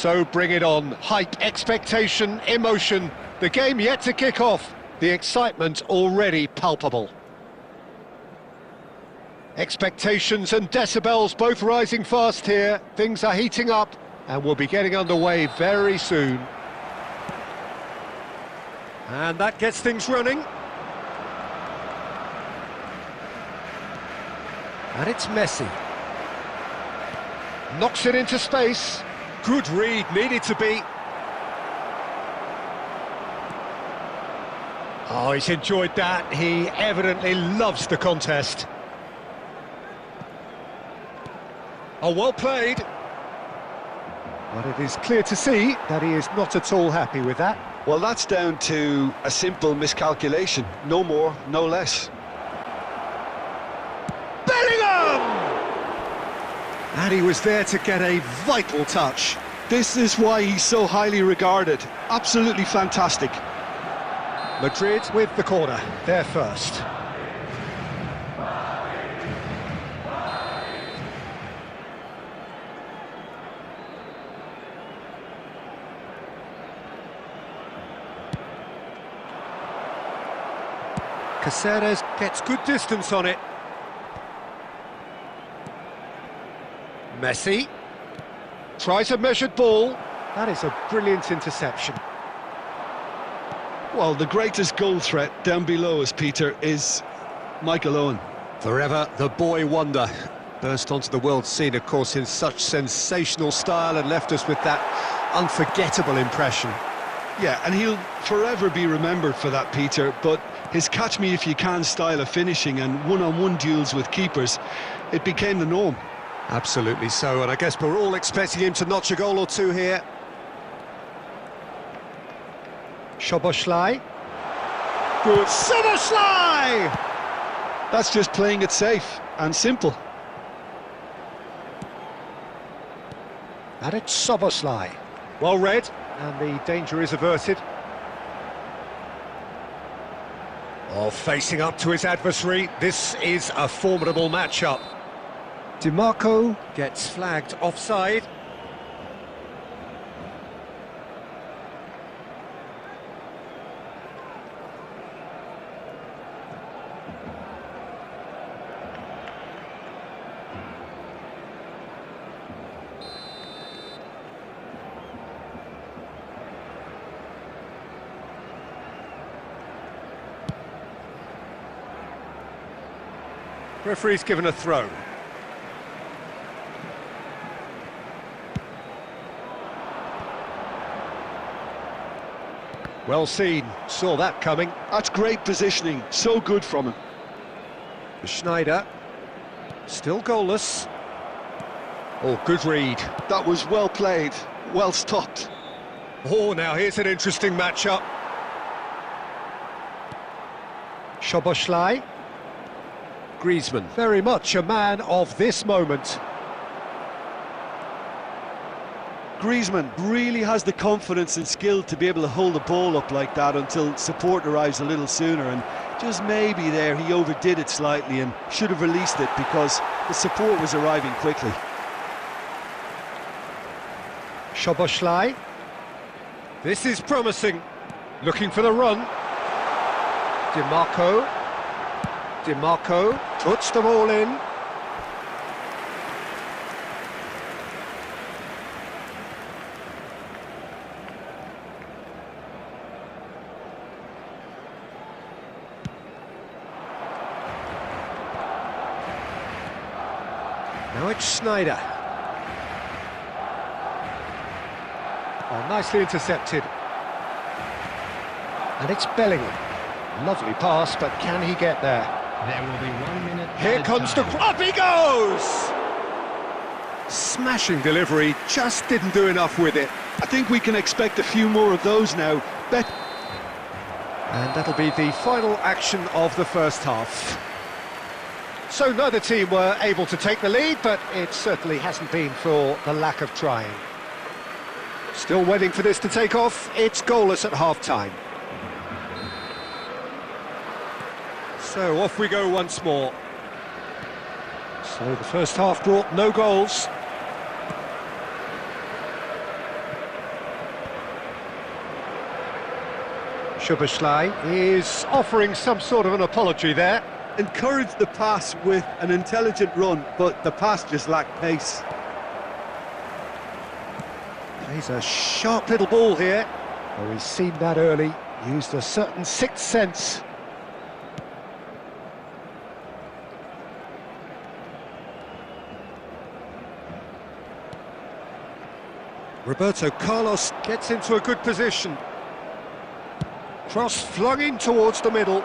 So bring it on. Hype, expectation, emotion. The game yet to kick off. The excitement already palpable. Expectations and decibels both rising fast here. Things are heating up and we'll be getting underway very soon. And that gets things running. And it's Messi. Knocks it into space. Good read, needed to be. Oh, he's enjoyed that. He evidently loves the contest. Oh, well played. But it is clear to see that he is not at all happy with that. Well, that's down to a simple miscalculation. No more, no less. And he was there to get a vital touch. This is why he's so highly regarded. Absolutely fantastic. Madrid with the corner, there first. Caceres gets good distance on it. Messi tries a measured ball. That is a brilliant interception. Well, the greatest goal threat down below us, Peter, is Michael Owen. Forever the boy wonder. Burst onto the world scene, of course, in such sensational style and left us with that unforgettable impression. Yeah, and he'll forever be remembered for that, Peter, but his catch-me-if-you-can style of finishing and one-on-one duels with keepers, it became the norm. Absolutely so, and I guess we're all expecting him to notch a goal or two here. Szoboszlai. Good. Szoboszlai! That's just playing it safe and simple. Adich Szoboszlai. Well read, and the danger is averted. Oh, facing up to his adversary, this is a formidable matchup. DiMarco gets flagged offside. Referee's given a throw. Well seen, saw that coming. That's great positioning, so good from him. Schneider, still goalless. Oh, good read. That was well played, well stopped. Oh, now here's an interesting matchup. Szoboszlai. Griezmann, very much a man of this moment. Griezmann really has the confidence and skill to be able to hold the ball up like that until support arrives a little sooner, and just maybe there he overdid it slightly and should have released it because the support was arriving quickly. Szoboszlai. This is promising. Looking for the run. DiMarco. DiMarco puts them all in. Now it's Schneider. Oh, nicely intercepted. And it's Bellingham. Lovely pass, but can he get there? There will be 1 minute. Here comes the... Up he goes! Smashing delivery, just didn't do enough with it. I think we can expect a few more of those now. And that'll be the final action of the first half. So neither team were able to take the lead, but it certainly hasn't been for the lack of trying. Still waiting for this to take off. It's goalless at half-time. So off we go once more. So the first half brought no goals. Szoboszlai is offering some sort of an apology there. Encouraged the pass with an intelligent run, but the pass just lacked pace. Plays a sharp little ball here. Oh, he's seen that early, used a certain sixth sense. Roberto Carlos gets into a good position. Cross flung in towards the middle.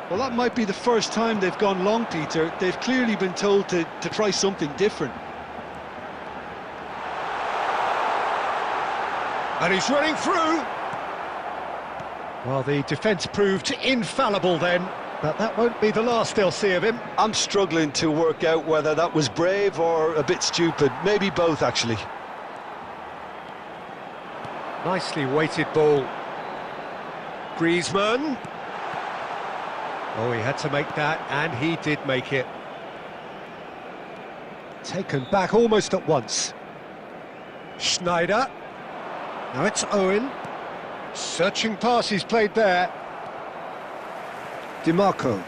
Well, that might be the first time they've gone long, Peter. They've clearly been told to try something different. And he's running through. Well, the defence proved infallible then, but that won't be the last they'll see of him. I'm struggling to work out whether that was brave or a bit stupid. Maybe both, actually. Nicely weighted ball. Griezmann. Oh, he had to make that, and he did make it. Taken back almost at once. Schneider. Now it's Owen. Searching pass he's played there. DiMarco.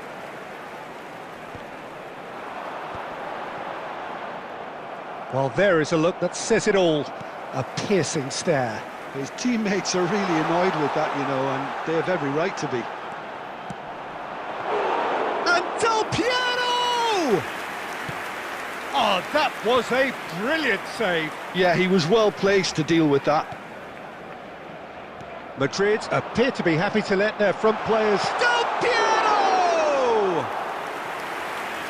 Well, there is a look that says it all. A piercing stare. His teammates are really annoyed with that, you know, and they have every right to be. And Del Piero! Oh, that was a brilliant save. Yeah, he was well placed to deal with that. Madrid appear to be happy to let their front players... Del Piero!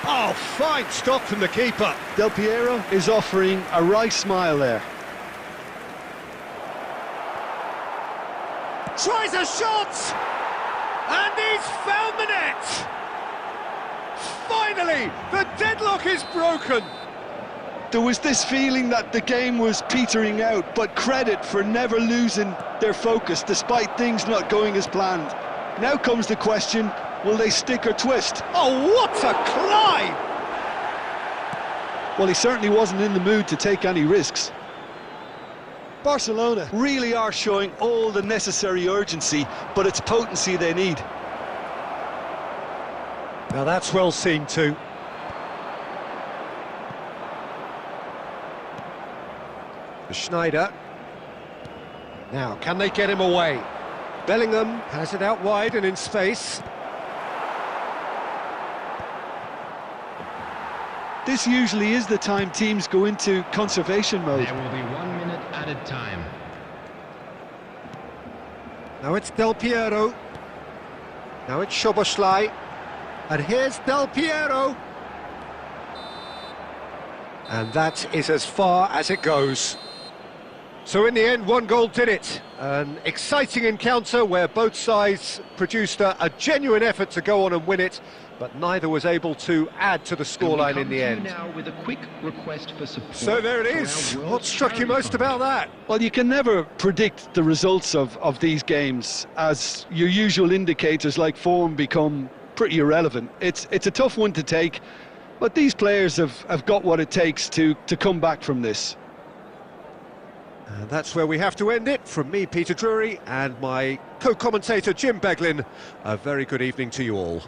Oh, fine stop from the keeper. Del Piero is offering a wry smile there. Tries a shot! And he's found the net! Finally, the deadlock is broken! There was this feeling that the game was petering out, but credit for never losing their focus despite things not going as planned. Now comes the question, will they stick or twist? Oh, what a climb! Well, he certainly wasn't in the mood to take any risks. Barcelona really are showing all the necessary urgency, but it's potency they need. Now that's well seen too. Schneider. Now, can they get him away? Bellingham has it out wide and in space. This usually is the time teams go into conservation mode. There will be 1 minute added time. Now it's Del Piero. Now it's Szoboszlai. And here's Del Piero. And that is as far as it goes. So in the end, one goal did it. An exciting encounter where both sides produced a genuine effort to go on and win it, but neither was able to add to the scoreline in the end. Now with a quick request for support. So there it is. What struck you most about that? Well, you can never predict the results of these games, as your usual indicators like form become pretty irrelevant. It's a tough one to take, but these players have got what it takes to come back from this. And that's where we have to end it. From me, Peter Drury, and my co-commentator, Jim Beglin, a very good evening to you all.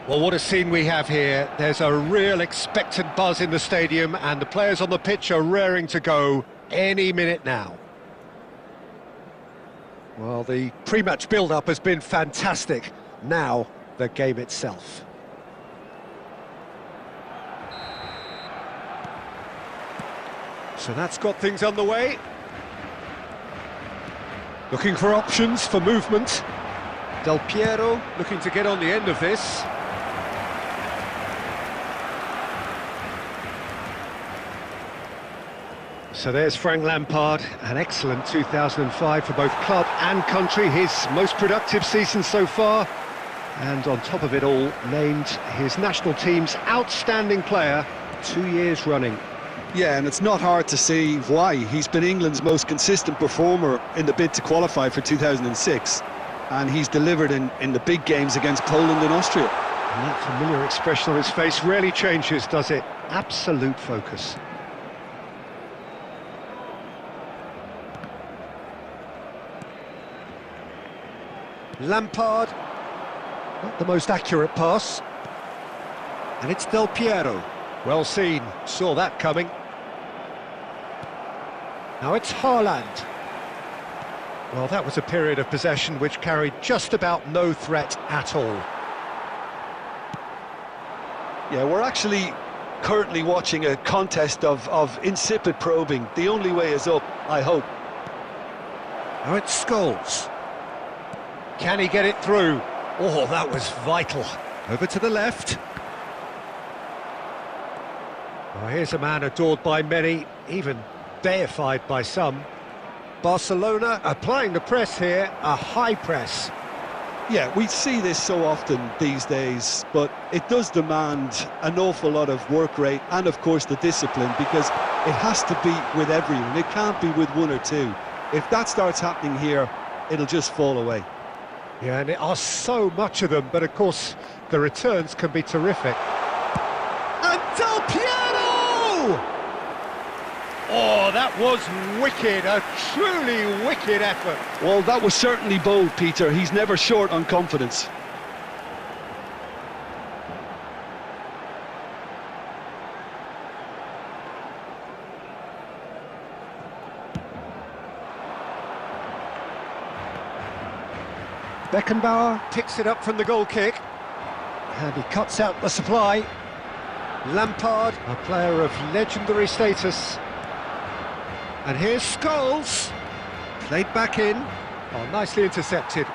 Well, what a scene we have here. There's a real expectant buzz in the stadium, and the players on the pitch are raring to go any minute now. Well, the pre-match build-up has been fantastic. Now, the game itself. So that's got things underway. Looking for options for movement. Del Piero looking to get on the end of this. So there's Frank Lampard, an excellent 2005 for both club and country, his most productive season so far. And on top of it all, named his national team's outstanding player 2 years running. Yeah, and it's not hard to see why. He's been England's most consistent performer in the bid to qualify for 2006. And he's delivered in the big games against Poland and Austria. And that familiar expression on his face rarely changes, does it? Absolute focus. Lampard, not the most accurate pass. And it's Del Piero. Well seen, saw that coming. Now it's Haaland. Well, that was a period of possession which carried just about no threat at all. Yeah, we're actually currently watching a contest of insipid probing. The only way is up, I hope. Now it's Scholes. Can he get it through? Oh, that was vital. Over to the left. Well, here's a man adored by many, even deified by some. Barcelona applying the press here, a high press. Yeah, we see this so often these days, but it does demand an awful lot of work rate and, of course, the discipline, because it has to be with everyone. It can't be with one or two. If that starts happening here, it'll just fall away. Yeah, and there are so much of them, but of course the returns can be terrific. And Del Piero! Oh, that was wicked, a truly wicked effort. Well, that was certainly bold, Peter. He's never short on confidence. Beckenbauer picks it up from the goal kick. And he cuts out the supply. Lampard, a player of legendary status. And here's Scholes. Played back in. Oh, nicely intercepted.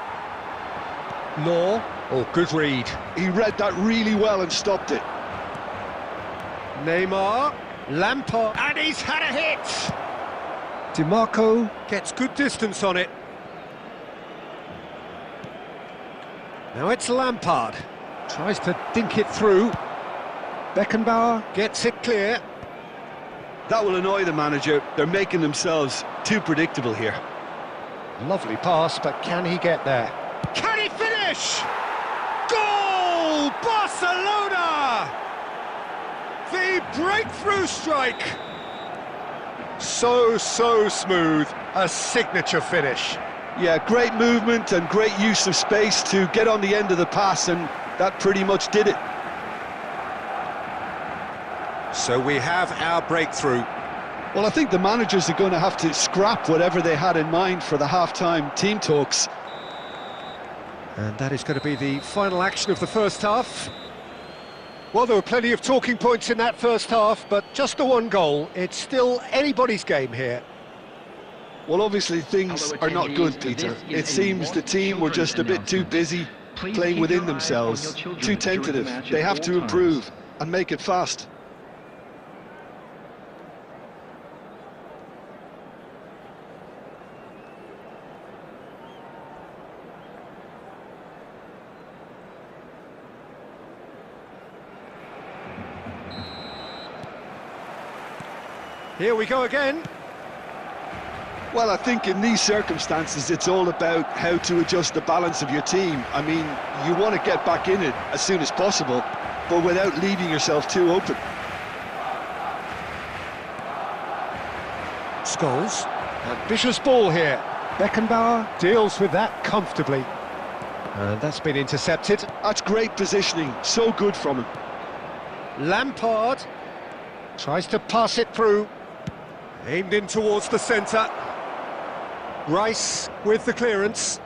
Law. Oh, good read. He read that really well and stopped it. Neymar. Lampard. And he's had a hit. DiMarco gets good distance on it. Now it's Lampard. Tries to dink it through. Beckenbauer gets it clear. That will annoy the manager. They're making themselves too predictable here. Lovely pass, but can he get there? Can he finish? Goal! Barcelona! The breakthrough strike! So smooth. A signature finish. Yeah, great movement and great use of space to get on the end of the pass, and that pretty much did it. So we have our breakthrough. Well, I think the managers are going to have to scrap whatever they had in mind for the half-time team talks. And that is going to be the final action of the first half. Well, there were plenty of talking points in that first half, but just the one goal. It's still anybody's game here. Well, obviously things are not good, Peter. It seems the team were just a bit too busy playing within themselves, too tentative. They have to improve and make it fast. Here we go again. Well, I think in these circumstances, it's all about how to adjust the balance of your team. I mean, you want to get back in it as soon as possible, but without leaving yourself too open. Scholes, ambitious ball here. Beckenbauer deals with that comfortably. And that's been intercepted. That's great positioning, so good from him. Lampard tries to pass it through. Aimed in towards the centre. Rice with the clearance.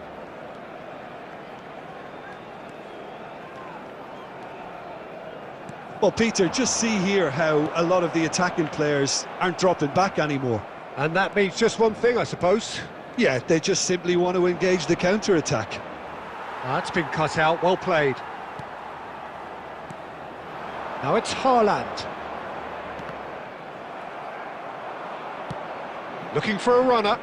Well, Peter, just see here how a lot of the attacking players aren't dropping back anymore. And that means just one thing, I suppose. Yeah, they just simply want to engage the counter-attack. That's been cut out, well played. Now it's Haaland. Looking for a runner.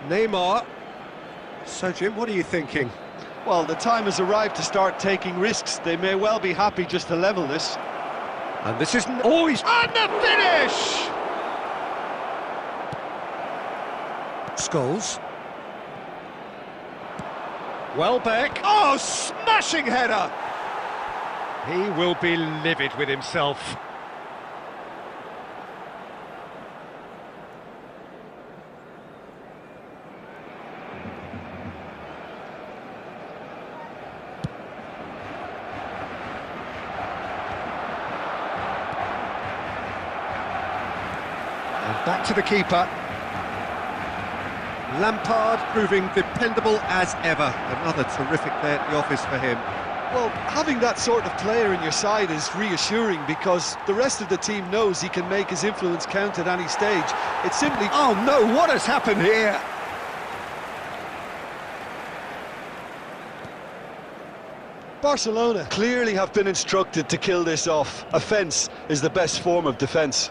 Neymar. So, Jim, what are you thinking? Well, the time has arrived to start taking risks. They may well be happy just to level this. And this isn't always... And the finish! Scholes. Welbeck. Oh, smashing header! He will be livid with himself. And back to the keeper. Lampard proving dependable as ever. Another terrific day at the office for him. Well, having that sort of player in your side is reassuring because the rest of the team knows he can make his influence count at any stage. It's simply... Oh no, what has happened here? Barcelona clearly have been instructed to kill this off. Offence is the best form of defence.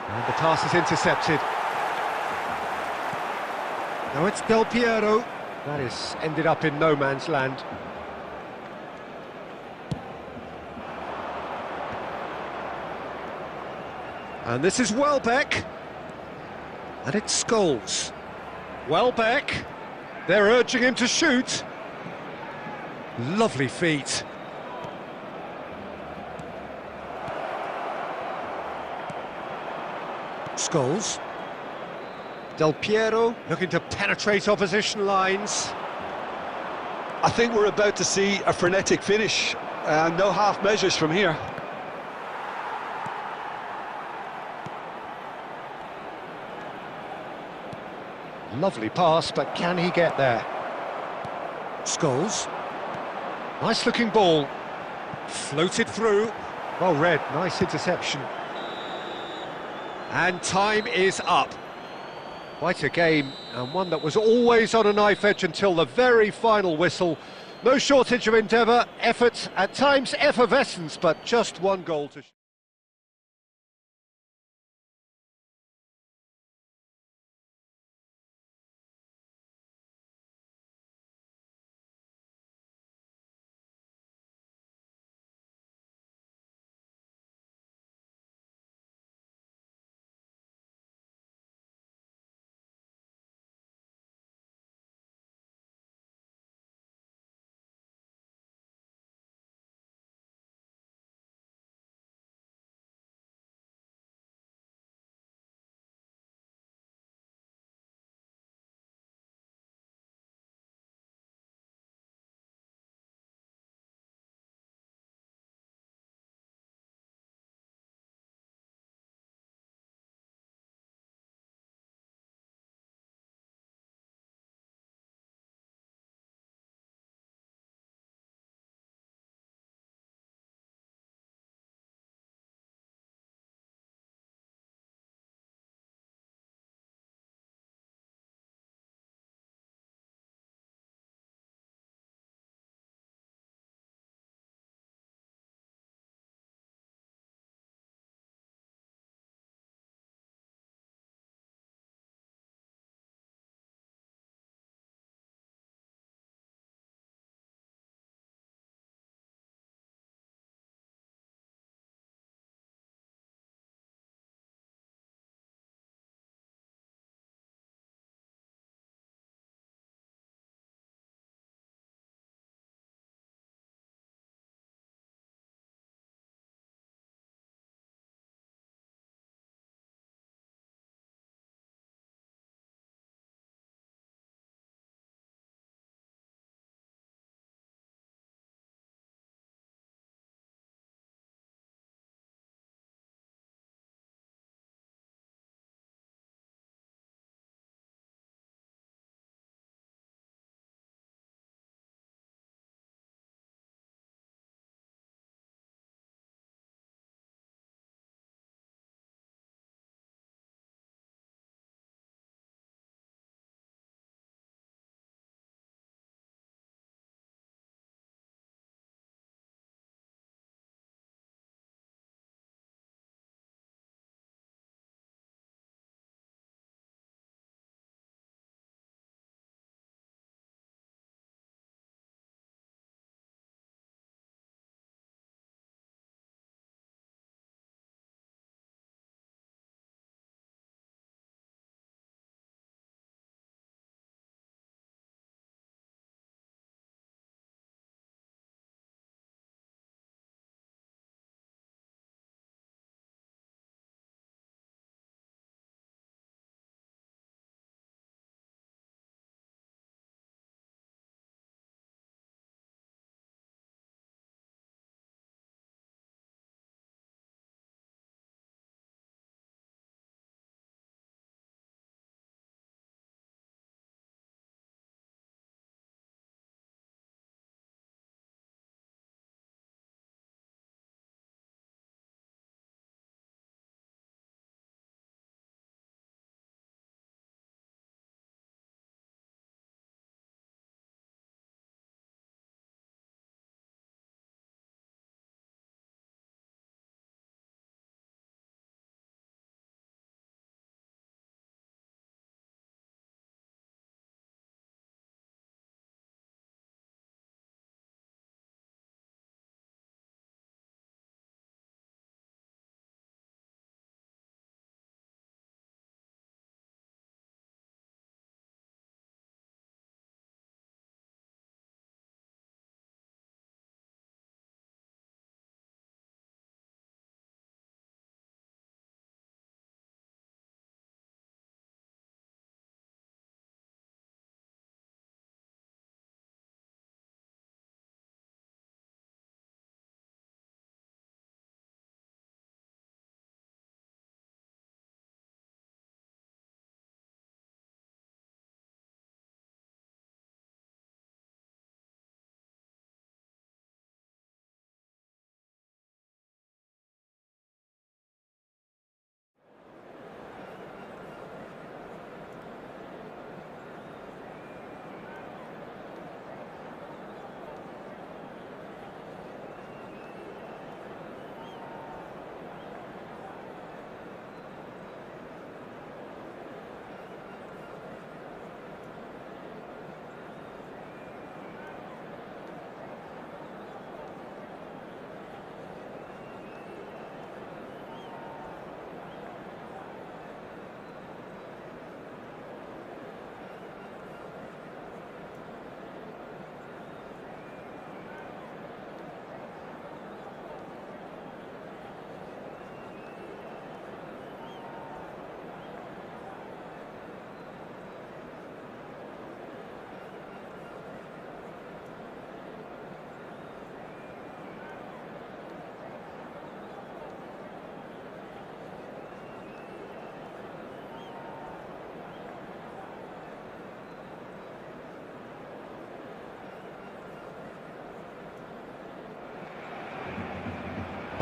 And the pass is intercepted. Now it's Del Piero. That is ended up in no man's land. And this is Welbeck. And it's Scholes. Welbeck. They're urging him to shoot. Lovely feet. Scholes. Del Piero looking to penetrate opposition lines. I think we're about to see a frenetic finish. No half measures from here. Lovely pass, but can he get there? Scholes. Nice looking ball. Floated through. Well read, nice interception. And time is up. Quite a game, and one that was always on a knife edge until the very final whistle. No shortage of endeavour, effort, at times effervescence, but just one goal to...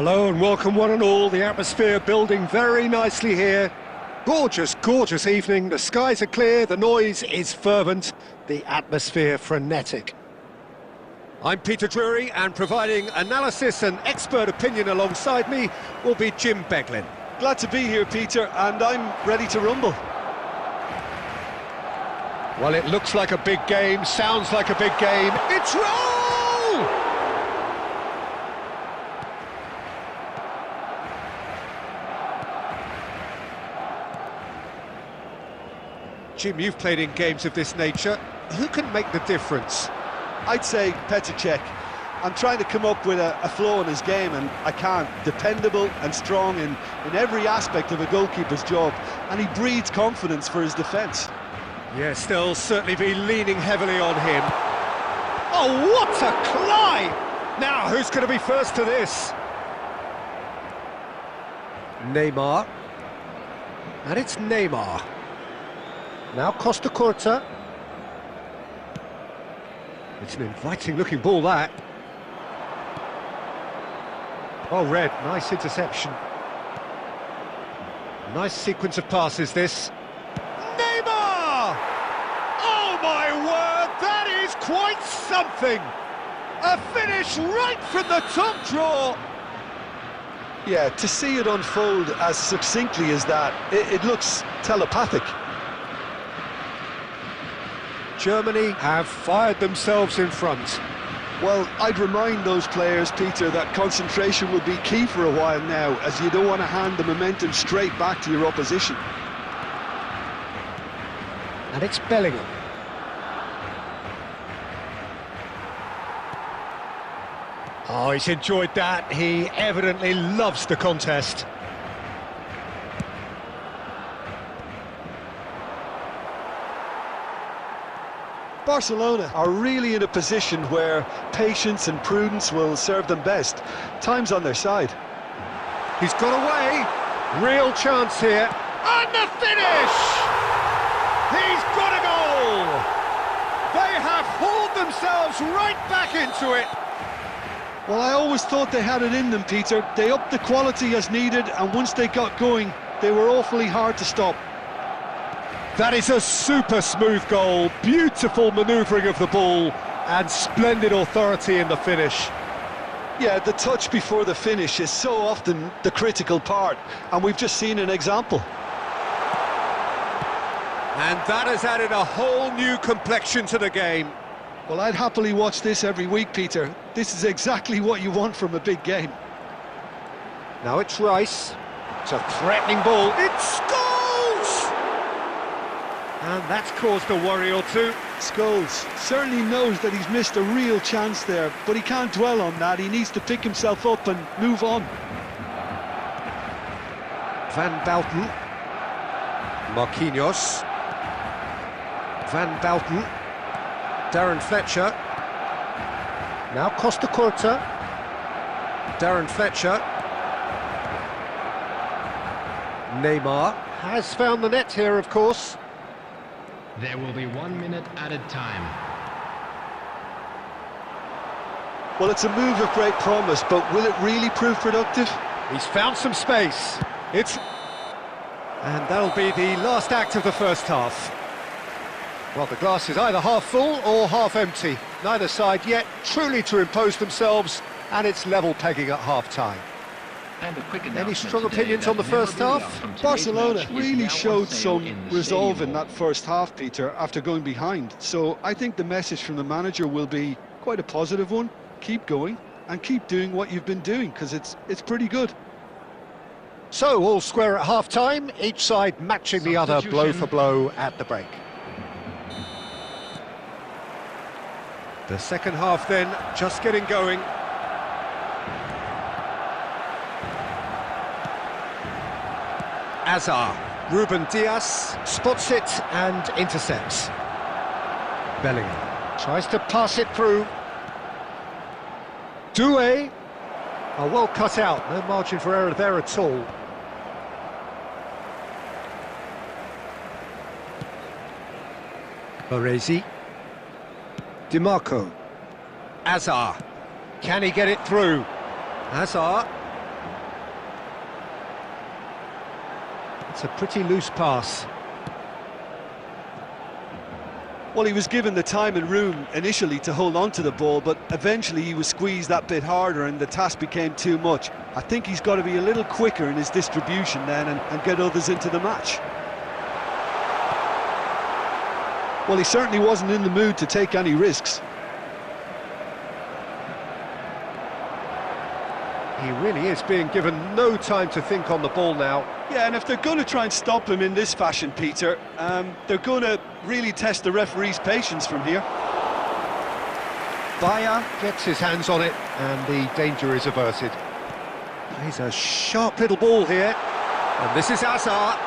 Hello and welcome one and all. The atmosphere building very nicely here. Gorgeous, gorgeous evening. The skies are clear, the noise is fervent, the atmosphere frenetic. I'm Peter Drury, and providing analysis and expert opinion alongside me will be Jim Beglin. Glad to be here, Peter, and I'm ready to rumble. Well, it looks like a big game, sounds like a big game. It's roll! Jim, you've played in games of this nature. Who can make the difference? I'd say Petr. I'm trying to come up with a flaw in his game, and I can't. Dependable and strong in every aspect of a goalkeeper's job, and he breeds confidence for his defence. Yes, they'll certainly be leaning heavily on him. Oh, what a climb! Now, who's going to be first to this? Neymar. And it's Neymar. Now Costa Curta. It's an inviting-looking ball, that. Oh, Red, nice interception. Nice sequence of passes, this. Neymar! Oh, my word, that is quite something! A finish right from the top draw! Yeah, to see it unfold as succinctly as that, it looks telepathic. Germany have fired themselves in front. Well, I'd remind those players, Peter, that concentration will be key for a while now, as you don't want to hand the momentum straight back to your opposition. And it's Bellingham. Oh, he's enjoyed that. He evidently loves the contest. Barcelona are really in a position where patience and prudence will serve them best. Time's on their side. He's got away. Real chance here. And the finish! He's got a goal! They have hauled themselves right back into it. Well, I always thought they had it in them, Peter. They upped the quality as needed, and once they got going, they were awfully hard to stop. That is a super smooth goal, beautiful manoeuvring of the ball, and splendid authority in the finish. Yeah, the touch before the finish is so often the critical part, and we've just seen an example. And that has added a whole new complexion to the game. Well, I'd happily watch this every week, Peter. This is exactly what you want from a big game. Now it's Rice. It's a threatening ball. It scores! And that's caused a worry or two. Scholes certainly knows that he's missed a real chance there, but he can't dwell on that. He needs to pick himself up and move on. Van Bouten. Marquinhos. Van Bouten. Darren Fletcher. Now Costa Curta. Darren Fletcher. Neymar has found the net here, of course. There will be 1 minute added time. Well, it's a move of great promise, but will it really prove productive? He's found some space. And that'll be the last act of the first half. Well, the glass is either half full or half empty. Neither side yet truly to impose themselves, and it's level pegging at half-time. Any strong opinions on the first half? Barcelona really showed some resolve in that first half, Peter, after going behind. So I think the message from the manager will be quite a positive one. Keep going and keep doing what you've been doing, because it's pretty good. So, all square at half-time, each side matching the other blow for blow at the break. The second half then, just getting going. Azar, Ruben Diaz spots it and intercepts. Bellingham tries to pass it through. Doué, well cut out, no margin for error there at all. Baresi. DiMarco. Azar. Can he get it through? Azar. That's a pretty loose pass. Well, he was given the time and room initially to hold on to the ball, but eventually he was squeezed that bit harder and the task became too much. I think he's got to be a little quicker in his distribution then and get others into the match. Well, he certainly wasn't in the mood to take any risks. He really is being given no time to think on the ball now. Yeah, and if they're going to try and stop him in this fashion, Peter, they're going to really test the referee's patience from here. Bayer gets his hands on it, and the danger is averted. Plays a sharp little ball here, and this is Hazard.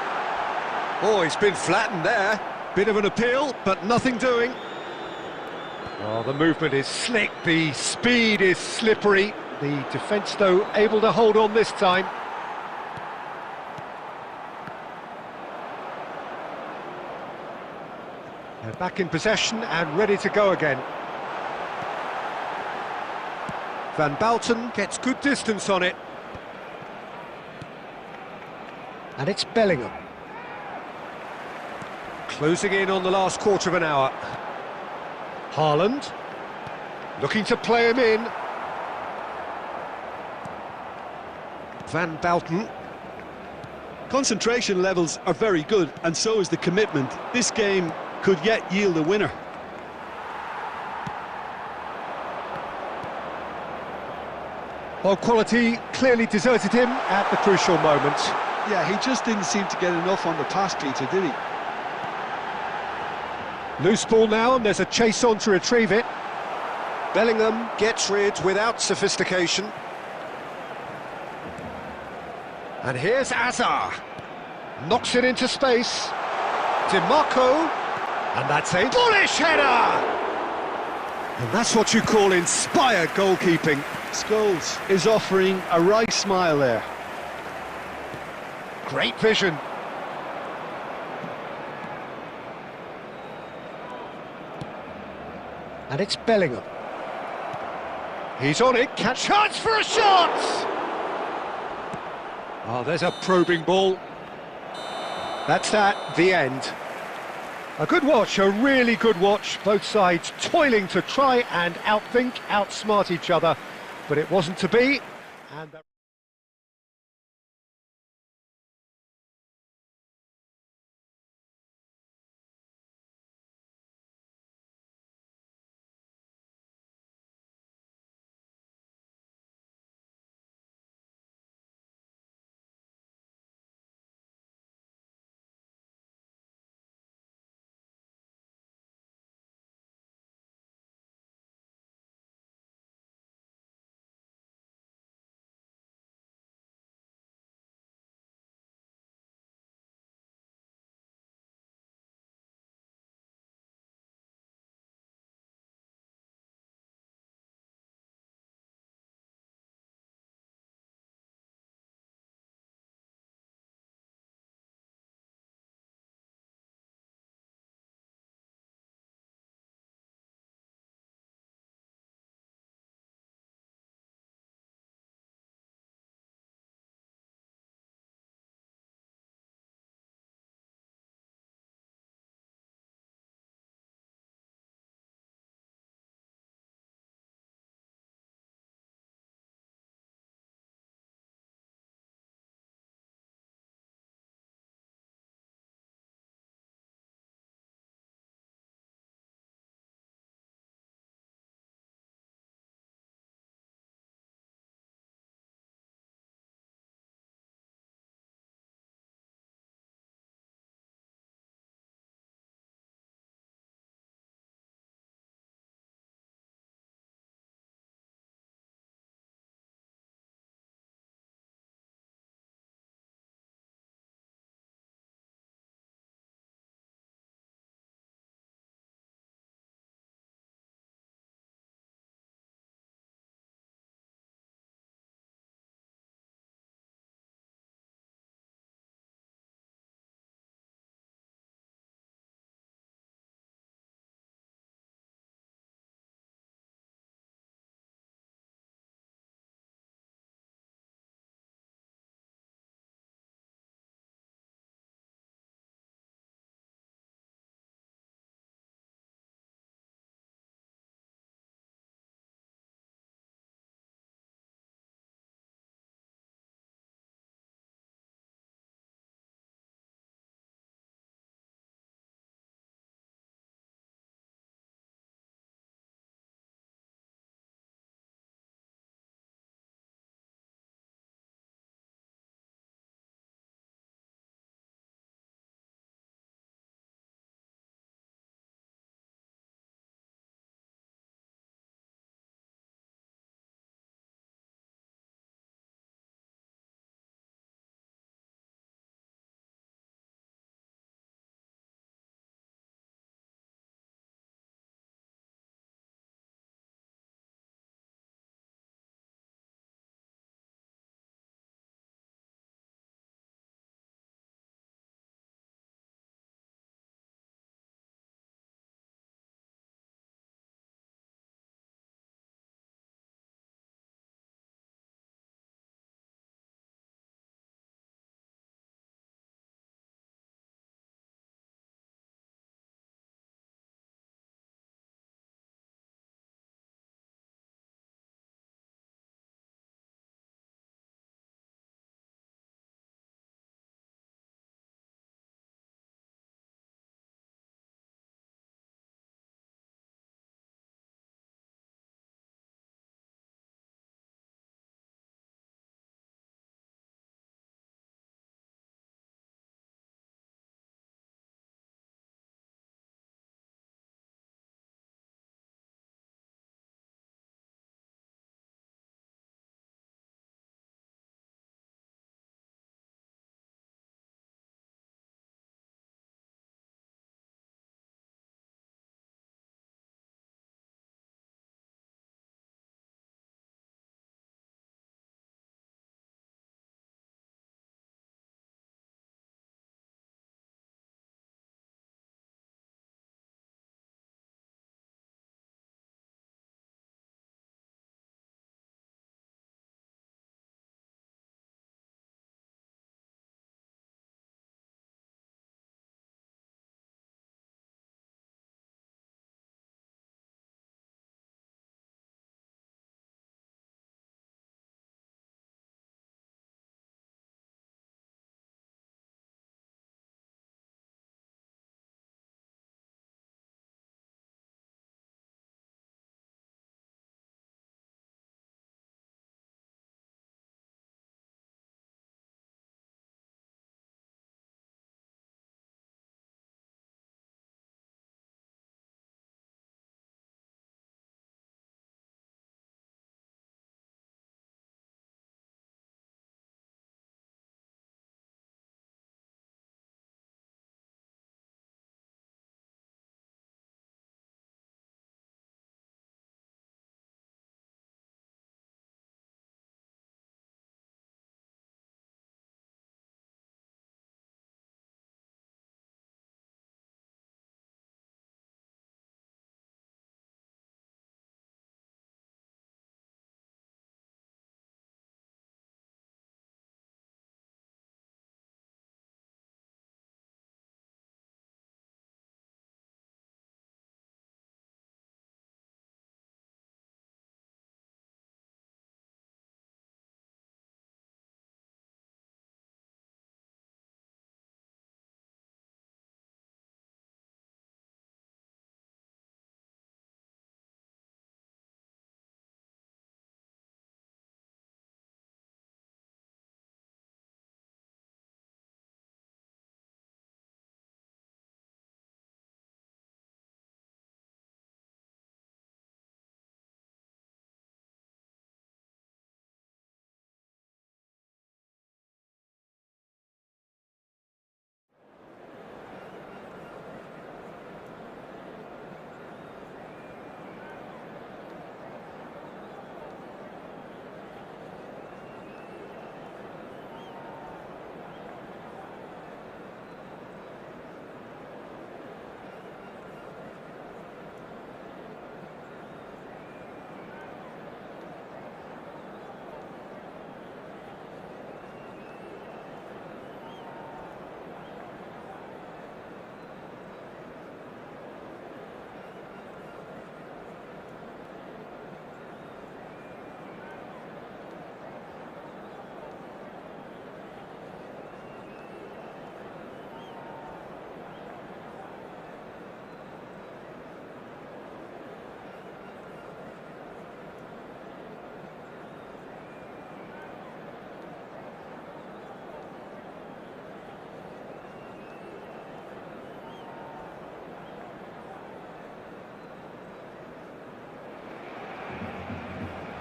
Oh, he's been flattened there. Bit of an appeal, but nothing doing. Oh, the movement is slick, the speed is slippery. The defence, though, able to hold on this time. They're back in possession and ready to go again. Van Bouten gets good distance on it. And it's Bellingham. Closing in on the last quarter of an hour. Haaland looking to play him in. Van Bouten. Concentration levels are very good, and so is the commitment. This game could yet yield a winner. Well, quality clearly deserted him at the crucial moment. Yeah, he just didn't seem to get enough on the pass, Peter, did he? Loose ball now, and there's a chase on to retrieve it. Bellingham gets rid without sophistication. And here's Hazard. Knocks it into space. DiMarco. And that's a bullish header! And that's what you call inspired goalkeeping. Scholes is offering a right smile there. Great vision. And it's Bellingham. He's on it, catch chance for a shot! Oh, there's a probing ball. That's that, the end. A good watch, a really good watch. Both sides toiling to try and outthink, outsmart each other. But it wasn't to be. And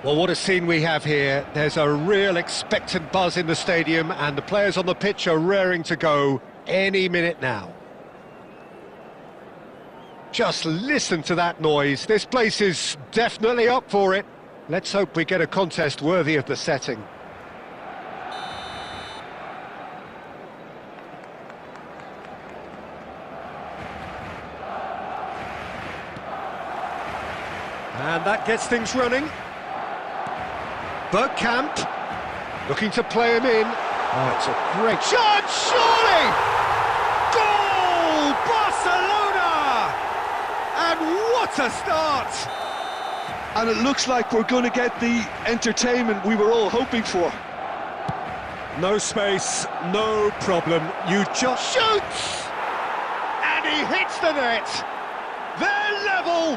Well, what a scene we have here. There's a real expectant buzz in the stadium, and the players on the pitch are raring to go any minute now. Just listen to that noise. This place is definitely up for it. Let's hope we get a contest worthy of the setting. And that gets things running. Bergkamp, looking to play him in. Oh, it's a great shot, surely! Goal! Barcelona! And what a start! And it looks like we're going to get the entertainment we were all hoping for. No space, no problem. You just shoots! And he hits the net! They're level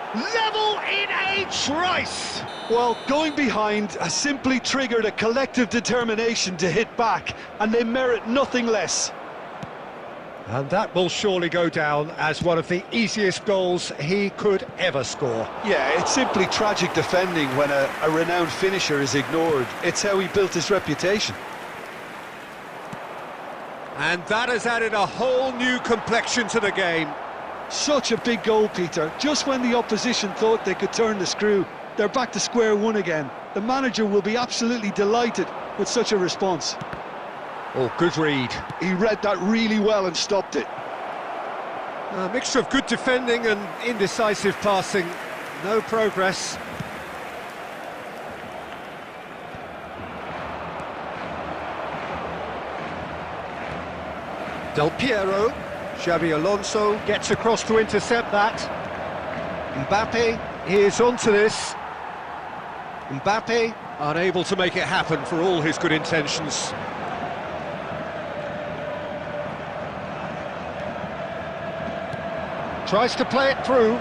in a trice! Well, going behind has simply triggered a collective determination to hit back, and they merit nothing less. And that will surely go down as one of the easiest goals he could ever score. Yeah, it's simply tragic defending when a renowned finisher is ignored. It's how he built his reputation. And that has added a whole new complexion to the game. Such a big goal, Peter. Just when the opposition thought they could turn the screw, they're back to square one again. The manager will be absolutely delighted with such a response. Oh, good read. He read that really well and stopped it. A mixture of good defending and indecisive passing. No progress. Del Piero. Xabi Alonso gets across to intercept that. Mbappe is onto this. Mbappe unable to make it happen for all his good intentions. Tries to play it through.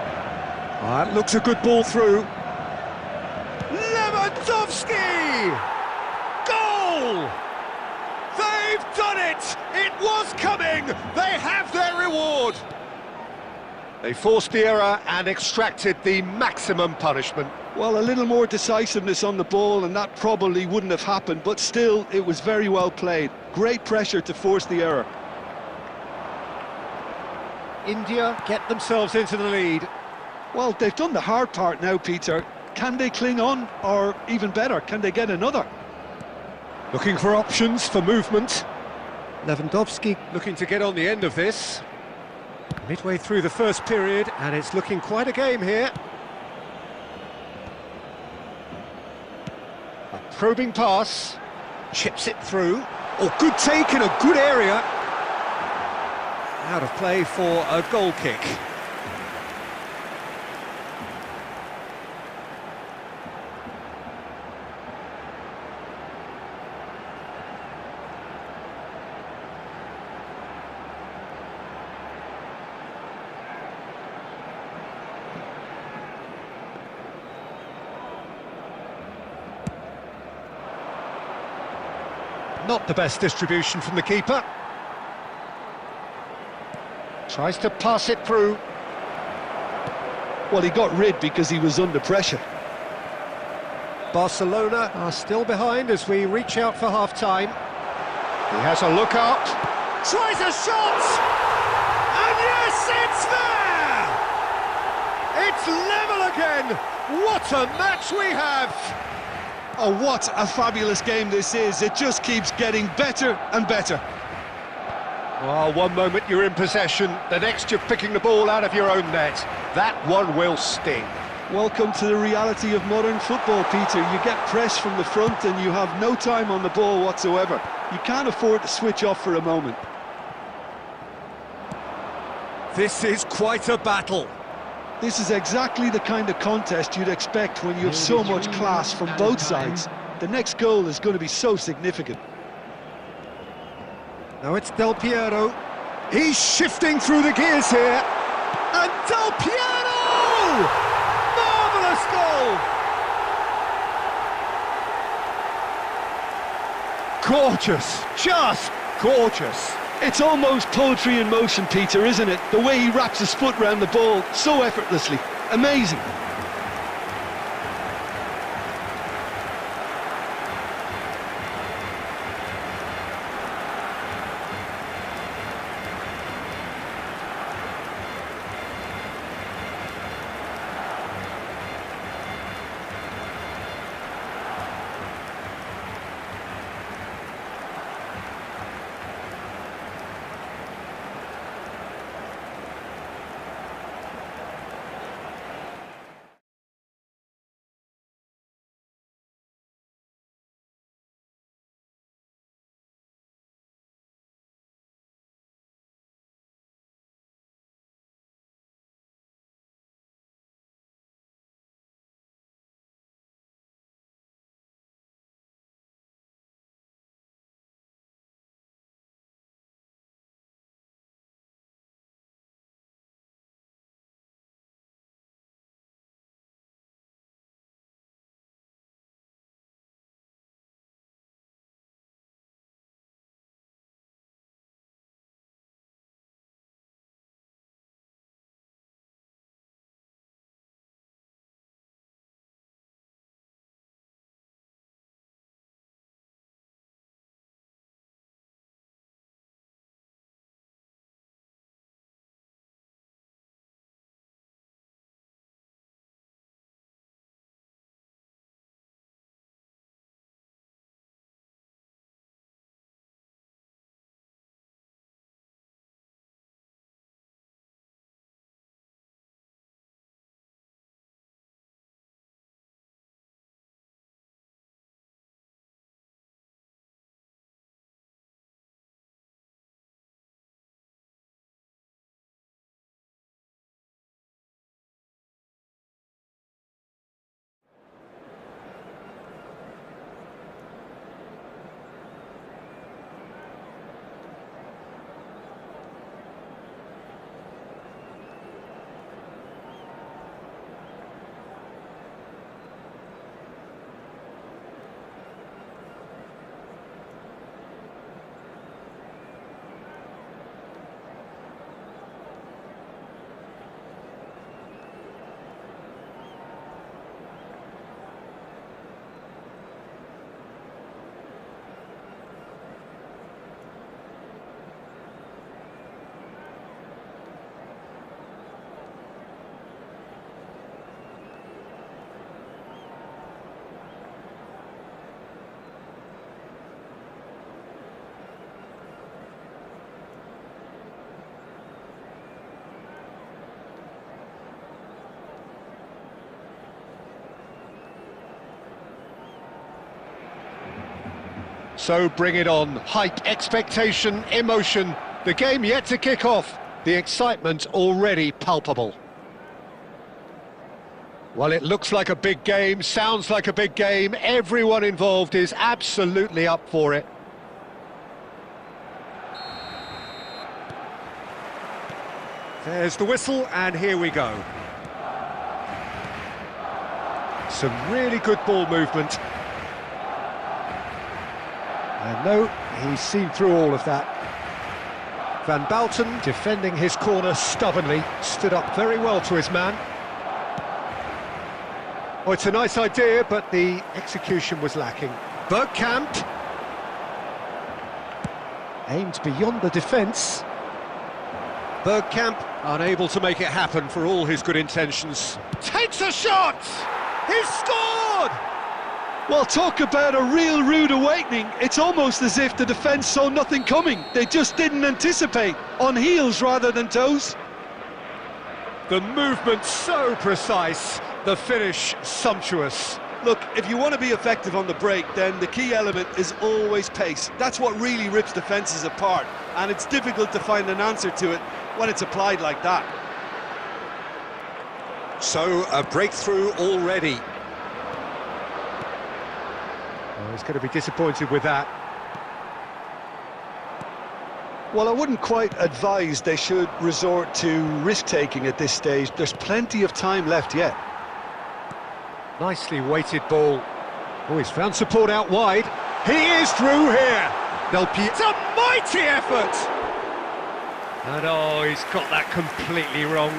That looks a good ball through. Lewandowski! Goal! They've done it! It was coming! They have their reward! They forced the error and extracted the maximum punishment. Well, a little more decisiveness on the ball and that probably wouldn't have happened, but still, it was very well played. Great pressure to force the error. India get themselves into the lead. Well, they've done the hard part now, Peter. Can they cling on, or even better, can they get another? Looking for options for movement. Lewandowski looking to get on the end of this. Midway through the first period, and it's looking quite a game here. A probing pass, chips it through. Oh, good take in a good area. Out of play for a goal kick. Not the best distribution from the keeper. Tries to pass it through. Well, he got rid because he was under pressure. Barcelona are still behind as we reach out for half-time. He has a look up. Tries a shot! And yes, it's there! It's level again! What a match we have! Oh, what a fabulous game this is. It just keeps getting better and better. Well, one moment you're in possession, the next you're picking the ball out of your own net. That one will sting. Welcome to the reality of modern football, Peter. You get pressed from the front and you have no time on the ball whatsoever. You can't afford to switch off for a moment. This is quite a battle. This is exactly the kind of contest you'd expect when you have so much class from both sides. The next goal is going to be so significant. Now it's Del Piero. He's shifting through the gears here. And Del Piero! Marvellous goal! Gorgeous, just gorgeous. It's almost poetry in motion, Peter, isn't it? The way he wraps his foot round the ball so effortlessly. Amazing. So bring it on. Hype, expectation, emotion. The game yet to kick off. The excitement already palpable. Well, it looks like a big game, sounds like a big game. Everyone involved is absolutely up for it. There's the whistle, and here we go. Some really good ball movement. And no, he's seen through all of that. Van Bouten, defending his corner stubbornly, stood up very well to his man. Oh, it's a nice idea, but the execution was lacking. Bergkamp. Aimed beyond the defence. Bergkamp, unable to make it happen for all his good intentions. Takes a shot! He's scored! Well, talk about a real rude awakening. It's almost as if the defence saw nothing coming. They just didn't anticipate, on heels rather than toes. The movement so precise, the finish sumptuous. Look, if you want to be effective on the break, then the key element is always pace. That's what really rips defences apart, and it's difficult to find an answer to it when it's applied like that. So, a breakthrough already. Oh, he's going to be disappointed with that. Well, I wouldn't quite advise they should resort to risk-taking at this stage. There's plenty of time left yet. Nicely weighted ball. Oh, he's found support out wide. He is through here. It's a mighty effort! And oh, he's got that completely wrong.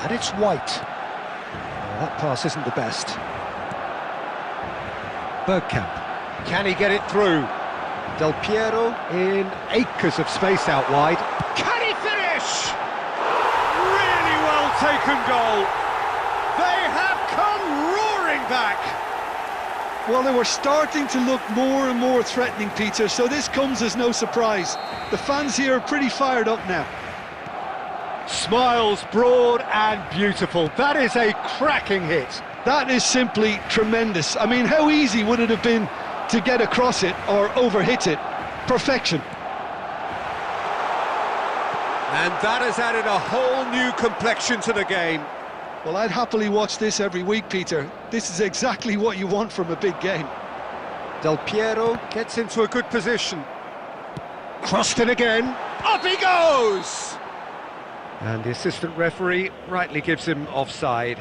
And it's White. Oh, that pass isn't the best. Bergkamp. Can he get it through? Del Piero in acres of space out wide. Can he finish? Really well taken goal. They have come roaring back. Well, they were starting to look more and more threatening, Peter, so this comes as no surprise. The fans here are pretty fired up now. Smiles broad and beautiful. That is a cracking hit. That is simply tremendous. I mean, how easy would it have been to get across it or overhit it? Perfection. And that has added a whole new complexion to the game. Well, I'd happily watch this every week, Peter. This is exactly what you want from a big game. Del Piero gets into a good position. Crossed in again. Up he goes! And the assistant referee rightly gives him offside.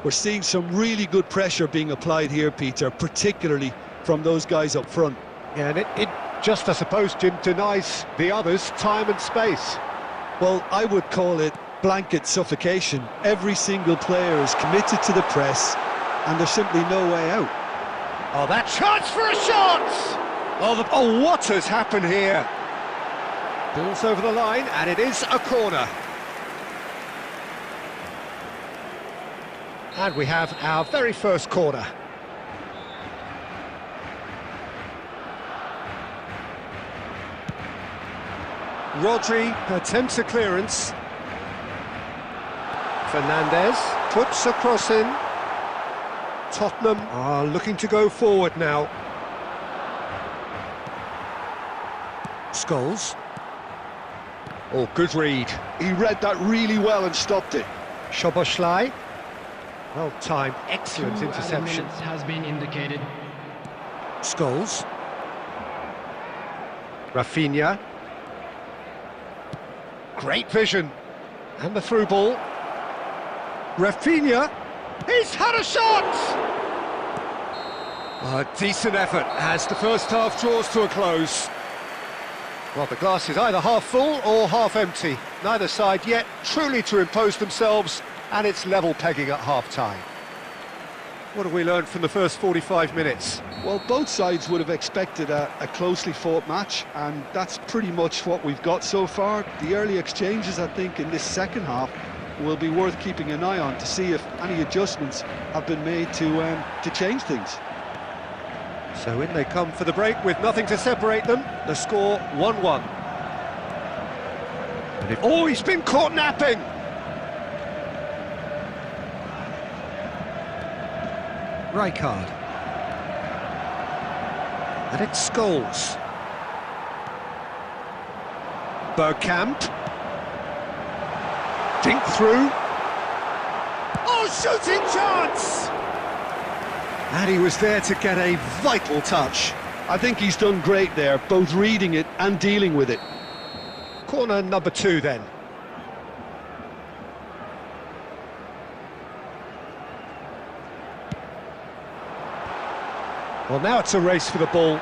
We're seeing some really good pressure being applied here, Peter, particularly from those guys up front. Yeah, and it just, I suppose, Jim, denies the others time and space. Well, I would call it blanket suffocation. Every single player is committed to the press, and there's simply no way out. Oh, that chance for a shot! Oh, what has happened here? Ball's over the line, and it is a corner. And we have our very first corner. Rodri attempts a clearance. Fernandez puts a cross in. Tottenham are looking to go forward now. Scholes. Oh, good read. He read that really well and stopped it. Szoboszlai. Well timed, excellent interception. Has been indicated. Scholes. Rafinha. Great vision. And the through ball. Rafinha. He's had a shot! A decent effort as the first half draws to a close. Well, the glass is either half full or half empty. Neither side yet truly to impose themselves, and it's level pegging at half-time. What have we learned from the first 45 minutes? Well, both sides would have expected a closely fought match, and that's pretty much what we've got so far. The early exchanges, I think, in this second half will be worth keeping an eye on to see if any adjustments have been made to change things. So in they come for the break with nothing to separate them. The score 1-1. Oh, he's been caught napping! Rijkaard. And it's Scholes. Bergkamp. Dink through. Oh, shooting chance! And he was there to get a vital touch. I think he's done great there, both reading it and dealing with it. Corner number 2 then. Well, now it's a race for the ball.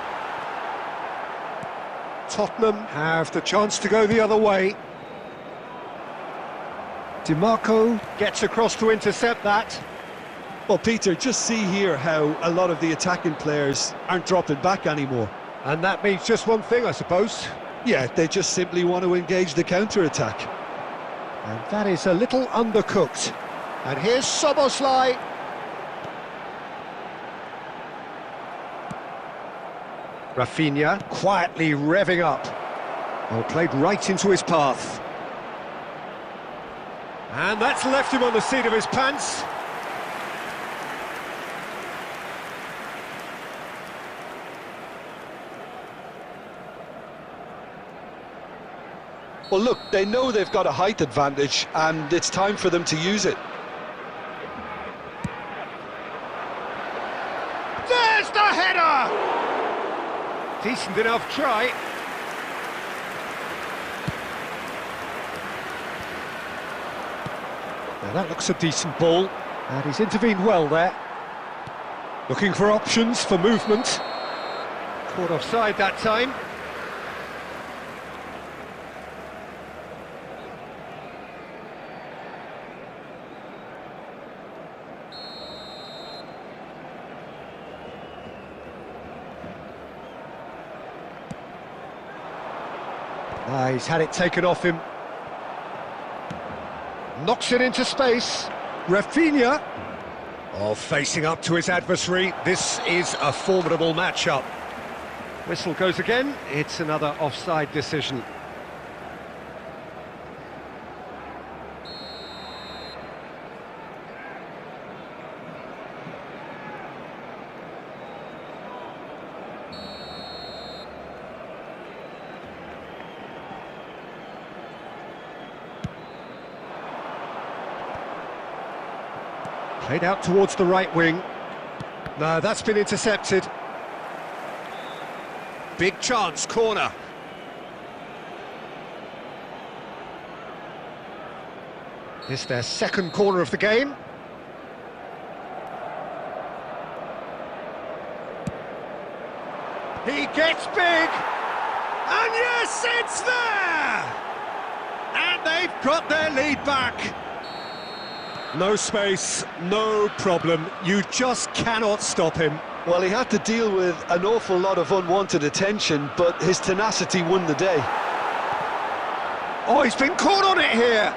Tottenham have the chance to go the other way. DiMarco gets across to intercept that. Well, Peter, just see here how a lot of the attacking players aren't dropping back anymore. And that means just one thing, I suppose. Yeah, they just simply want to engage the counter-attack. And that is a little undercooked. And here's Szoboszlai. Rafinha quietly revving up. Well, played right into his path. And that's left him on the seat of his pants. Well, look, they know they've got a height advantage, and it's time for them to use it. There's the header! Decent enough try. Now that looks a decent ball, and he's intervened well there. Looking for options for movement. Caught offside that time. He's had it taken off him. Knocks it into space. Rafinha. Oh, facing up to his adversary. This is a formidable matchup. Whistle goes again. It's another offside decision. Played out towards the right wing. No, that's been intercepted. Big chance, corner. It's their second corner of the game. He gets big. And yes, it's there! And they've got their lead back. No space, no problem. You just cannot stop him. Well, he had to deal with an awful lot of unwanted attention, but his tenacity won the day. Oh, he's been caught on it here.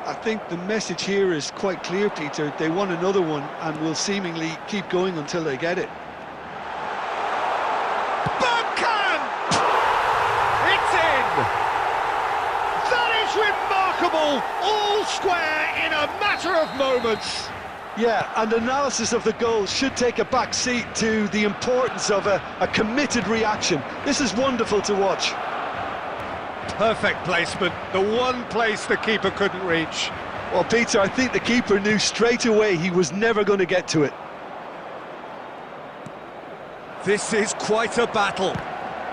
I think the message here is quite clear, Peter. They want another one and will seemingly keep going until they get it. Bergkamp! It's in! That is remarkable! All square in a matter of moments. Yeah, and analysis of the goal should take a back seat to the importance of a committed reaction. This is wonderful to watch. Perfect placement, the one place the keeper couldn't reach. Well, Peter, I think the keeper knew straight away he was never going to get to it. This is quite a battle.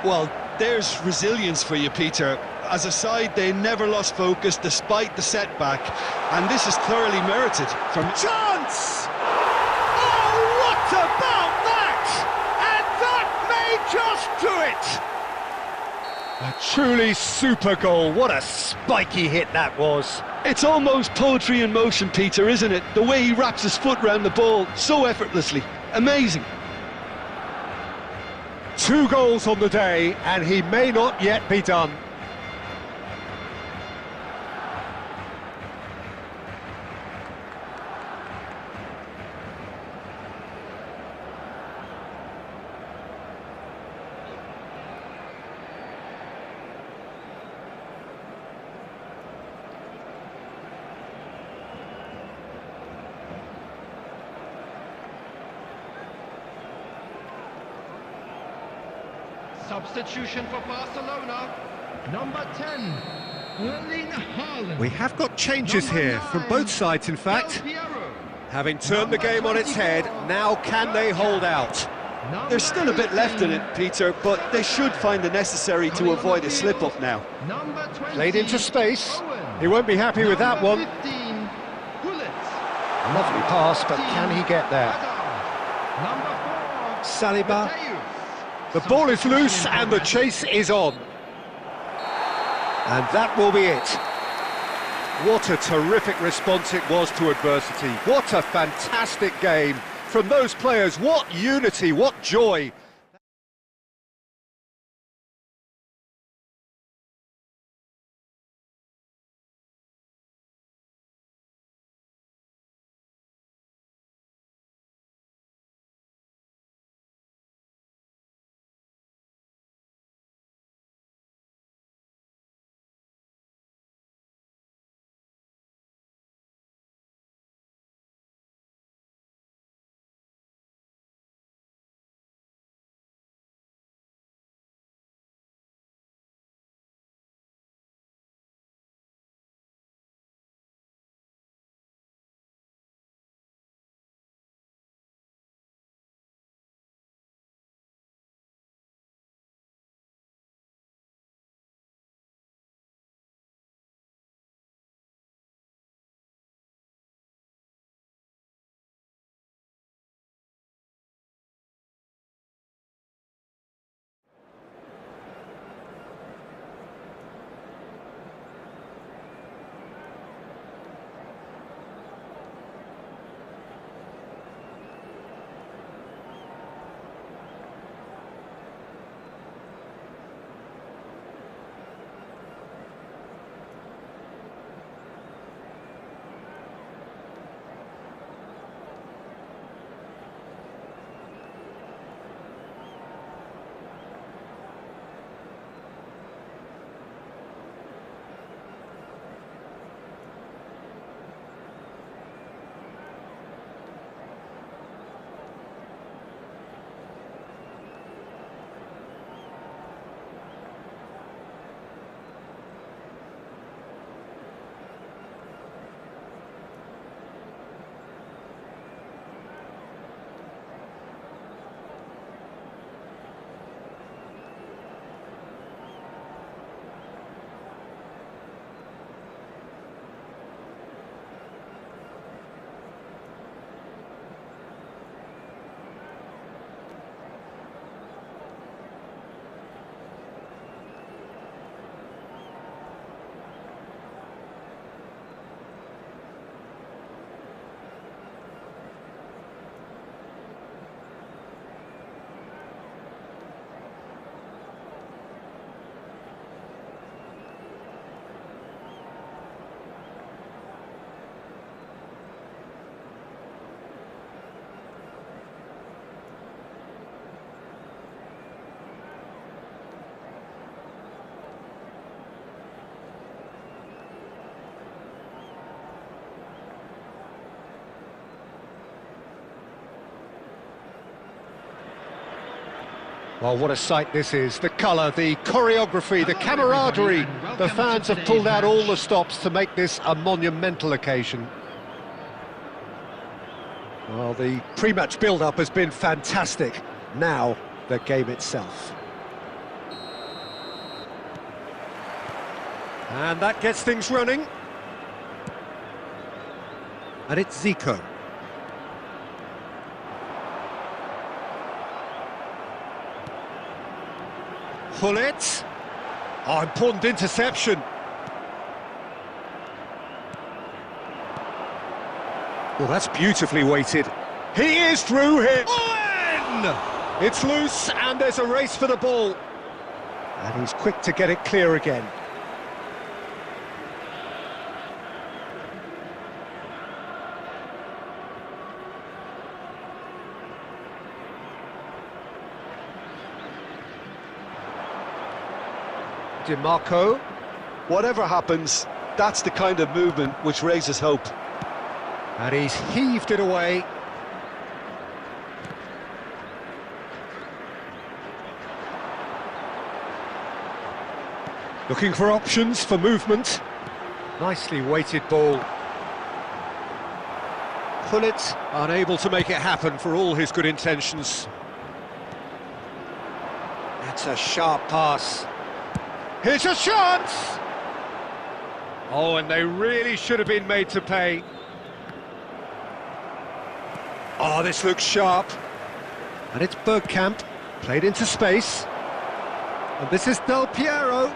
Well, there's resilience for you, Peter. As a side, they never lost focus despite the setback, and this is thoroughly merited from... Chance! Oh, what about that? And that may just do it! A truly super goal. What a spiky hit that was. It's almost poetry in motion, Peter, isn't it? The way he wraps his foot round the ball so effortlessly. Amazing. 2 goals on the day, and he may not yet be done. Substitution for Barcelona. Number 10, Erling Haaland. We have got changes here from both sides, in fact. Having turned the game on its head, now can they hold out? There's still a bit left in it, Peter, but they should find the necessary to avoid a slip-up now. Played into space. He won't be happy with that one. Lovely pass, but can he get there? Saliba. The ball is loose and the chase is on. And that will be it. What a terrific response it was to adversity. What a fantastic game from those players. What unity, what joy. Well, what a sight this is. The colour, the choreography, the camaraderie. The fans have pulled out all the stops to make this a monumental occasion. Well, the pre-match build-up has been fantastic. Now, the game itself. And that gets things running. And it's Zico. Hullet. Oh, important interception. Well, that's beautifully weighted. He is through here. Oh, in! It's loose, and there's a race for the ball. And he's quick to get it clear again. DiMarco. Whatever happens, that's the kind of movement which raises hope. And he's heaved it away. Looking for options for movement. Nicely weighted ball. Pullet unable to make it happen for all his good intentions. That's a sharp pass. Here's a chance! Oh, and they really should have been made to pay. Oh, this looks sharp. And it's Bergkamp, played into space. And this is Del Piero.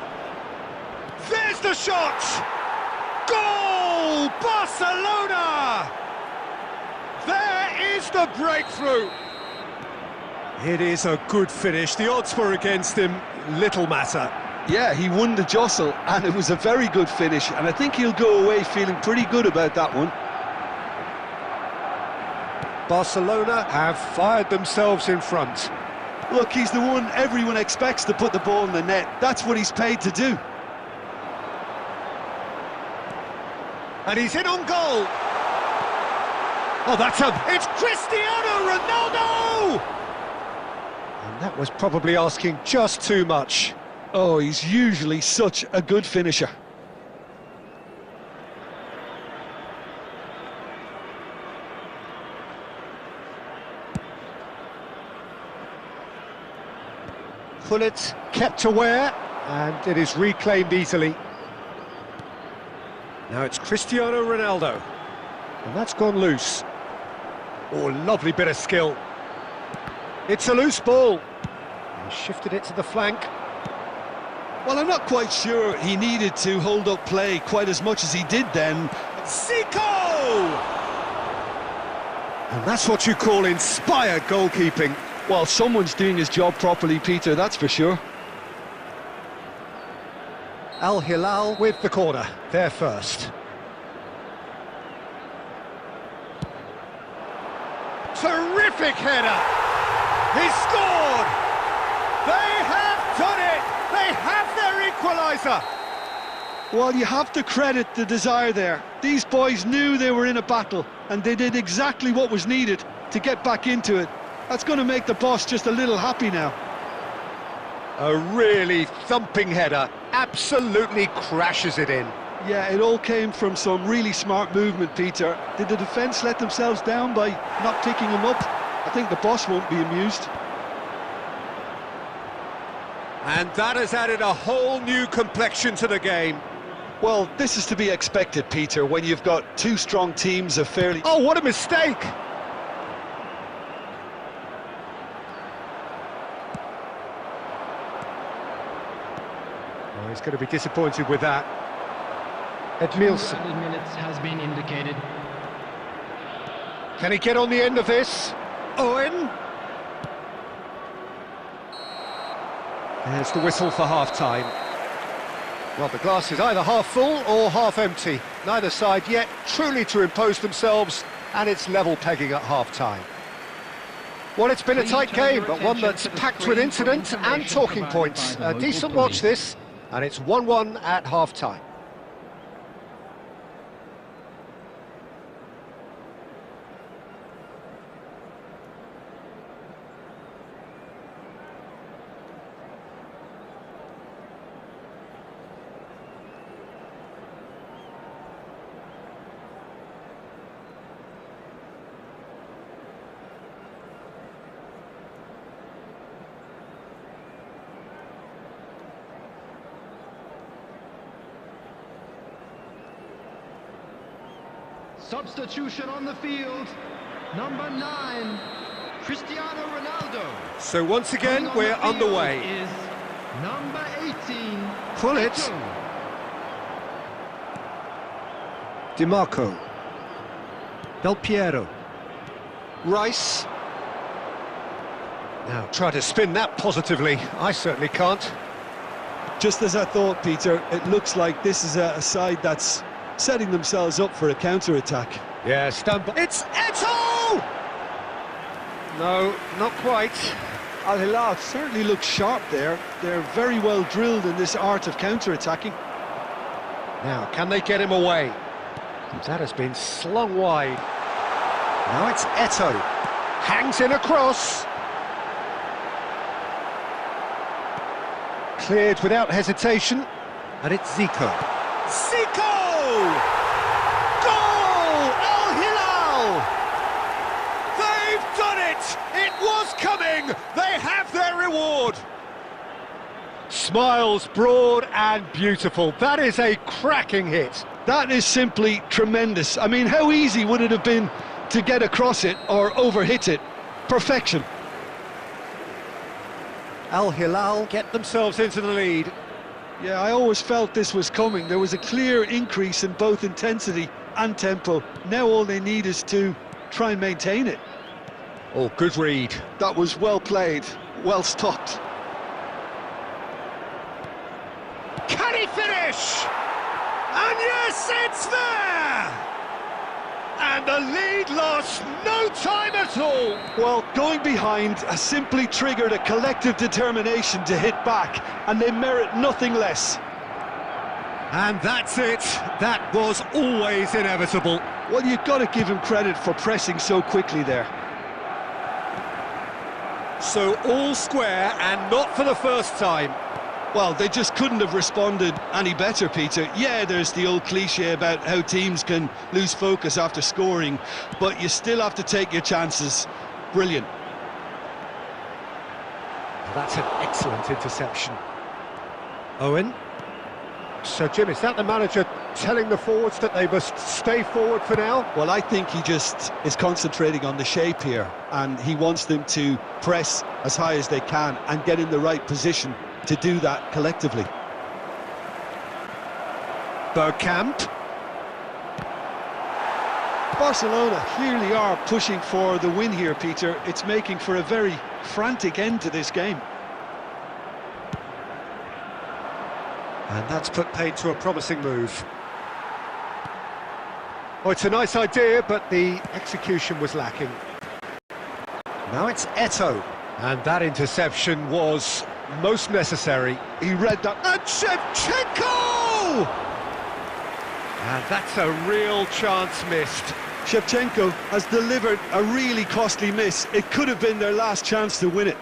There's the shot! Goal! Barcelona! There is the breakthrough! It is a good finish. The odds were against him, little matter. Yeah, he won the jostle, and it was a very good finish, and I think he'll go away feeling pretty good about that one. Barcelona have fired themselves in front. Look, he's the one everyone expects to put the ball in the net. That's what he's paid to do. And he's in on goal. Oh, it's Cristiano Ronaldo! And that was probably asking just too much. Oh, he's usually such a good finisher. Pullet kept aware, and it is reclaimed easily. Now it's Cristiano Ronaldo, and that's gone loose. Oh, lovely bit of skill. It's a loose ball. He shifted it to the flank. Well, I'm not quite sure he needed to hold up play quite as much as he did then. Zico! And that's what you call inspired goalkeeping. Well, someone's doing his job properly, Peter, that's for sure. Al Hilal with the corner, there first. Terrific header! He scored! They have done it! They have their equaliser! Well, you have to credit the desire there. These boys knew they were in a battle, and they did exactly what was needed to get back into it. That's going to make the boss just a little happy now. A really thumping header, absolutely crashes it in. Yeah, it all came from some really smart movement, Peter. Did the defence let themselves down by not picking him up? I think the boss won't be amused. And that has added a whole new complexion to the game. Well, this is to be expected, Peter, when you've got two strong teams of fairly... Oh, what a mistake! Oh, he's going to be disappointed with that. Edmilson. 2 added minutes has been indicated. Can he get on the end of this? Owen. There's the whistle for half-time. Well, the glass is either half full or half empty. Neither side yet truly to impose themselves, and it's level pegging at half-time. Well, it's been a tight game, but one that's packed with incident and talking points. A decent watch this, and it's 1-1 at half-time. Substitution on the field. Number 9, Cristiano Ronaldo. So once again, we're underway. Is number 18. Pull it. DiMarco. Del Piero. Rice. Now try to spin that positively. I certainly can't. Just as I thought, Peter, it looks like this is a side that's setting themselves up for a counter-attack. Yeah, it's Eto'o! No, not quite. Al Hilal certainly looks sharp there. They're very well drilled in this art of counter-attacking. Now, can they get him away? That has been slung wide. Now it's Eto'o. Hangs in a cross. Cleared without hesitation. And it's Zico. Zico! Goal! Al Hilal! They've done it! It was coming! They have their reward! Smiles broad and beautiful. That is a cracking hit. That is simply tremendous. I mean, how easy would it have been to get across it or overhit it? Perfection. Al Hilal get themselves into the lead. Yeah, I always felt this was coming. There was a clear increase in both intensity and tempo. Now all they need is to try and maintain it. Oh, good read. That was well played, well stopped. Can he finish? And yes, it's there! And the lead lost no time at all. Well, going behind has simply triggered a collective determination to hit back, and they merit nothing less. And that's it. That was always inevitable. Well, you've got to give him credit for pressing so quickly there. So all square, and not for the first time. Well, they just couldn't have responded any better, Peter. Yeah, there's the old cliche about how teams can lose focus after scoring, but you still have to take your chances. Brilliant. Well, that's an excellent interception. Owen? So, Jim, is that the manager telling the forwards that they must stay forward for now? Well, I think he just is concentrating on the shape here, and he wants them to press as high as they can and get in the right position to do that collectively. Bergkamp. Barcelona clearly are pushing for the win here, Peter. It's making for a very frantic end to this game. And that's put paid to a promising move. Oh, it's a nice idea, but the execution was lacking. Now it's Eto'o. And that interception was most necessary. He read that. And Shevchenko! And that's a real chance missed. Shevchenko has delivered a really costly miss. It could have been their last chance to win it.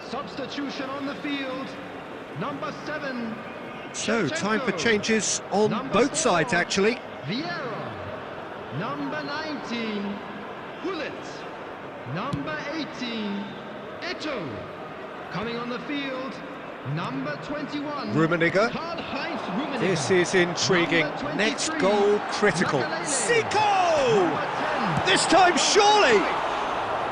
Substitution on the field, number 7. So, time for changes on both sides, actually. Vieira, number 19, Hullet. Number 18, Eto. Coming on the field, number 21. Rummenigge. Karl-Heinz Rummenigge. This is intriguing. Number Next 23, goal critical. Makelele. Zico! Number 10, This time surely!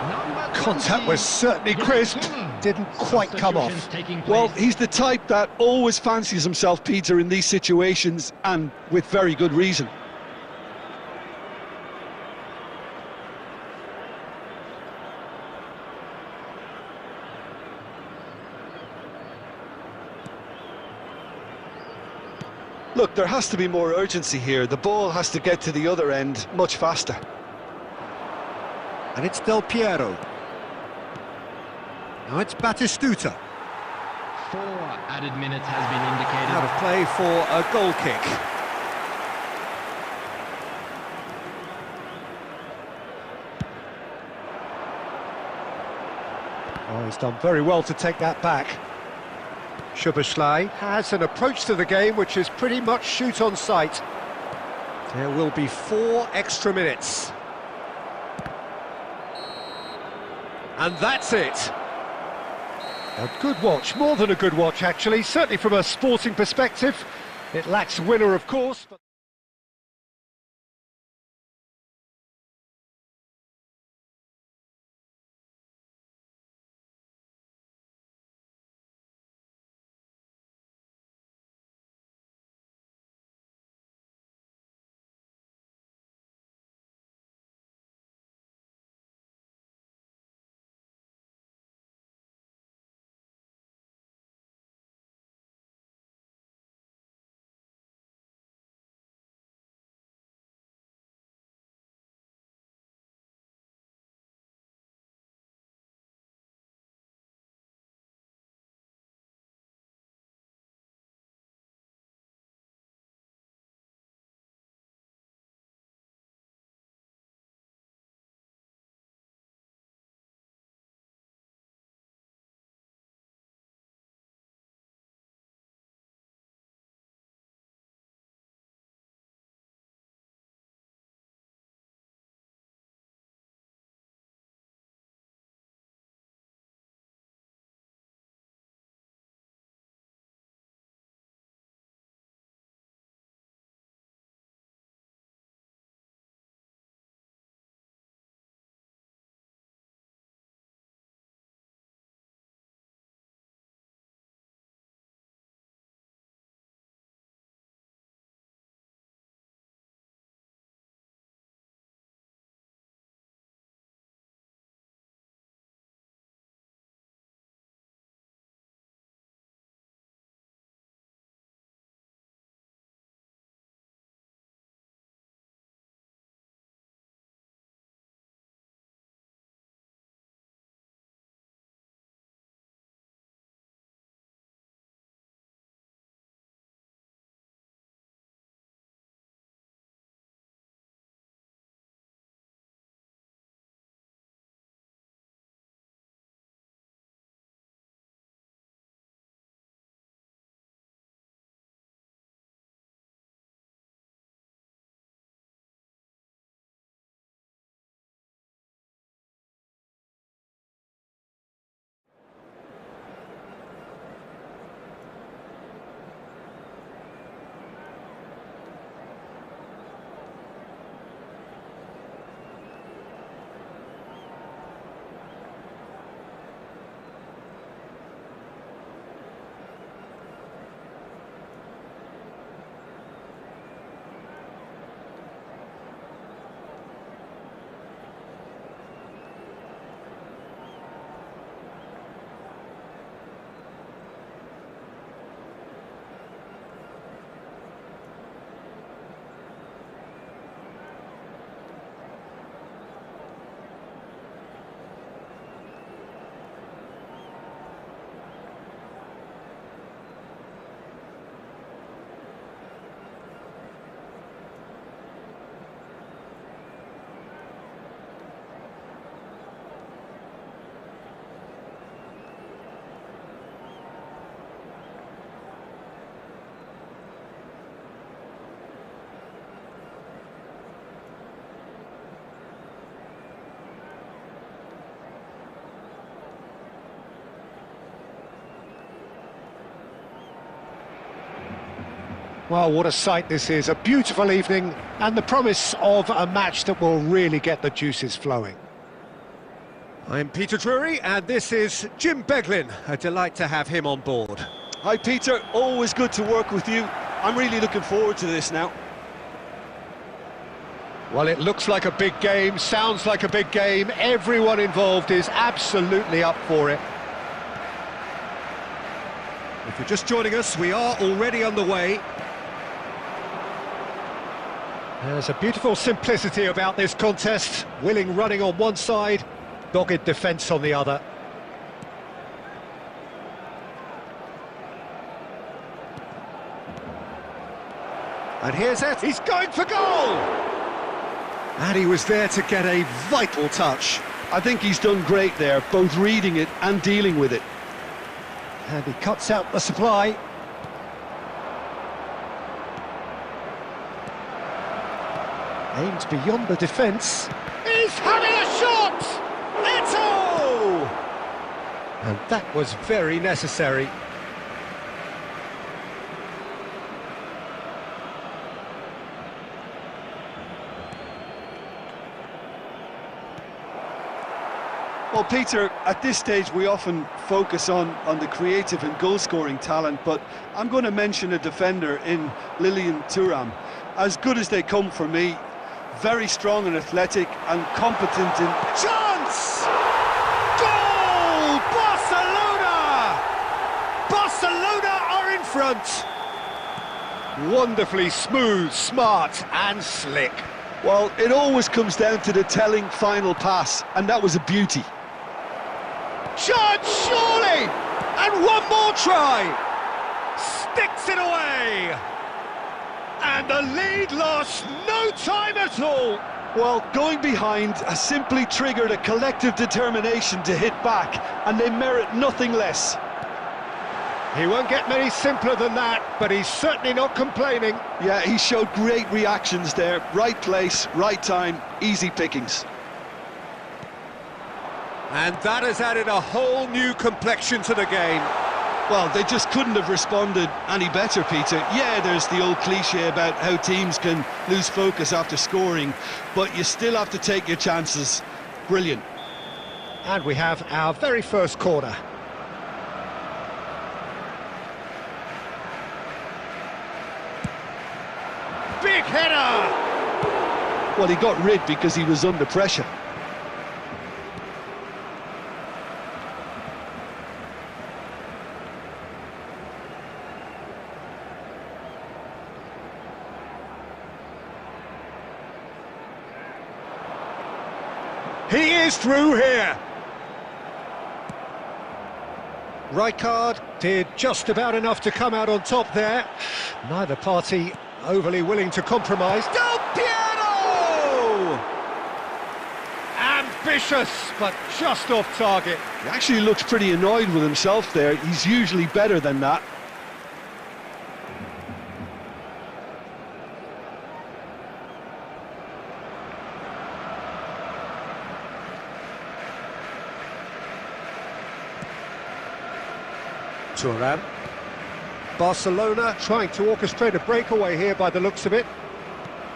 number Contact 20, was certainly crisp. Didn't quite come off. Substitutions taking Well, place. he's the type that always fancies himself, Peter, in these situations, and with very good reason. Look, there has to be more urgency here. The ball has to get to the other end much faster. And it's Del Piero. Now it's Batistuta. 4 added minutes has been indicated. Out of play for a goal kick. Oh, he's done very well to take that back. Szoboszlai has an approach to the game which is pretty much shoot on sight. There will be 4 extra minutes. And that's it. A good watch, more than a good watch actually, certainly from a sporting perspective. It lacks winner, of course, but Well, what a sight this is. A beautiful evening and the promise of a match that will really get the juices flowing. I'm Peter Drury and this is Jim Beglin. A delight to have him on board. Hi Peter, always good to work with you. I'm really looking forward to this now. Well, it looks like a big game, sounds like a big game. Everyone involved is absolutely up for it. If you're just joining us, we are already underway. There's a beautiful simplicity about this contest. Willing running on one side, dogged defence on the other. And here's it, he's going for goal! And he was there to get a vital touch. I think he's done great there, both reading it and dealing with it. And he cuts out the supply. Aimed beyond the defence. He's having a shot! Eto! And that was very necessary. Well, Peter, at this stage we often focus on the creative and goal-scoring talent, but I'm going to mention a defender in Lilian Thuram. As good as they come for me, very strong and athletic and competent in... Chance! Goal! Barcelona! Barcelona are in front. Wonderfully smooth, smart and slick. Well, it always comes down to the telling final pass, and that was a beauty. Chance, surely! And one more try! Sticks it away! And the lead lost no time at all! Well, going behind has simply triggered a collective determination to hit back, and they merit nothing less. He won't get many simpler than that, but he's certainly not complaining. Yeah, he showed great reactions there. Right place, right time, easy pickings. And that has added a whole new complexion to the game. Well, they just couldn't have responded any better, Peter. Yeah, there's the old cliche about how teams can lose focus after scoring, but you still have to take your chances. Brilliant. And we have our very first corner. Big header! Well, he got rid because he was under pressure. He is through here. Rijkaard did just about enough to come out on top there. Neither party overly willing to compromise. Del Piero! Ambitious, but just off target. He actually looks pretty annoyed with himself there. He's usually better than that. Thuram. Barcelona trying to orchestrate a breakaway here by the looks of it.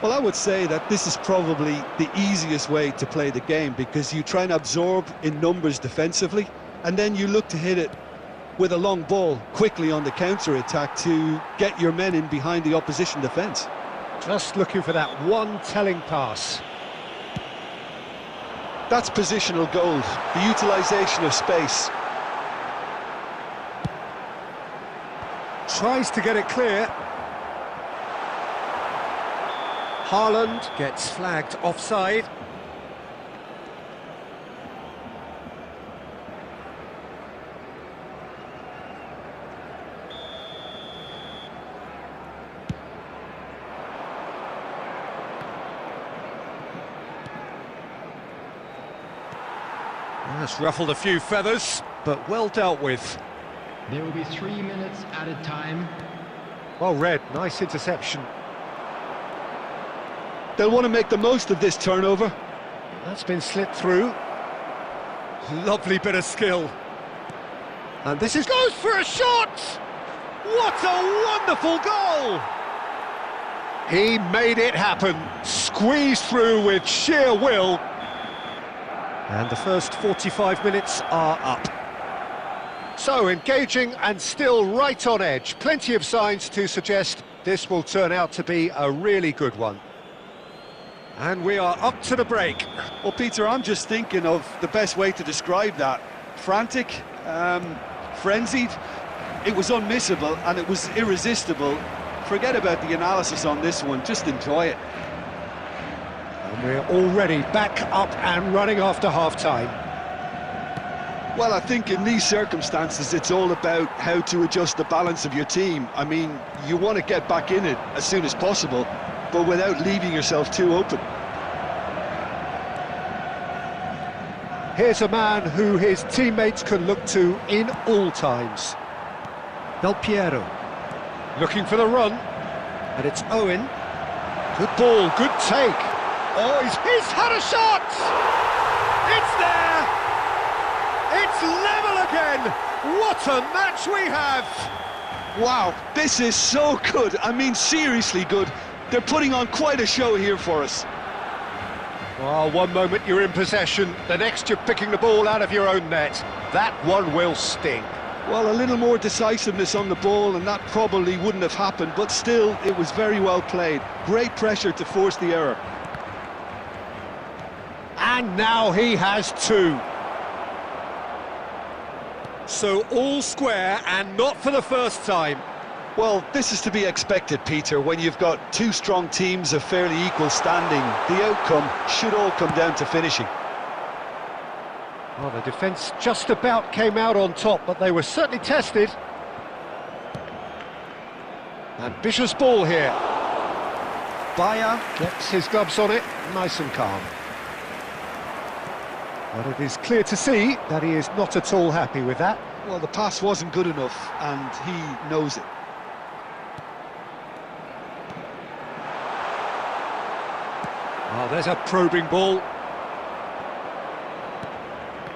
Well, I would say that this is probably the easiest way to play the game, because you try and absorb in numbers defensively, and then you look to hit it with a long ball quickly on the counter-attack to get your men in behind the opposition defence. Just looking for that one telling pass. That's positional gold, the utilisation of space. Tries to get it clear. Haaland gets flagged offside. That's ruffled a few feathers, but well dealt with. There will be 3 minutes added time. Well read, nice interception. They'll want to make the most of this turnover. That's been slipped through. Lovely bit of skill. And this is... goes for a shot! What a wonderful goal! He made it happen, squeezed through with sheer will. And the first 45 minutes are up. So, engaging and still right on edge. Plenty of signs to suggest this will turn out to be a really good one. And we are up to the break. Well, Peter, I'm just thinking of the best way to describe that. Frantic, frenzied. It was unmissable and it was irresistible. Forget about the analysis on this one, just enjoy it. And we're already back up and running after half-time. Well, I think in these circumstances, it's all about how to adjust the balance of your team. I mean, you want to get back in it as soon as possible, but without leaving yourself too open. Here's a man who his teammates can look to in all times. Del Piero. Looking for the run. And it's Owen. Good ball, good take. Oh, he's had a shot! It's there! It's level again! What a match we have! Wow, this is so good. I mean, seriously good. They're putting on quite a show here for us. Well, one moment you're in possession, the next you're picking the ball out of your own net. That one will sting. Well, a little more decisiveness on the ball and that probably wouldn't have happened, but still, it was very well played. Great pressure to force the error. And now he has two. So all square and not for the first time. Well, this is to be expected, Peter, when you've got two strong teams of fairly equal standing. The outcome should all come down to finishing. Well, the defence just about came out on top, but they were certainly tested. Ambitious ball here. Bayer gets his gloves on it, nice and calm. But it is clear to see that he is not at all happy with that. Well, the pass wasn't good enough, and he knows it. Oh, there's a probing ball.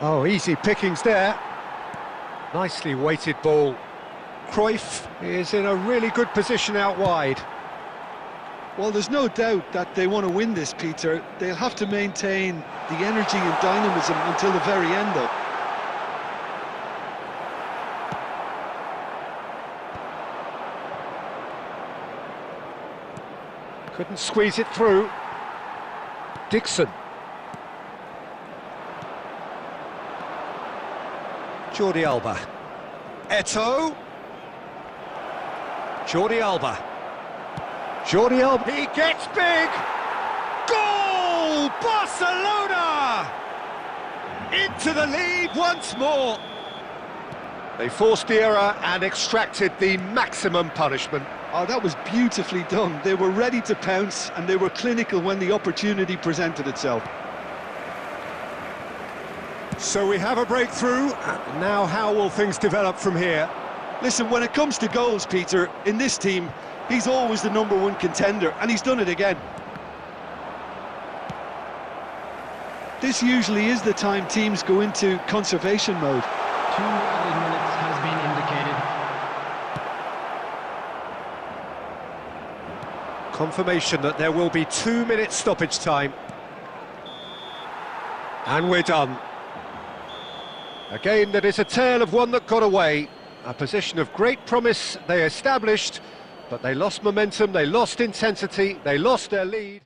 Oh, easy pickings there. Nicely weighted ball. Cruyff is in a really good position out wide. Well, there's no doubt that they want to win this, Peter. They'll have to maintain the energy and dynamism until the very end, though. Couldn't squeeze it through. Dixon. Jordi Alba. Eto'o. Jordi Alba. Jordi Alba. He gets big. Goal! Barcelona! Into the lead once more. They forced the error and extracted the maximum punishment. Oh, that was beautifully done. They were ready to pounce and they were clinical when the opportunity presented itself. So we have a breakthrough. Now how will things develop from here? Listen, when it comes to goals, Peter, in this team, he's always the #1 contender, and he's done it again. This usually is the time teams go into conservation mode. 2 added minutes has been indicated. Confirmation that there will be 2 minutes stoppage time. And we're done. A game that is a tale of one that got away. A position of great promise they established, but they lost momentum, they lost intensity, they lost their lead.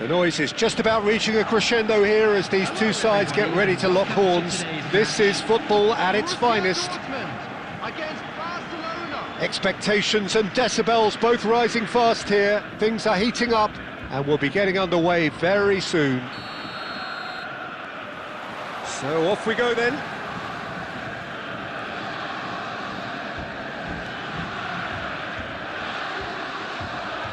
The noise is just about reaching a crescendo here as these two sides get ready to lock horns. This is football at its finest. Against Barcelona. Expectations and decibels both rising fast here. Things are heating up and we'll be getting underway very soon. So off we go then.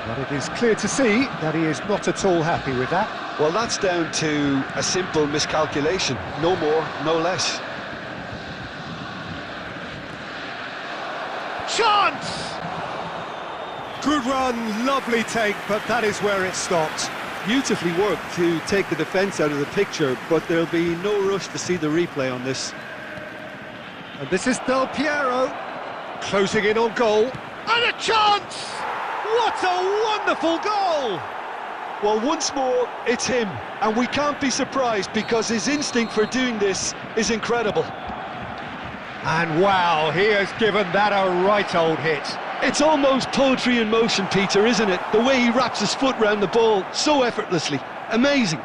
But it is clear to see that he is not at all happy with that. Well, that's down to a simple miscalculation. No more, no less. Chance! Good run, lovely take, but that is where it stopped. Beautifully worked to take the defence out of the picture, but there'll be no rush to see the replay on this. And this is Del Piero, closing in on goal. And a chance! What a wonderful goal! Well, once more, it's him, and we can't be surprised because his instinct for doing this is incredible. And wow, he has given that a right old hit. It's almost poetry in motion, Peter, isn't it? The way he wraps his foot round the ball so effortlessly. Amazing.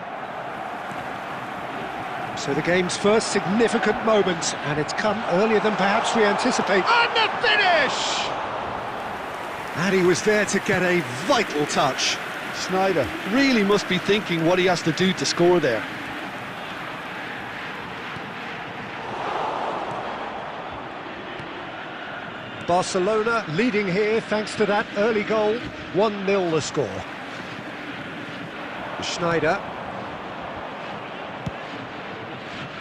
So the game's first significant moment, and it's come earlier than perhaps we anticipate. And the finish! And he was there to get a vital touch. Sneijder really must be thinking what he has to do to score there. Barcelona leading here thanks to that early goal. 1-0 the score. Sneijder.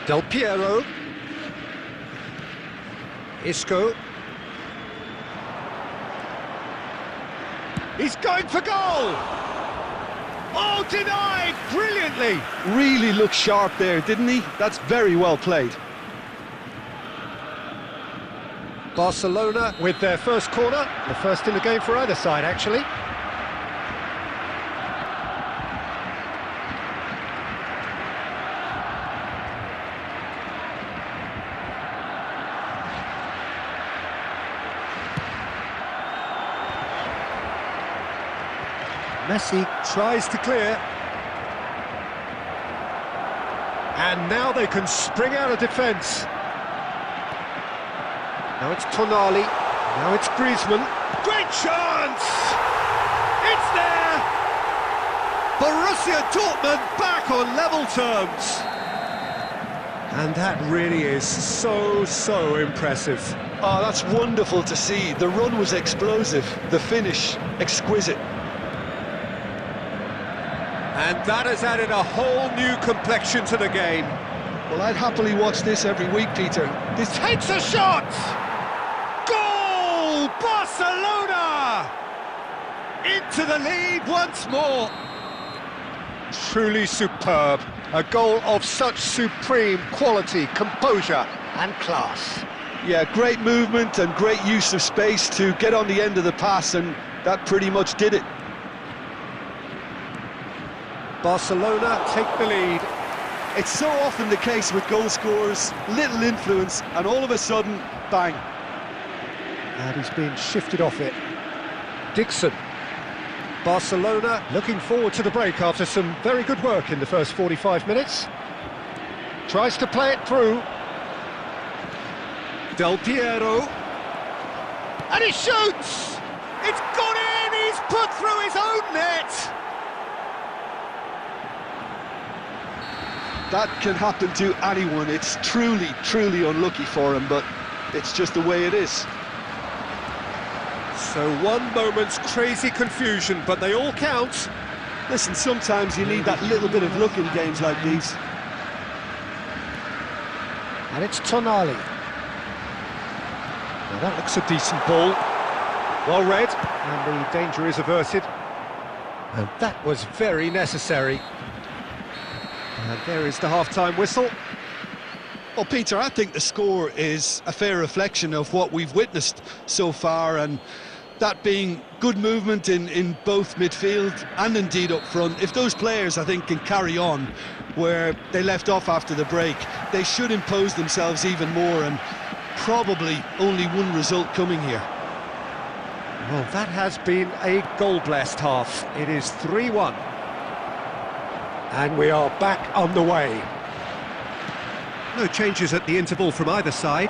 Del Piero. Isco. He's going for goal! Oh, denied brilliantly! Really looked sharp there, didn't he? That's very well played. Barcelona with their first corner, the first in the game for either side, actually. Messi tries to clear. And now they can spring out of defence. Now it's Tonali. Now it's Griezmann. Great chance! It's there! Borussia Dortmund back on level terms. And that really is so impressive. Oh, that's wonderful to see. The run was explosive. The finish, exquisite. And that has added a whole new complexion to the game. Well, I'd happily watch this every week, Peter. This takes a shot! Goal! Barcelona! Into the lead once more. Truly superb. A goal of such supreme quality, composure and class. Yeah, great movement and great use of space to get on the end of the pass, and that pretty much did it. Barcelona take the lead. It's so often the case with goal scorers, little influence, and all of a sudden, bang. And he's been shifted off it. Dixon. Barcelona looking forward to the break after some very good work in the first 45 minutes. Tries to play it through. Del Piero. And he shoots! It's gone in! He's put through his own net! That can happen to anyone. It's truly unlucky for him, but it's just the way it is. So one moment's crazy confusion, but they all count. Listen, sometimes you need that little bit of luck in games like these. And it's Tonali. Now that looks a decent ball. Well read, and the danger is averted. And that was very necessary. And there is the half-time whistle. Well, Peter, I think the score is a fair reflection of what we've witnessed so far, and that being good movement in both midfield and indeed up front. If those players, I think, can carry on where they left off after the break, they should impose themselves even more, and probably only one result coming here. Well, that has been a goal-blessed half. It is 3-1. And we are back on the way. No changes at the interval from either side.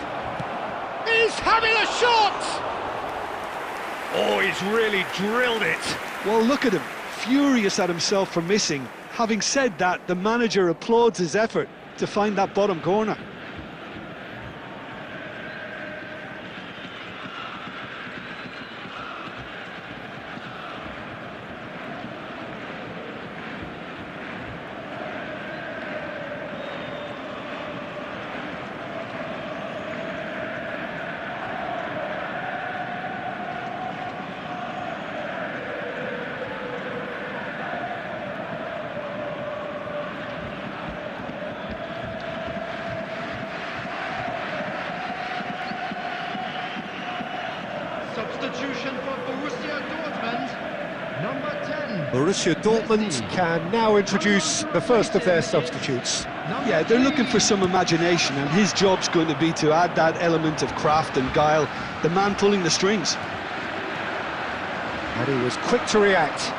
He's having a shot! Oh, he's really drilled it. Well, look at him, furious at himself for missing. Having said that, the manager applauds his effort to find that bottom corner. Substitution for Borussia Dortmund, number 10. Borussia Dortmund can now introduce the first of their substitutes. Yeah, they're looking for some imagination, and his job's going to be to add that element of craft and guile, the man pulling the strings. And he was quick to react.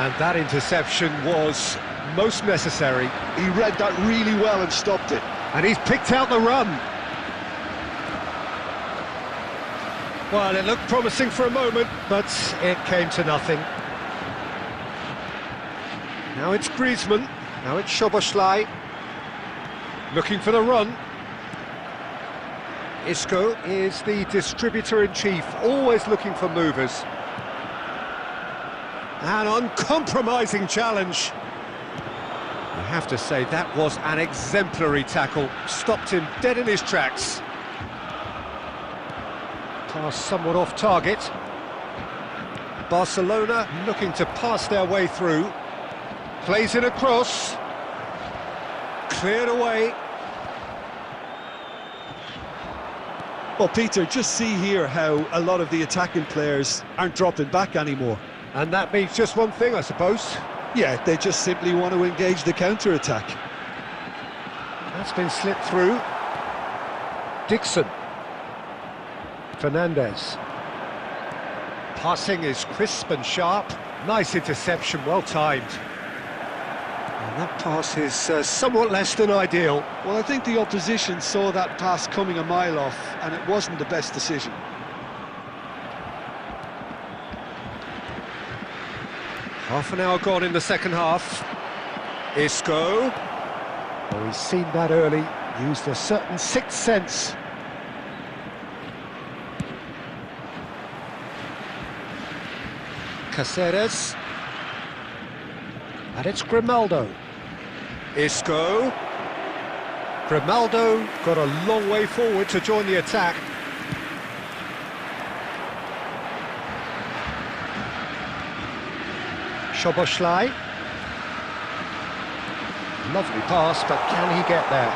And that interception was most necessary. He read that really well and stopped it. And he's picked out the run. Well, it looked promising for a moment, but it came to nothing. Now it's Griezmann, now it's Szoboszlai, looking for the run. Isco is the distributor-in-chief, always looking for movers. An uncompromising challenge. I have to say, that was an exemplary tackle, stopped him dead in his tracks. Pass somewhat off target. Barcelona looking to pass their way through. Plays in a cross. Cleared away. Well, Peter, just see here how a lot of the attacking players aren't dropping back anymore. And that means just one thing, I suppose. Yeah, they just simply want to engage the counter-attack. That's been slipped through. Dixon. Fernandez. Passing is crisp and sharp. Nice interception, well timed. And that pass is somewhat less than ideal. Well, I think the opposition saw that pass coming a mile off, and it wasn't the best decision. Half an hour gone in the second half. Isco. Oh, he's seen that early. Used a certain sixth sense. Caceres. And it's Grimaldo. Isco. Grimaldo got a long way forward to join the attack. Szoboszlai. Lovely pass, but can he get there?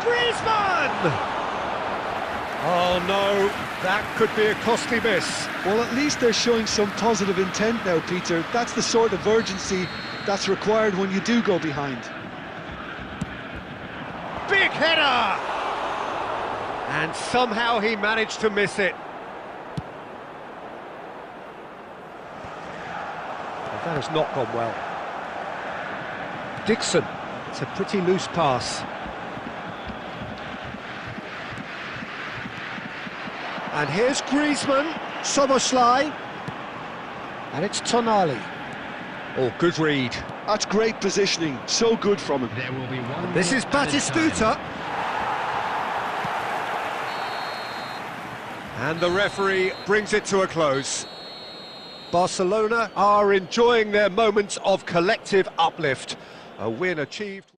Griezmann! Oh no, that could be a costly miss. Well, at least they're showing some positive intent now, Peter. That's the sort of urgency that's required when you do go behind. Big header! And somehow he managed to miss it. Well, that has not gone well. Dixon, it's a pretty loose pass. And here's Griezmann, Szoboszlai, and it's Tonali. Oh, good read. That's great positioning, so good from him. There will be one. This is Batistuta. And the referee brings it to a close. Barcelona are enjoying their moments of collective uplift. A win achieved.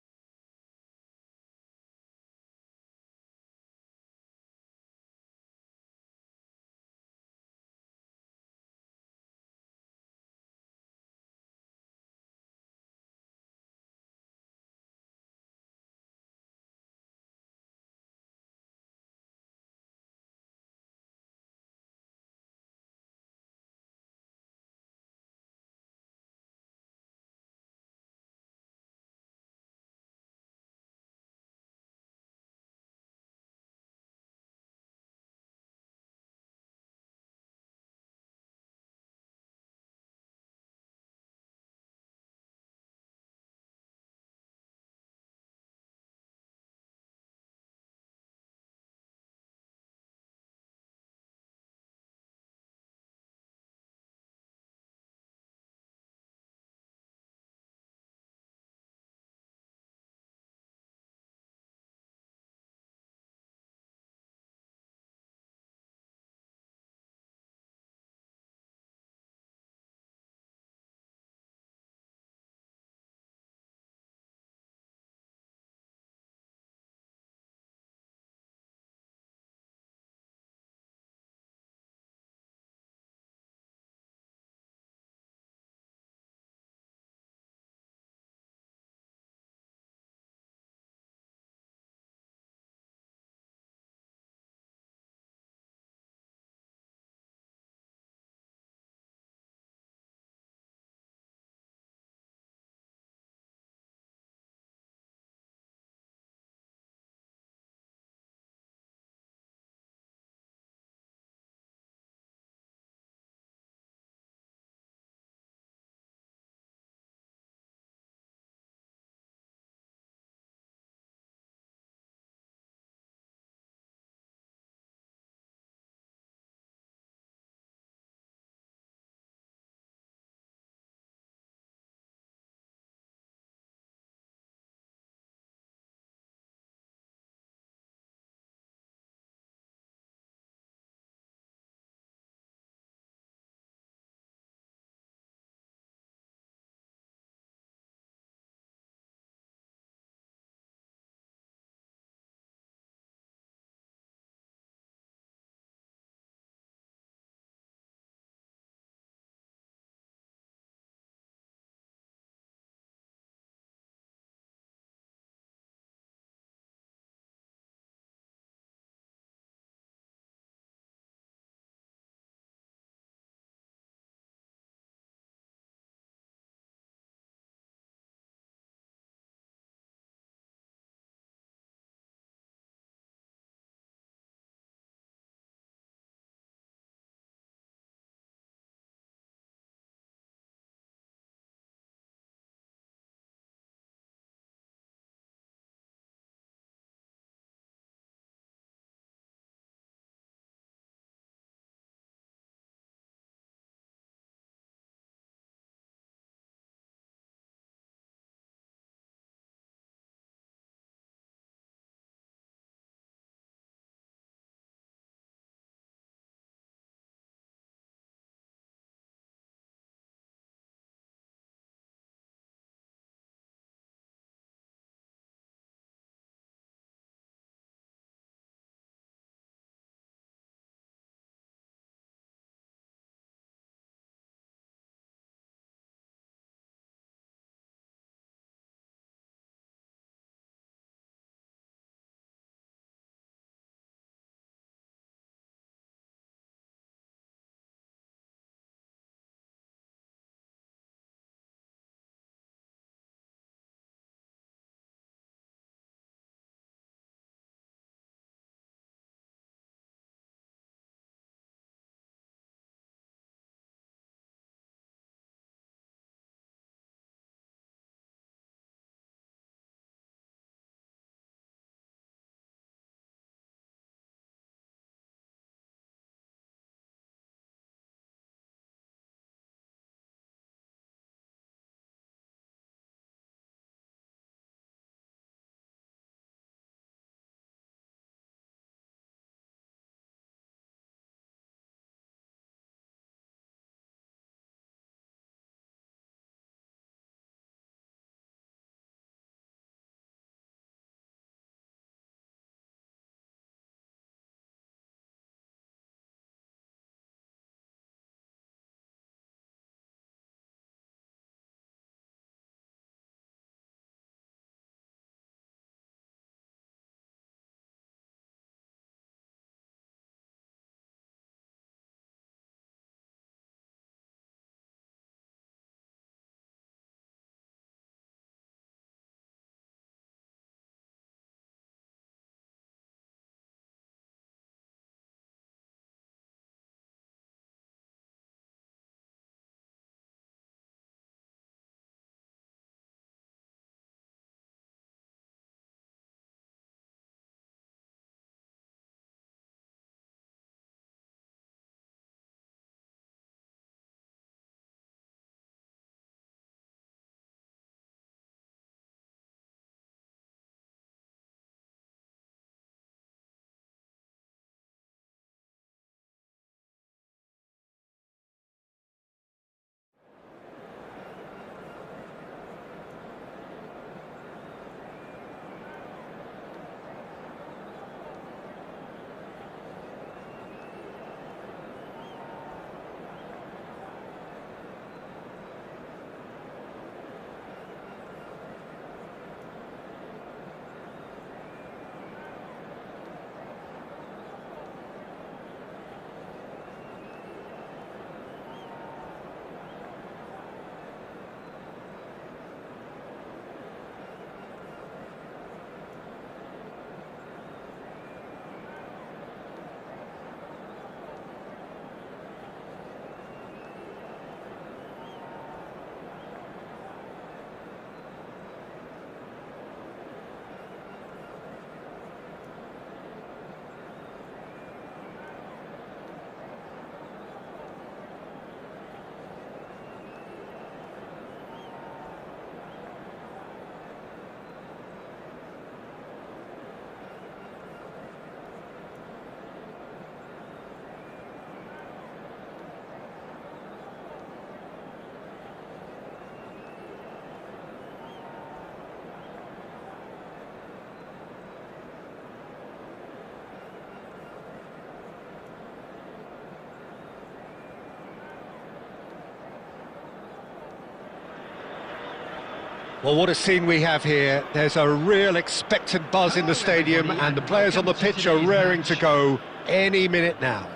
Well, what a scene we have here. There's a real expectant buzz in the stadium, and the players on the pitch are raring to go any minute now.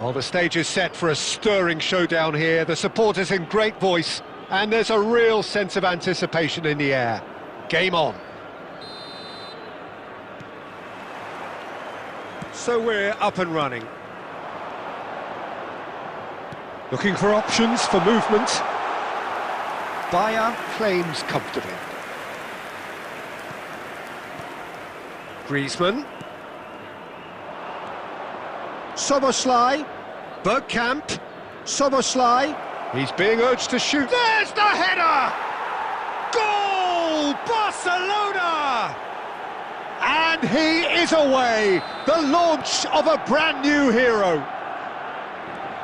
Well, the stage is set for a stirring showdown here. The supporters in great voice, and there's a real sense of anticipation in the air. Game on. So we're up and running. Looking for options for movement. Bayer claims comfortably. Griezmann. Soboslai. Bergkamp. Soboslai. He's being urged to shoot. There's the header! Goal! Barcelona! And he is away! The launch of a brand new hero.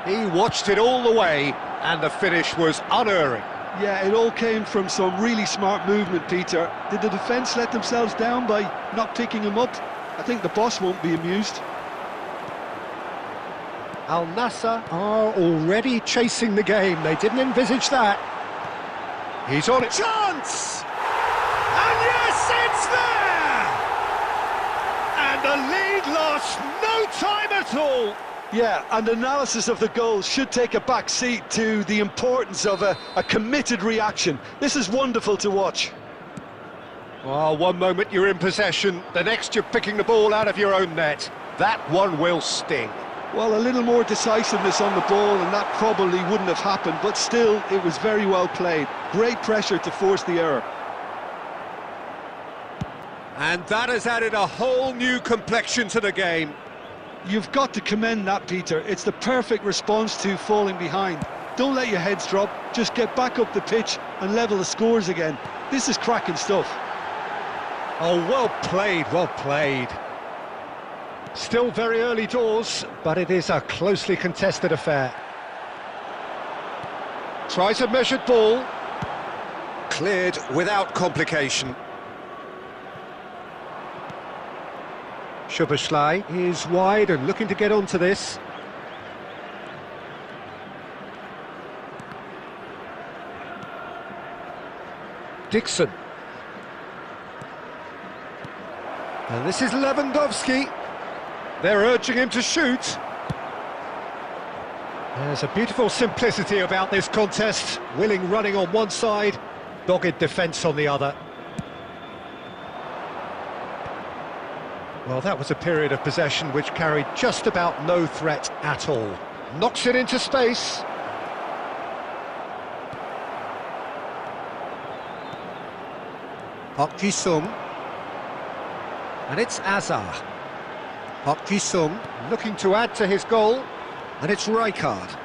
He watched it all the way, and the finish was unerring. Yeah, it all came from some really smart movement, Peter. Did the defence let themselves down by not picking him up? I think the boss won't be amused. Al Nassr are already chasing the game. They didn't envisage that. He's on it. Chance! And yes, it's there! And the lead lost no time at all. Yeah, and analysis of the goal should take a back seat to the importance of a committed reaction. This is wonderful to watch. Well, one moment you're in possession, the next you're picking the ball out of your own net. That one will sting. Well, a little more decisiveness on the ball and that probably wouldn't have happened, but still, it was very well played. Great pressure to force the error. And that has added a whole new complexion to the game. You've got to commend that, Peter. It's the perfect response to falling behind. Don't let your heads drop, just get back up the pitch and level the scores again. This is cracking stuff. Oh, well played, well played. Still very early doors, but it is a closely contested affair. Tries a measured ball. Cleared without complication. Szoboszlai is wide and looking to get onto this. Dixon. And this is Lewandowski. They're urging him to shoot. There's a beautiful simplicity about this contest. Willing running on one side, dogged defence on the other. Well, that was a period of possession which carried just about no threat at all. Knocks it into space. Park Ji-sung. And it's Azar. Park Ji-sung looking to add to his goal. And it's Rijkaard.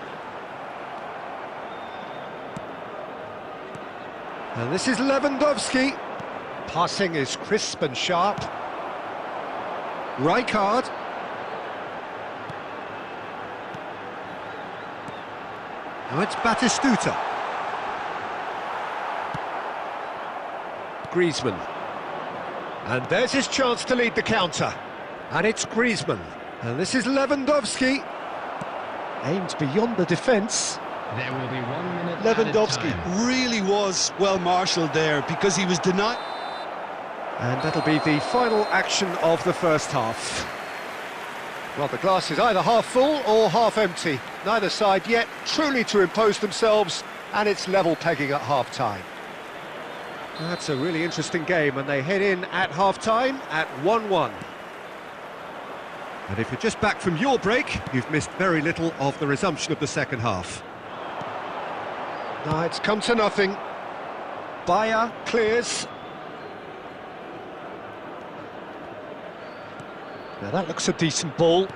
And this is Lewandowski. Passing is crisp and sharp. Rijkaard. Now it's Batistuta. Griezmann. And there's his chance to lead the counter. And it's Griezmann. And this is Lewandowski. Aimed beyond the defence. There will be 1 minute. Lewandowski really was well marshalled there because he was denied. And that'll be the final action of the first half. Well, the glass is either half full or half empty. Neither side yet truly to impose themselves, and it's level pegging at half-time. That's a really interesting game, and they head in at half-time at 1-1. And if you're just back from your break, you've missed very little of the resumption of the second half. Now it's come to nothing. Bayer clears. Now that looks a decent ball.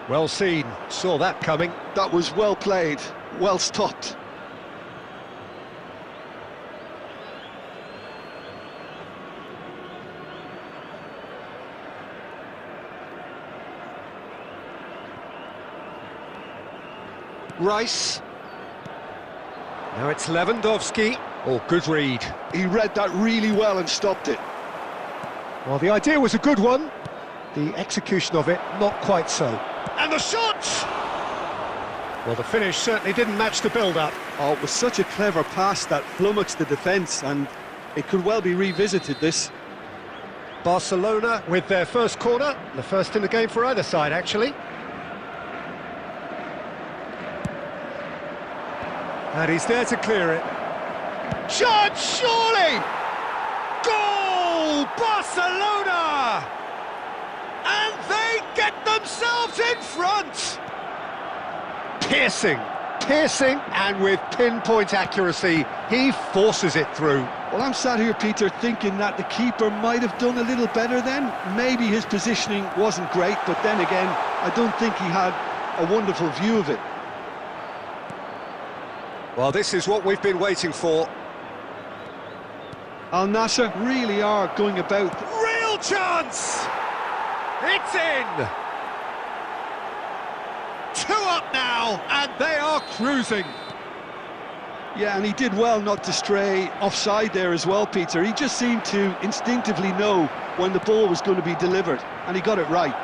Well seen, saw that coming. That was well played, well stopped. Rice. Now it's Lewandowski. Oh, good read. He read that really well and stopped it. Well, the idea was a good one. The execution of it, not quite so. And the shot! Well, the finish certainly didn't match the build-up. Oh, it was such a clever pass that flummoxed the defence, and it could well be revisited, this. Barcelona with their first corner, the first in the game for either side, actually. And he's there to clear it. Shot, surely! Goal! Barcelona! And they get themselves in front! Piercing, and with pinpoint accuracy, he forces it through. Well, I'm sat here, Peter, thinking that the keeper might have done a little better then. Maybe his positioning wasn't great, but then again, I don't think he had a wonderful view of it. Well, this is what we've been waiting for. Al Nassr really are going about. Real chance! It's in! 2 up now, and they are cruising. Yeah, and he did well not to stray offside there as well, Peter. He just seemed to instinctively know when the ball was going to be delivered, and he got it right.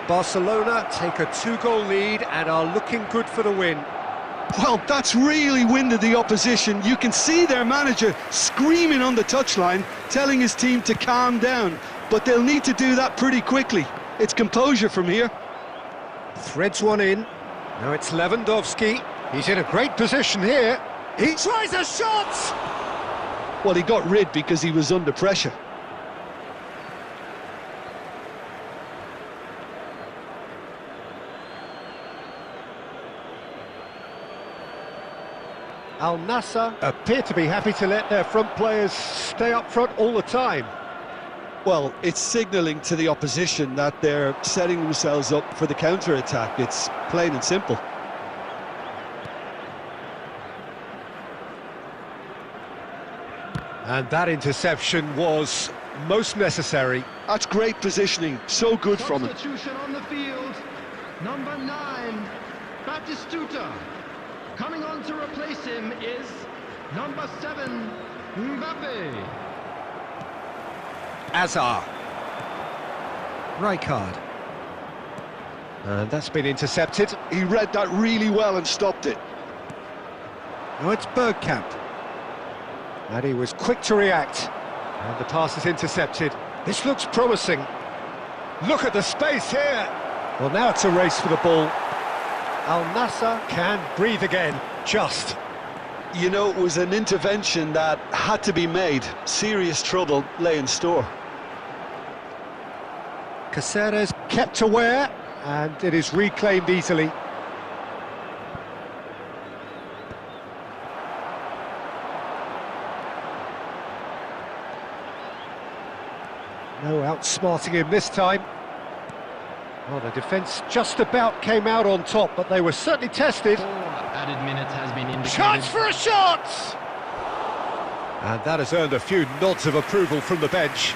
Barcelona take a 2-goal lead and are looking good for the win. Well, that's really winded the opposition. You can see their manager screaming on the touchline, telling his team to calm down, but they'll need to do that pretty quickly. It's composure from here. Threads one in. Now it's Lewandowski. He's in a great position here. He tries a shot! Well, he got rid because he was under pressure. Al Nassr appear to be happy to let their front players stay up front all the time. Well, it's signalling to the opposition that they're setting themselves up for the counter-attack. It's plain and simple. And that interception was most necessary. That's great positioning, so good from him. Substitution on the field. Number 9, Batistuta. Coming on to replace him is number 7, Mbappe. Azar. Rijkaard. And that's been intercepted. He read that really well and stopped it. Now it's Bergkamp. And he was quick to react. And the pass is intercepted. This looks promising. Look at the space here. Well, now it's a race for the ball. Al Nassr can breathe again, just. You know, it was an intervention that had to be made. Serious trouble lay in store. Caceres kept aware, and it is reclaimed easily. No outsmarting him this time. Well, the defence just about came out on top, but they were certainly tested. 4 added minutes has been indicated. Chance for a shot! And that has earned a few nods of approval from the bench.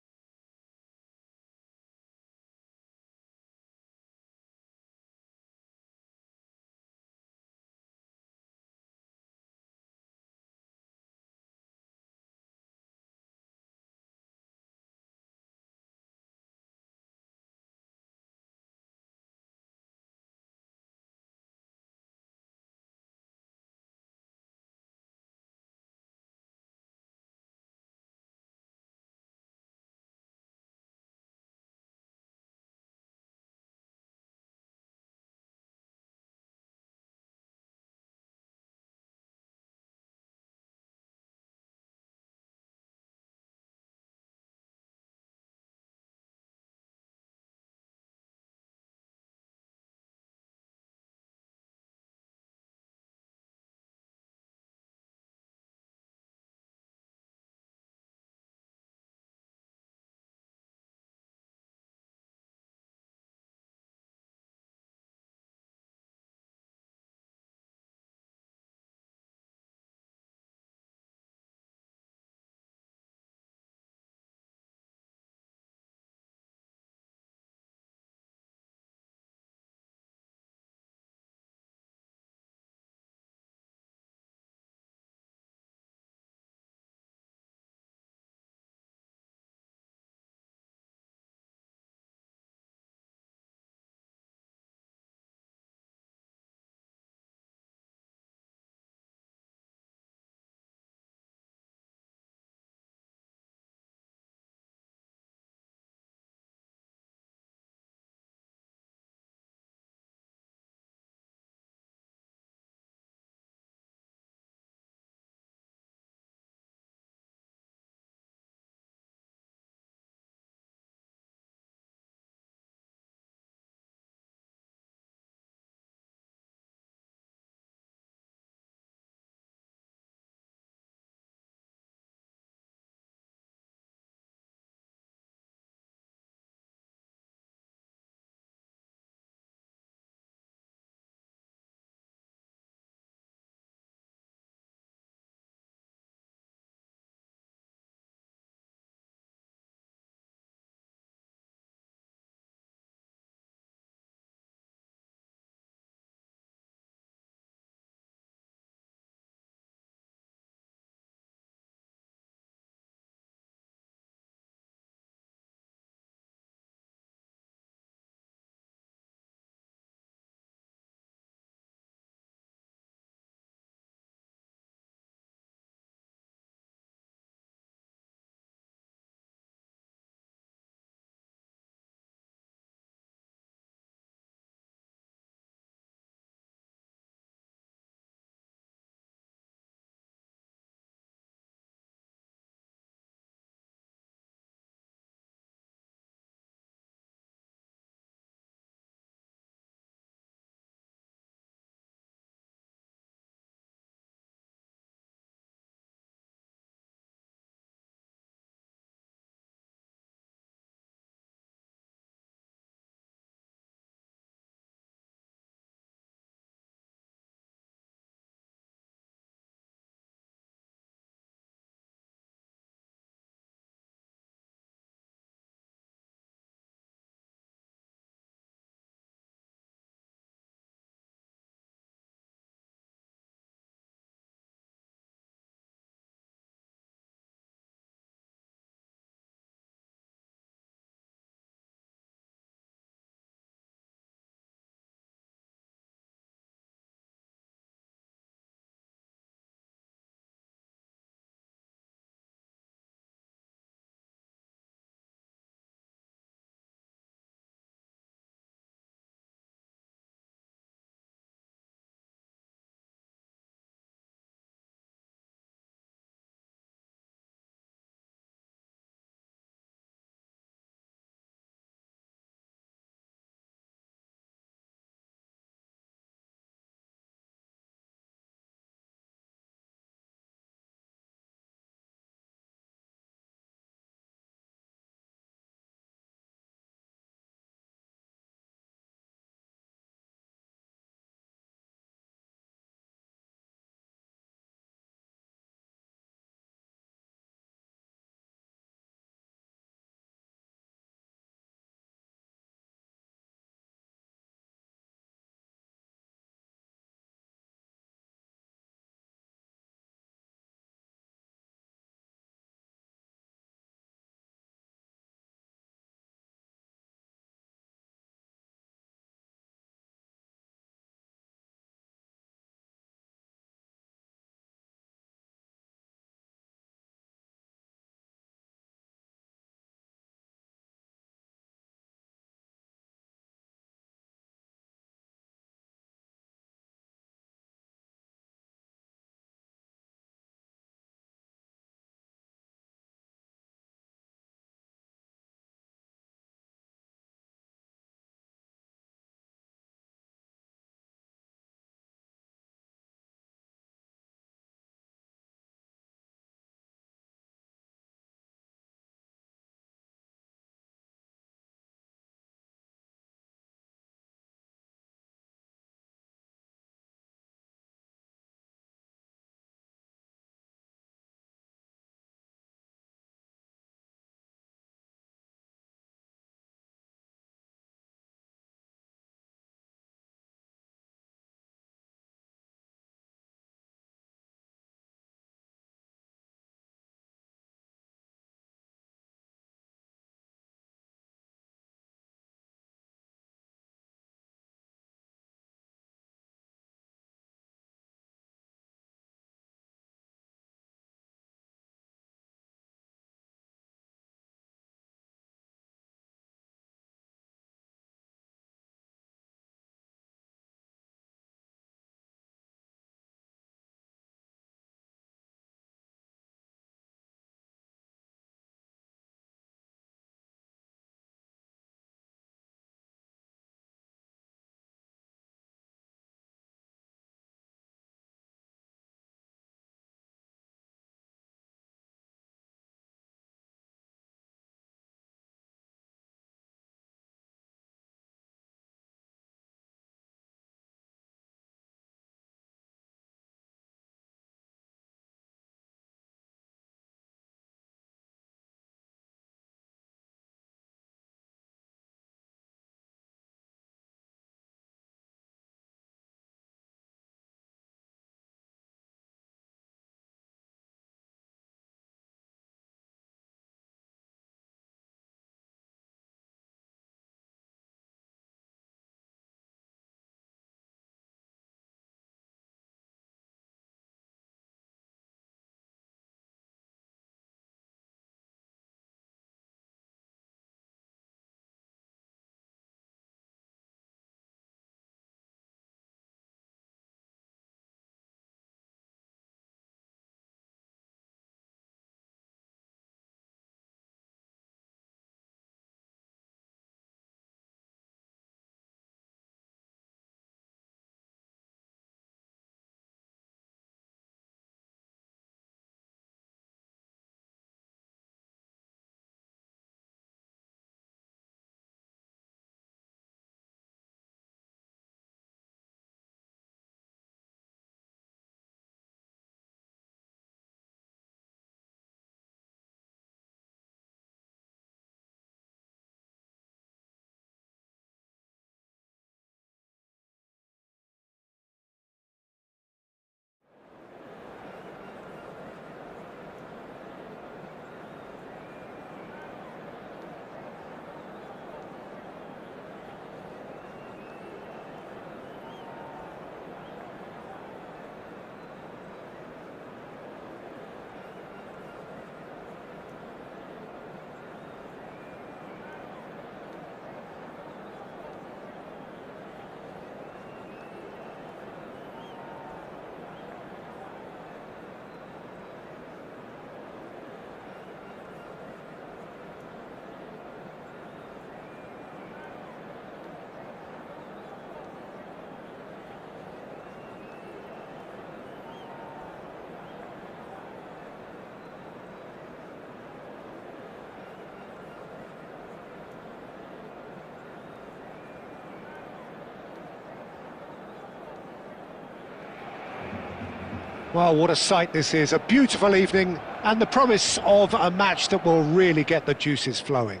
Well, what a sight this is, a beautiful evening and the promise of a match that will really get the juices flowing.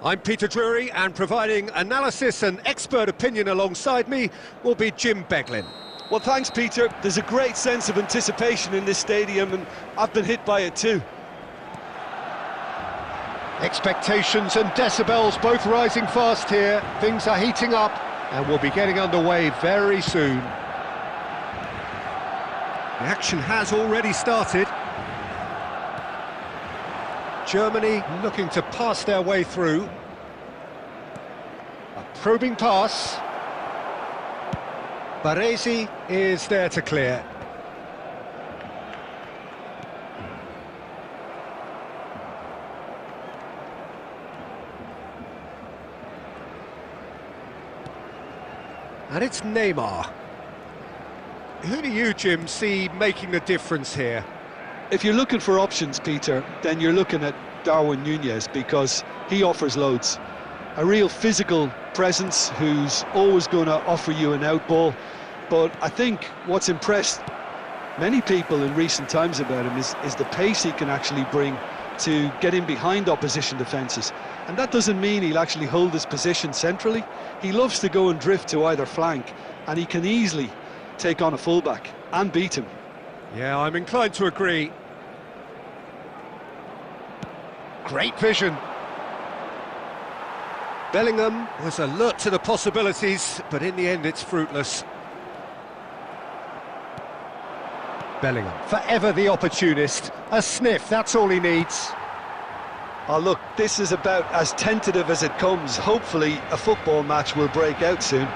I'm Peter Drury, and providing analysis and expert opinion alongside me will be Jim Beglin. Well, thanks, Peter. There's a great sense of anticipation in this stadium, and I've been hit by it too. Expectations and decibels both rising fast here. Things are heating up and we'll be getting underway very soon. The action has already started. Germany looking to pass their way through. A probing pass. Baresi is there to clear. And it's Neymar. Who do you, Jim, see making the difference here? If you're looking for options, Peter, then you're looking at Darwin Núñez, because he offers loads. A real physical presence who's always going to offer you an out ball. But I think what's impressed many people in recent times about him is the pace he can actually bring to get in behind opposition defences. And that doesn't mean he'll actually hold his position centrally. He loves to go and drift to either flank, and he can easily take on a fullback and beat him. Yeah, I'm inclined to agree. Great vision. Bellingham was alert to the possibilities, but in the end it's fruitless. Bellingham, forever the opportunist. A sniff, that's all he needs. Oh look, this is about as tentative as it comes. Hopefully a football match will break out soon.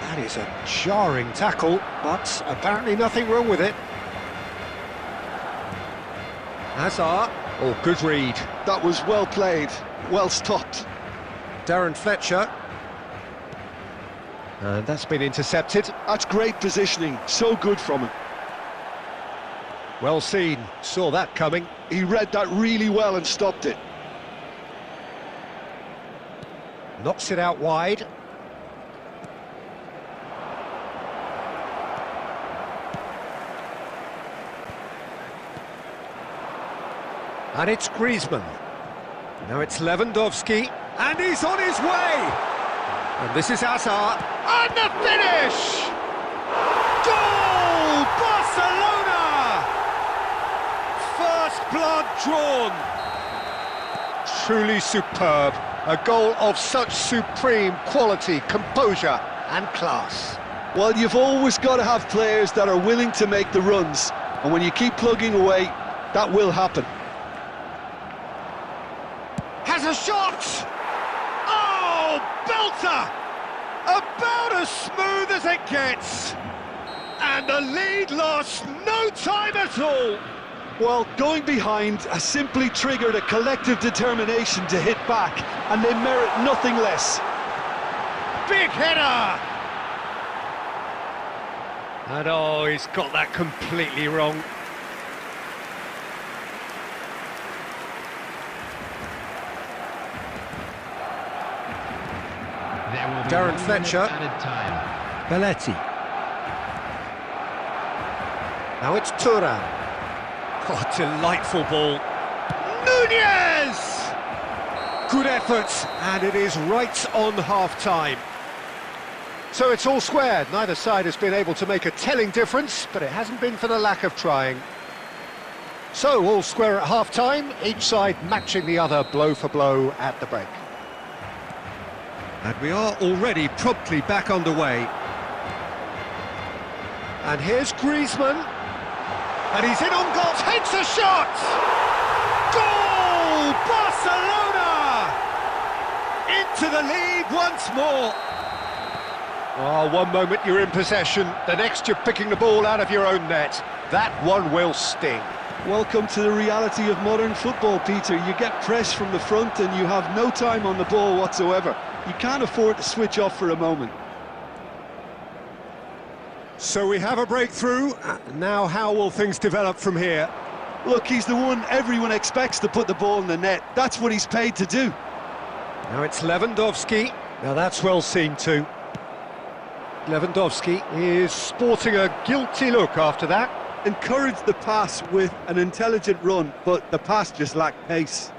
That is a jarring tackle, but apparently nothing wrong with it. Hazard, oh, good read. That was well played, well stopped. Darren Fletcher. And that's been intercepted. That's great positioning, so good from him. Well seen, saw that coming. He read that really well and stopped it. Knocks it out wide. And it's Griezmann. Now it's Lewandowski, and he's on his way! And this is Hazard, and the finish! Goal! Barcelona! First blood drawn. Truly superb. A goal of such supreme quality, composure and class. Well, you've always got to have players that are willing to make the runs, and when you keep plugging away, that will happen. Has a shot! Oh, belter! About as smooth as it gets. And the lead lost no time at all. Well, going behind has simply triggered a collective determination to hit back, and they merit nothing less. Big header! And oh, he's got that completely wrong. Darren Fletcher. Belletti. Now it's Thuram. Oh, delightful ball. Núñez! Good effort, and it is right on half-time. So it's all squared. Neither side has been able to make a telling difference, but it hasn't been for the lack of trying. So all square at half-time, each side matching the other blow for blow at the break. And we are already promptly back underway. And here's Griezmann. And he's in on goal, takes a shot! Goal! Barcelona! Into the lead once more. Oh, one moment you're in possession, the next you're picking the ball out of your own net. That one will sting. Welcome to the reality of modern football, Peter. You get pressed from the front and you have no time on the ball whatsoever. You can't afford to switch off for a moment. So we have a breakthrough. Now how will things develop from here? Look, he's the one everyone expects to put the ball in the net. That's what he's paid to do. Now it's Lewandowski. Now that's well seen too. Lewandowski is sporting a guilty look after that. Encouraged the pass with an intelligent run, but the pass just lacked pace.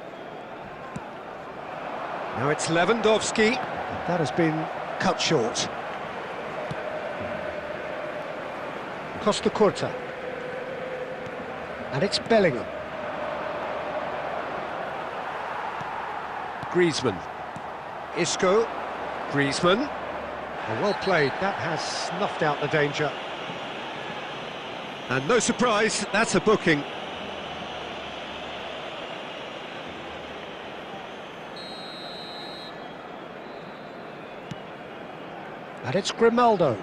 Now it's Lewandowski. That has been cut short. Costa Curta. And it's Bellingham. Griezmann. Isco. Griezmann. Well played. That has snuffed out the danger. And no surprise, that's a booking. And it's Grimaldo.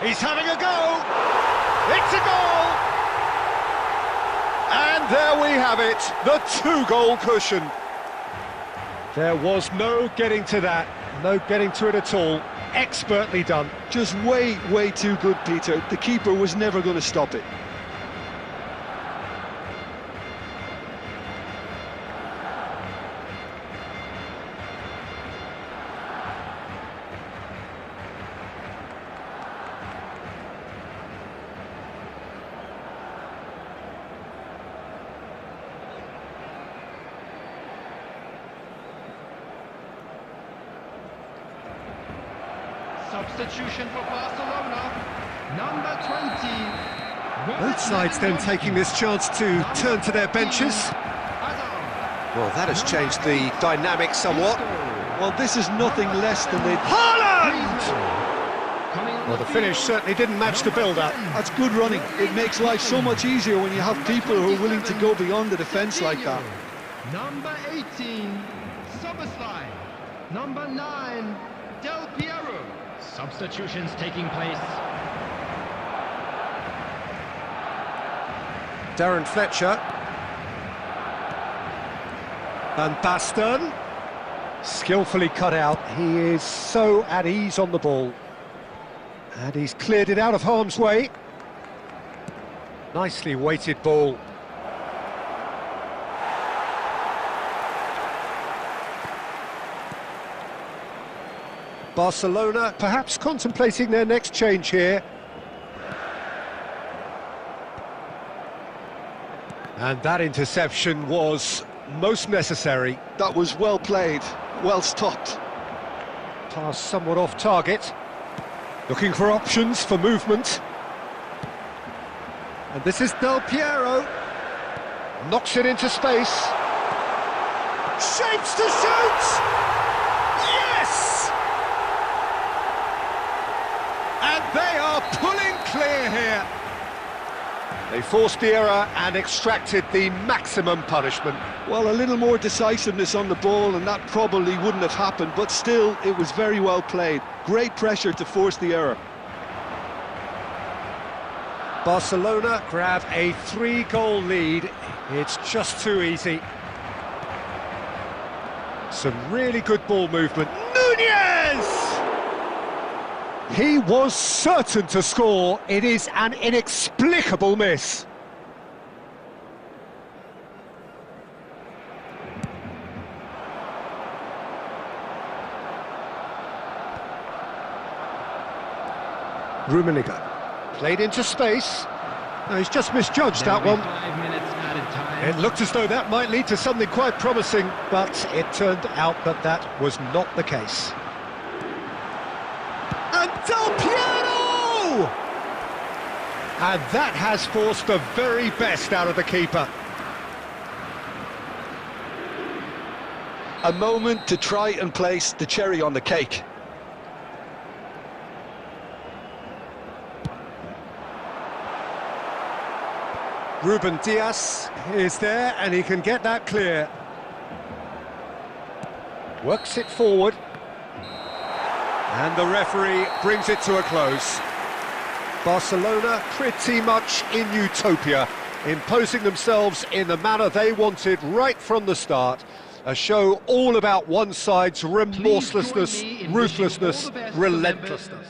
He's having a go! It's a goal! And there we have it, the two-goal cushion. There was no getting to that, no getting to it at all. Expertly done. Just way too good, Peter. The keeper was never going to stop it. Substitution for Barcelona, number 20. Both sides then taking this chance to turn to their benches. Well, that has changed the dynamic somewhat. Well, this is nothing less than the... Haaland! Well, the finish certainly didn't match the build-up. That's good running. It makes life so much easier when you have people who are willing to go beyond the defence like that. Number 18, Soboslai. Number 9, Del Piero. Substitutions taking place. Darren Fletcher. Van Basten. Skillfully cut out. He is so at ease on the ball. And he's cleared it out of harm's way. Nicely weighted ball. Barcelona perhaps contemplating their next change here. And that interception was most necessary. That was well played, well stopped. Pass somewhat off target. Looking for options for movement. And this is Del Piero. Knocks it into space. Shapes to shoot! Yes! And they are pulling clear here. They forced the error and extracted the maximum punishment. Well, a little more decisiveness on the ball and that probably wouldn't have happened, but still, it was very well played. Great pressure to force the error. Barcelona grab a 3-goal lead. It's just too easy. Some really good ball movement. Nunez! He was certain to score. It is an inexplicable miss. Rummenigge played into space. No, he's just misjudged that one. 5 minutes added time. It looked as though that might lead to something quite promising, but it turned out that that was not the case. And Del Piero! And that has forced the very best out of the keeper. A moment to try and place the cherry on the cake. Ruben Dias is there and he can get that clear. Works it forward. And the referee brings it to a close. Barcelona pretty much in utopia, imposing themselves in the manner they wanted right from the start. A show all about one side's remorselessness, ruthlessness, relentlessness.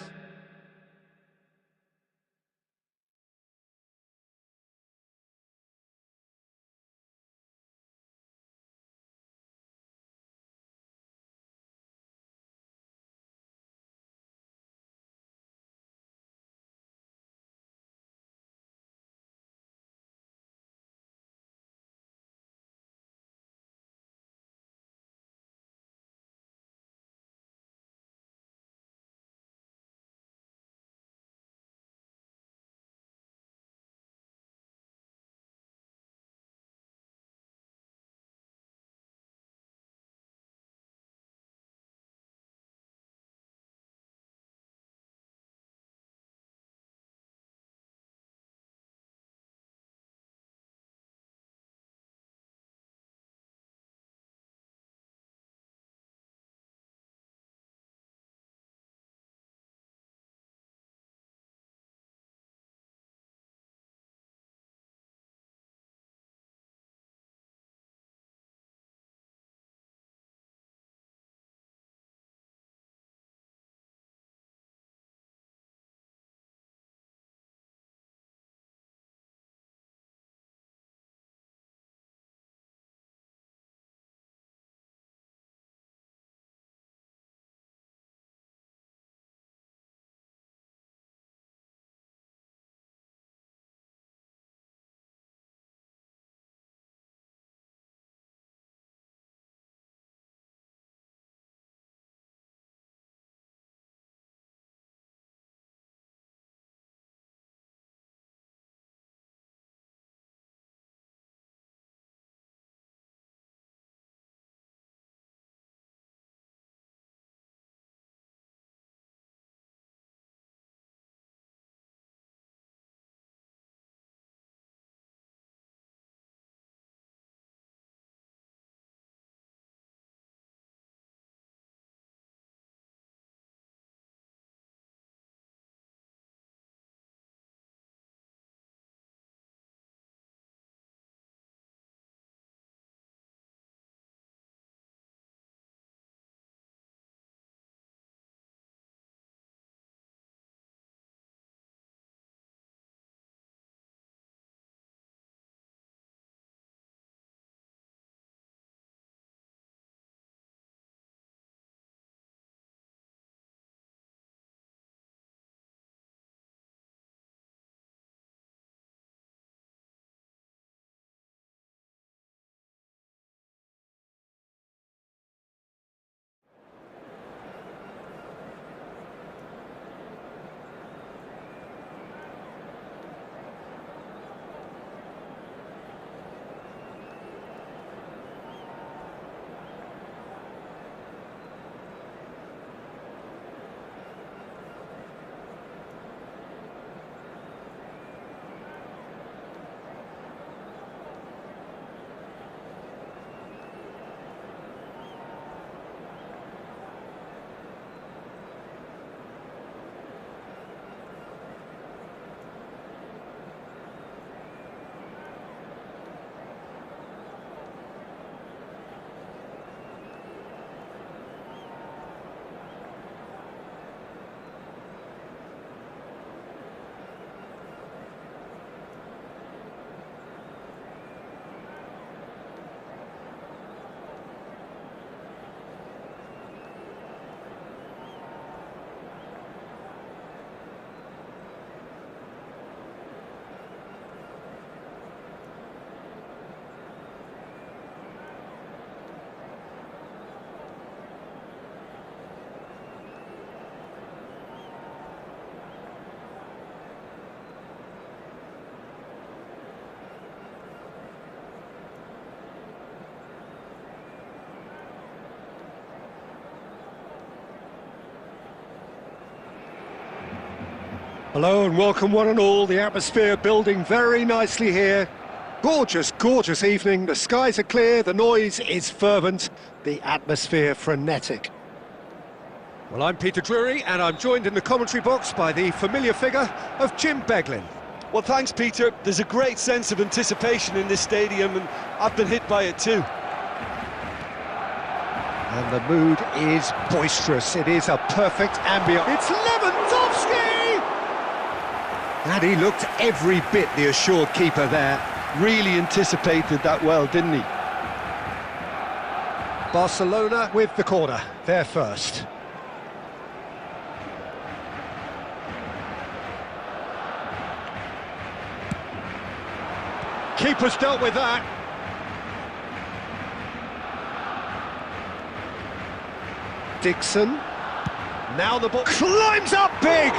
Hello and welcome one and all. The atmosphere building very nicely here. Gorgeous, gorgeous evening. The skies are clear, the noise is fervent, the atmosphere frenetic. Well, I'm Peter Drury and I'm joined in the commentary box by the familiar figure of Jim Beglin. Well, thanks, Peter. There's a great sense of anticipation in this stadium, and I've been hit by it too. And the mood is boisterous. It is a perfect ambience. It's Lewandowski! And he looked every bit the assured keeper there. Really anticipated that well, didn't he? Barcelona with the corner, they're first. Keeper's dealt with that. Dixon. Now the ball climbs up big!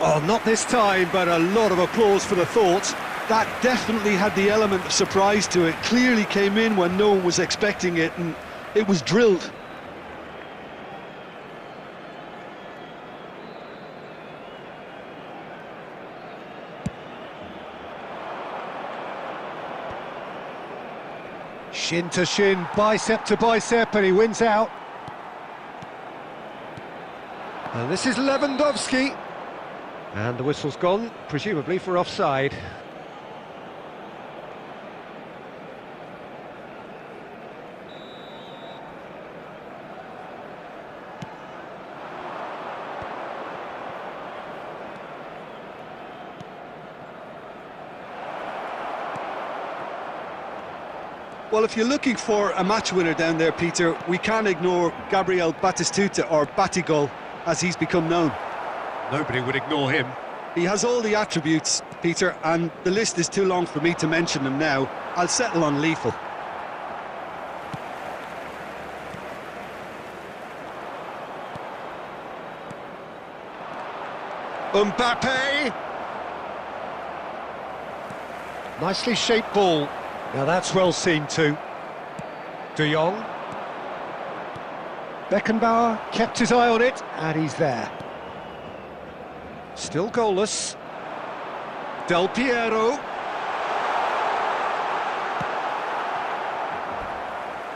Oh, not this time, but a lot of applause for the thought. That definitely had the element of surprise to it. Clearly came in when no one was expecting it, and it was drilled. Shin to shin, bicep to bicep, and he wins out. And this is Lewandowski. And the whistle's gone, presumably for offside. Well, if you're looking for a match winner down there, Peter, we can't ignore Gabriel Batistuta, or Batigol, as he's become known. Nobody would ignore him. He has all the attributes, Peter, and the list is too long for me to mention them now. I'll settle on lethal. Mbappe! Nicely shaped ball. Now that's well seen too. De Jong. Beckenbauer kept his eye on it, and he's there. Still goalless. Del Piero.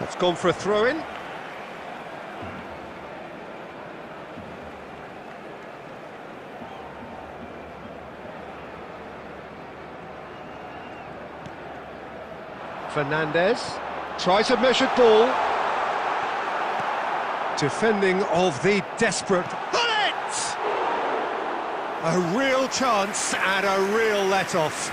That's gone for a throw-in. Fernandez tries a measured ball. Defending of the desperate. A real chance and a real let-off.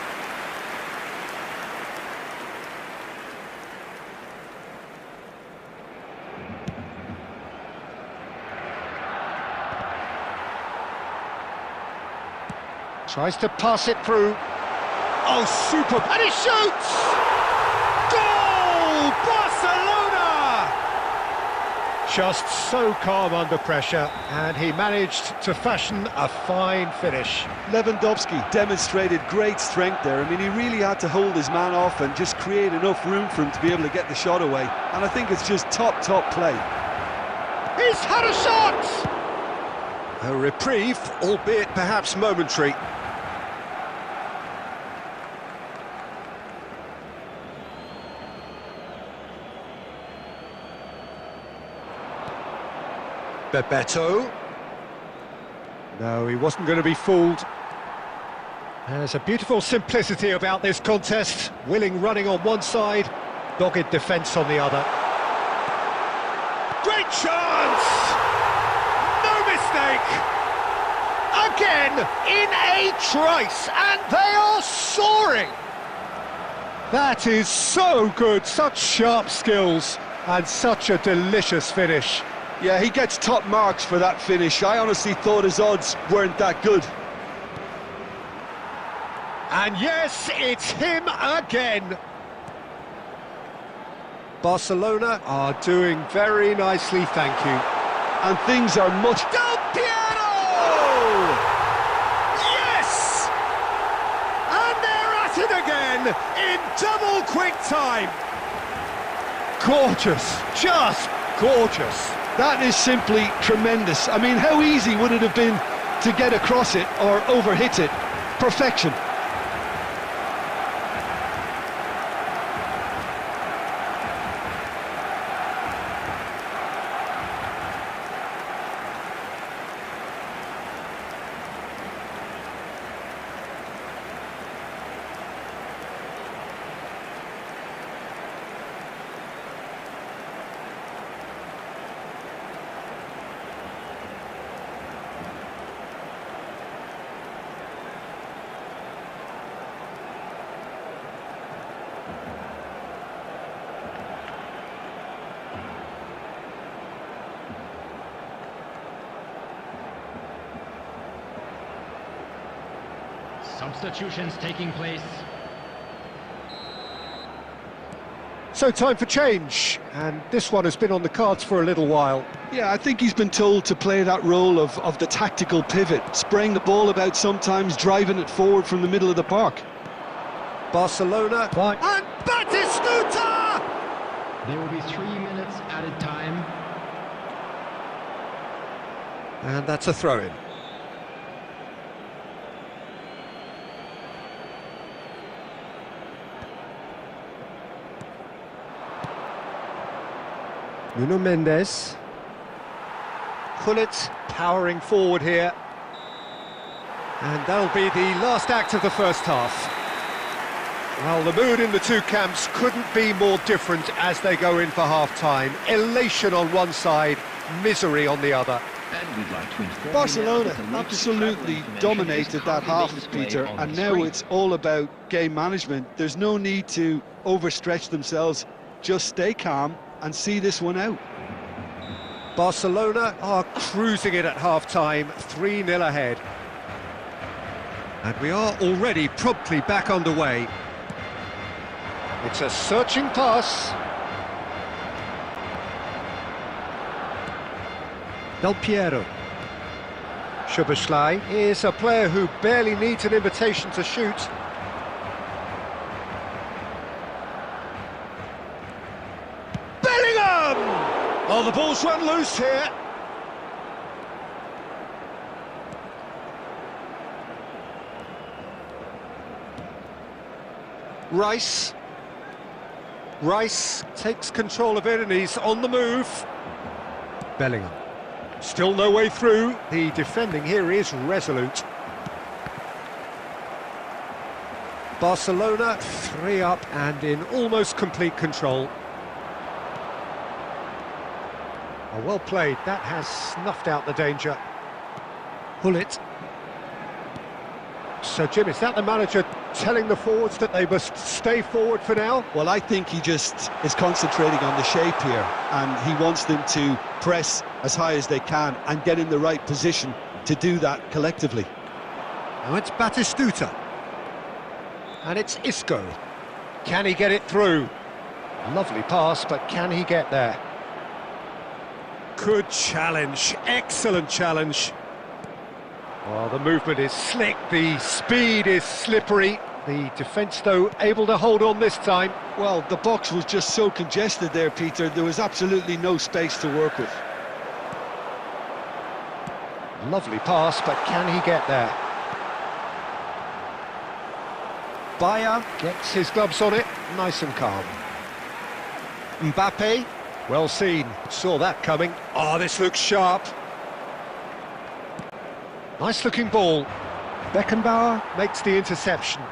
Tries to pass it through. Oh, super! And he shoots! Goal! Barcelona! Just so calm under pressure, and he managed to fashion a fine finish. Lewandowski demonstrated great strength there. I mean, he really had to hold his man off and just create enough room for him to be able to get the shot away. And I think it's just top play. He's had a shot! A reprieve, albeit perhaps momentary. Bebeto. No, he wasn't going to be fooled. There's a beautiful simplicity about this contest. Willing running on one side, dogged defence on the other. Great chance! No mistake! Again, in a trice, and they are soaring! That is so good, such sharp skills, and such a delicious finish. Yeah, he gets top marks for that finish. I honestly thought his odds weren't that good. And yes, it's him again. Barcelona are doing very nicely, thank you. And things are much... Del Piero! Yes! And they're at it again in double quick time. Gorgeous, just gorgeous. That is simply tremendous. I mean, how easy would it have been to get across it or overhit it. Perfection. Substitutions taking place. So time for change, and this one has been on the cards for a little while. Yeah, I think he's been told to play that role of the tactical pivot, spraying the ball about sometimes, driving it forward from the middle of the park. Barcelona, and Batistuta! There will be 3 minutes added time. And that's a throw-in. Nuno Mendes. Gullit powering forward here. And that'll be the last act of the first half. Well, the mood in the two camps couldn't be more different as they go in for half-time. Elation on one side, misery on the other. Barcelona absolutely dominated that half, Peter, and now it's all about game management. There's no need to overstretch themselves. Just stay calm and see this one out. Barcelona are cruising it at half-time, 3-0 ahead. And we are already promptly back underway. It's a searching pass. Del Piero. Szoboszlai is a player who barely needs an invitation to shoot. Oh, the ball's run loose here. Rice takes control of it and he's on the move. Bellingham. Still no way through. The defending here is resolute. Barcelona 3 up and in almost complete control. Oh, well played, that has snuffed out the danger. Gullit. So Jim, is that the manager telling the forwards that they must stay forward for now? Well, I think he just is concentrating on the shape here, and he wants them to press as high as they can and get in the right position to do that collectively. Now it's Batistuta. And it's Isco. Can he get it through? Lovely pass, but can he get there? Good challenge, excellent challenge. Well, the movement is slick, the speed is slippery. The defence, though, able to hold on this time. Well, the box was just so congested there, Peter. There was absolutely no space to work with. Lovely pass, but can he get there? Bayer gets his gloves on it, nice and calm. Mbappe. Well seen, saw that coming. Oh, this looks sharp. Nice looking ball. Beckenbauer makes the interception.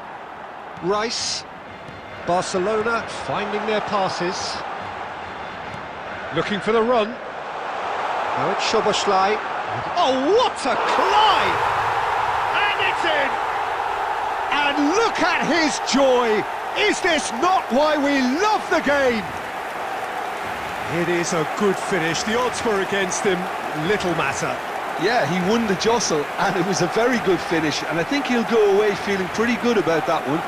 Rice. Barcelona finding their passes. Looking for the run. Now it's Szoboszlai. Oh, what a climb! And it's in! And look at his joy! Is this not why we love the game? It is a good finish. The odds were against him, little matter. Yeah, he won the jostle, and it was a very good finish, and I think he'll go away feeling pretty good about that one.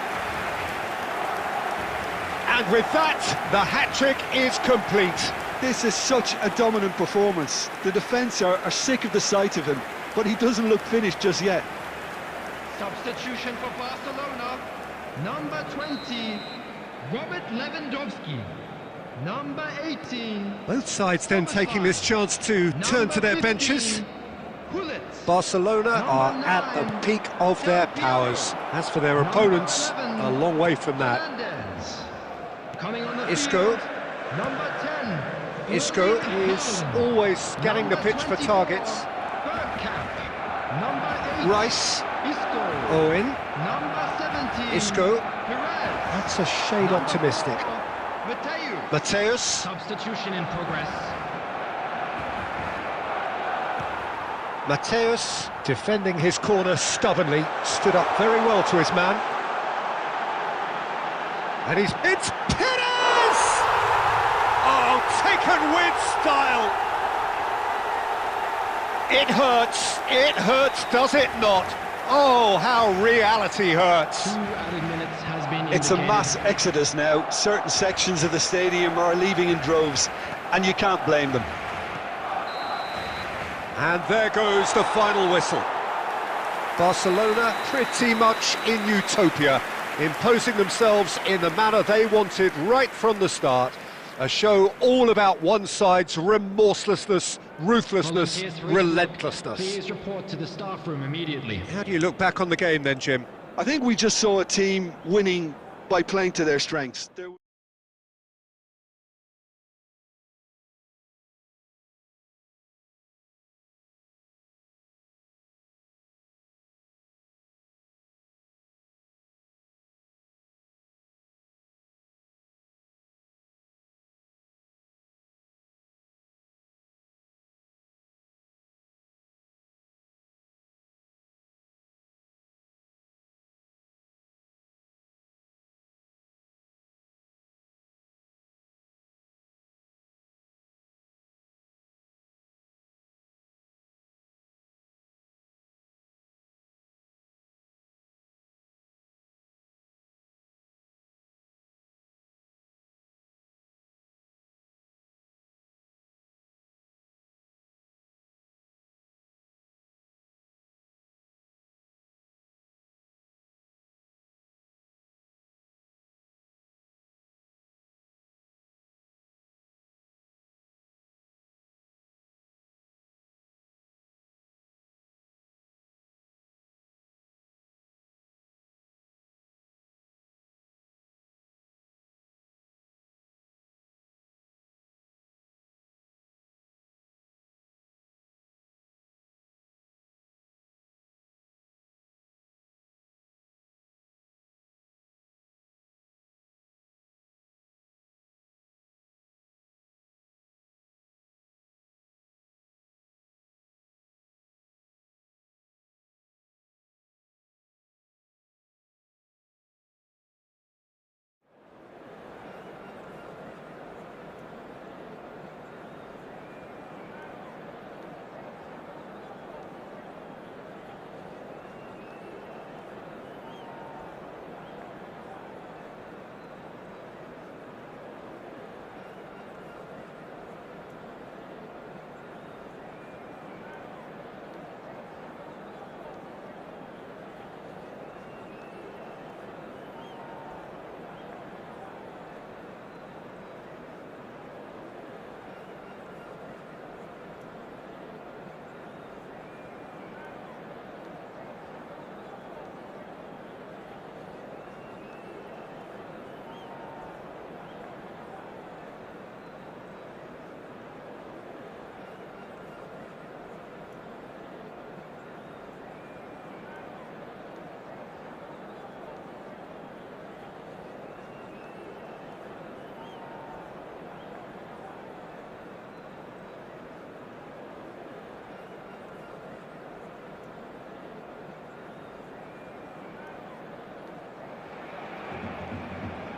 And with that, the hat-trick is complete. This is such a dominant performance. The defence are sick of the sight of him, but he doesn't look finished just yet. Substitution for Barcelona. Number 20, Robert Lewandowski. Number 18. Both sides then taking this chance to turn to their benches. Barcelona are at the peak of their powers. As for their opponents, a long way from that. Isco. Isco is always scanning the pitch for targets. Rice. Owen. Isco. That's a shade optimistic. Mateus. Substitution in progress. Mateus, defending his corner stubbornly, stood up very well to his man. And it's Perez! Oh, taken with style! It hurts, does it not? Oh, how reality hurts. 2 added minutes has been It's a indicated. mass exodus now. Certain sections of the stadium are leaving in droves, and you can't blame them. And there goes the final whistle. Barcelona pretty much in utopia, imposing themselves in the manner they wanted right from the start. A show all about one side's remorselessness, ruthlessness, Volunteers for relentlessness. Please report to the staff room immediately. How do you look back on the game then, Jim? I think we just saw a team winning by playing to their strengths.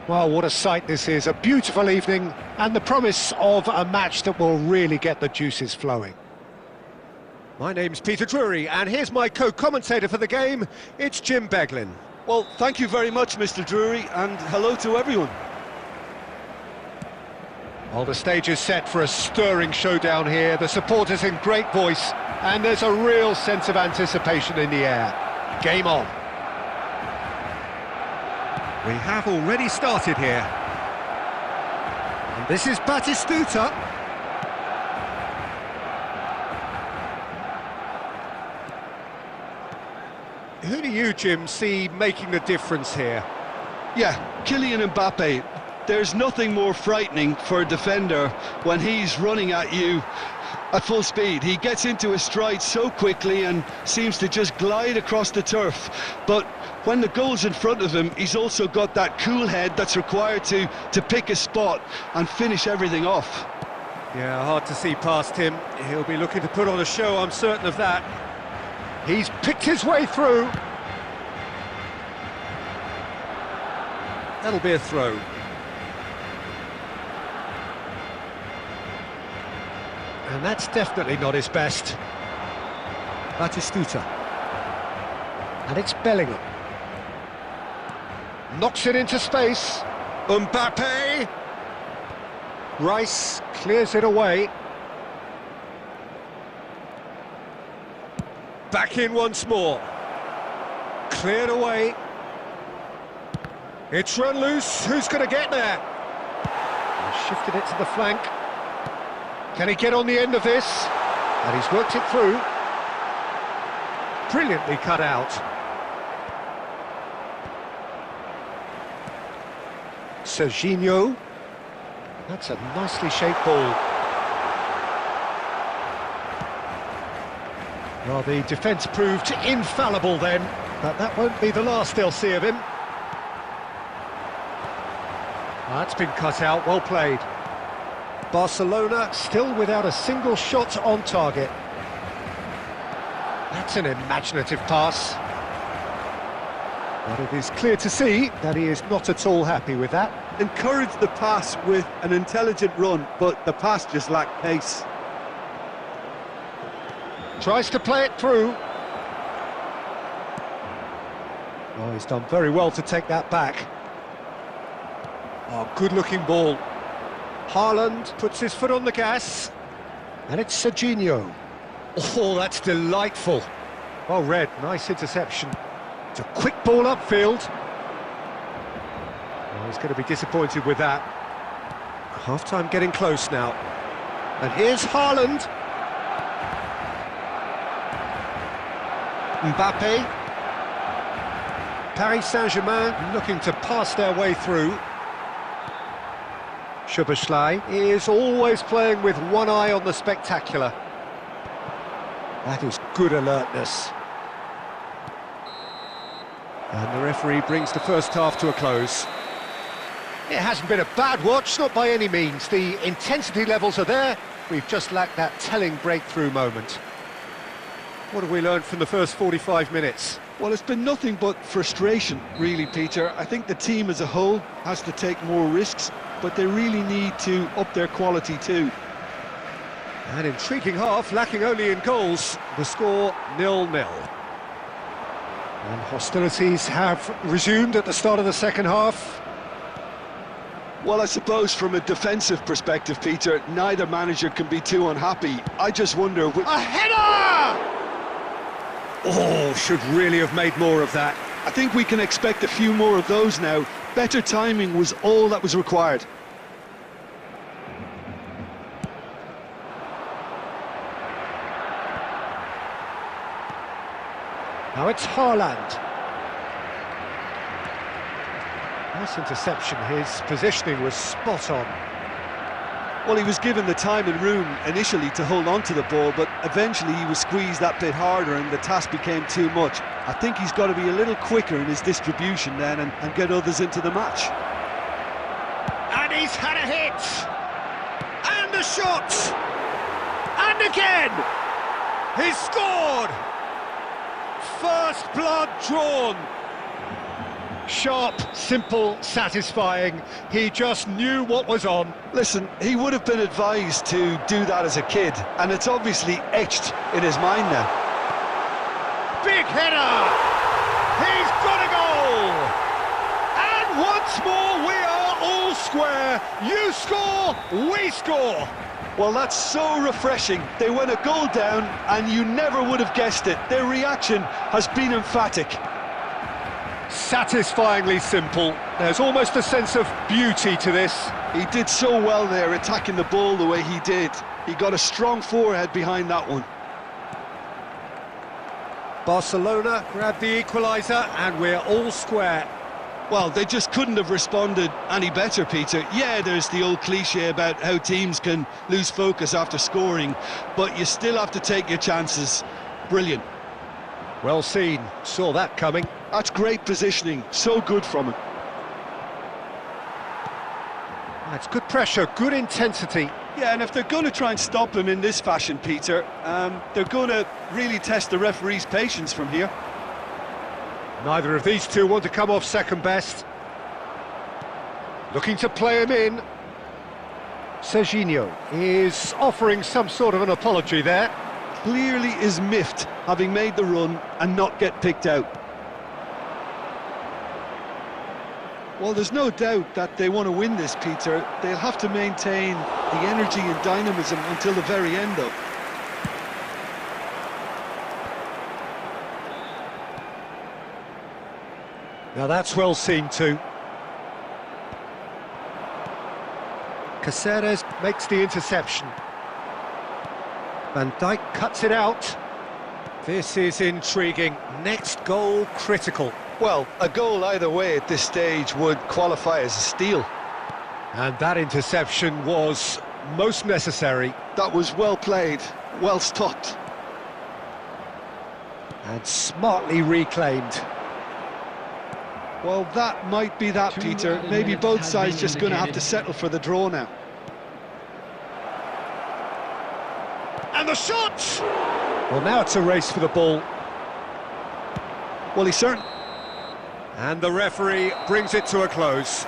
Well, what a sight this is, a beautiful evening and the promise of a match that will really get the juices flowing. My name's Peter Drury and here's my co-commentator for the game, it's Jim Beglin. Well, thank you very much, Mr. Drury, and hello to everyone. Well, the stage is set for a stirring showdown here, the supporters in great voice, and there's a real sense of anticipation in the air. Game on. We have already started here. And this is Batistuta. Who do you, Jim, see making the difference here? Yeah, Kylian Mbappe. There's nothing more frightening for a defender when he's running at you at full speed. He gets into his stride so quickly and seems to just glide across the turf. But when the goal's in front of him, he's also got that cool head that's required to pick a spot and finish everything off. Yeah, hard to see past him. He'll be looking to put on a show, I'm certain of that. He's picked his way through. That'll be a throw. And that's definitely not his best. Batistuta. And it's Bellingham. Knocks it into space. Mbappe. Rice clears it away. Back in once more. Cleared away. It's run loose. Who's going to get there? He's shifted it to the flank. Can he get on the end of this? And he's worked it through. Brilliantly cut out. Serginho. That's a nicely shaped ball. Well, the defence proved infallible then, but that won't be the last they'll see of him. That's been cut out, well played. Barcelona still without a single shot on target. That's an imaginative pass. But it is clear to see that he is not at all happy with that. Encouraged the pass with an intelligent run, but the pass just lacked pace. Tries to play it through. Oh, he's done very well to take that back. Oh, good-looking ball. Haaland puts his foot on the gas. And it's Serginho. Oh, that's delightful. Well read, nice interception. It's a quick ball upfield. Oh, he's going to be disappointed with that. Half-time getting close now. And here's Haaland. Mbappe. Paris Saint-Germain looking to pass their way through. Szoboszlai is always playing with one eye on the spectacular. That is good alertness. And the referee brings the first half to a close. It hasn't been a bad watch, not by any means. The intensity levels are there. We've just lacked that telling breakthrough moment. What have we learned from the first 45 minutes? Well, it's been nothing but frustration, really, Peter. I think the team as a whole has to take more risks, but they really need to up their quality too. An intriguing half, lacking only in goals. The score 0-0. And hostilities have resumed at the start of the second half. Well, I suppose from a defensive perspective, Peter, neither manager can be too unhappy. I just wonder... A header! Oh, should really have made more of that. I think we can expect a few more of those now. Better timing was all that was required. Now it's Haaland. Nice interception, his positioning was spot on. Well, he was given the time and room initially to hold on to the ball, but eventually he was squeezed that bit harder and the task became too much. I think he's got to be a little quicker in his distribution then and get others into the match. And he's had a hit! And a shot! And again! He's scored! First blood drawn! Sharp, simple, satisfying. He just knew what was on. Listen, he would have been advised to do that as a kid, and it's obviously etched in his mind now. Big header! He's got a goal! And once more we are all square. You score, we score. Well, that's so refreshing. They went a goal down, and you never would have guessed it. Their reaction has been emphatic. Satisfyingly simple. There's almost a sense of beauty to this. He did so well there, attacking the ball the way he did. He got a strong forehead behind that one. Barcelona grab the equaliser and we're all square. Well, they just couldn't have responded any better, Peter. Yeah, there's the old cliche about how teams can lose focus after scoring, but you still have to take your chances. Brilliant. Well seen, saw that coming. That's great positioning, so good from him. That's good pressure, good intensity. Yeah, and if they're going to try and stop him in this fashion, Peter, they're going to really test the referee's patience from here. Neither of these two want to come off second best. Looking to play him in. Serginho is offering some sort of an apology there. Clearly is miffed, having made the run and not get picked out. Well, there's no doubt that they want to win this, Peter. They'll have to maintain the energy and dynamism until the very end, though. Now that's well seen too. Caceres makes the interception. Van Dijk cuts it out. This is intriguing. Next goal critical. Well, a goal either way at this stage would qualify as a steal. And that interception was most necessary. That was well played, well stopped. And smartly reclaimed. Well, that might be that, Peter. Maybe both sides just going to have to settle for the draw now. And the shot! Well, now it's a race for the ball. Well, he's certain. And the referee brings it to a close.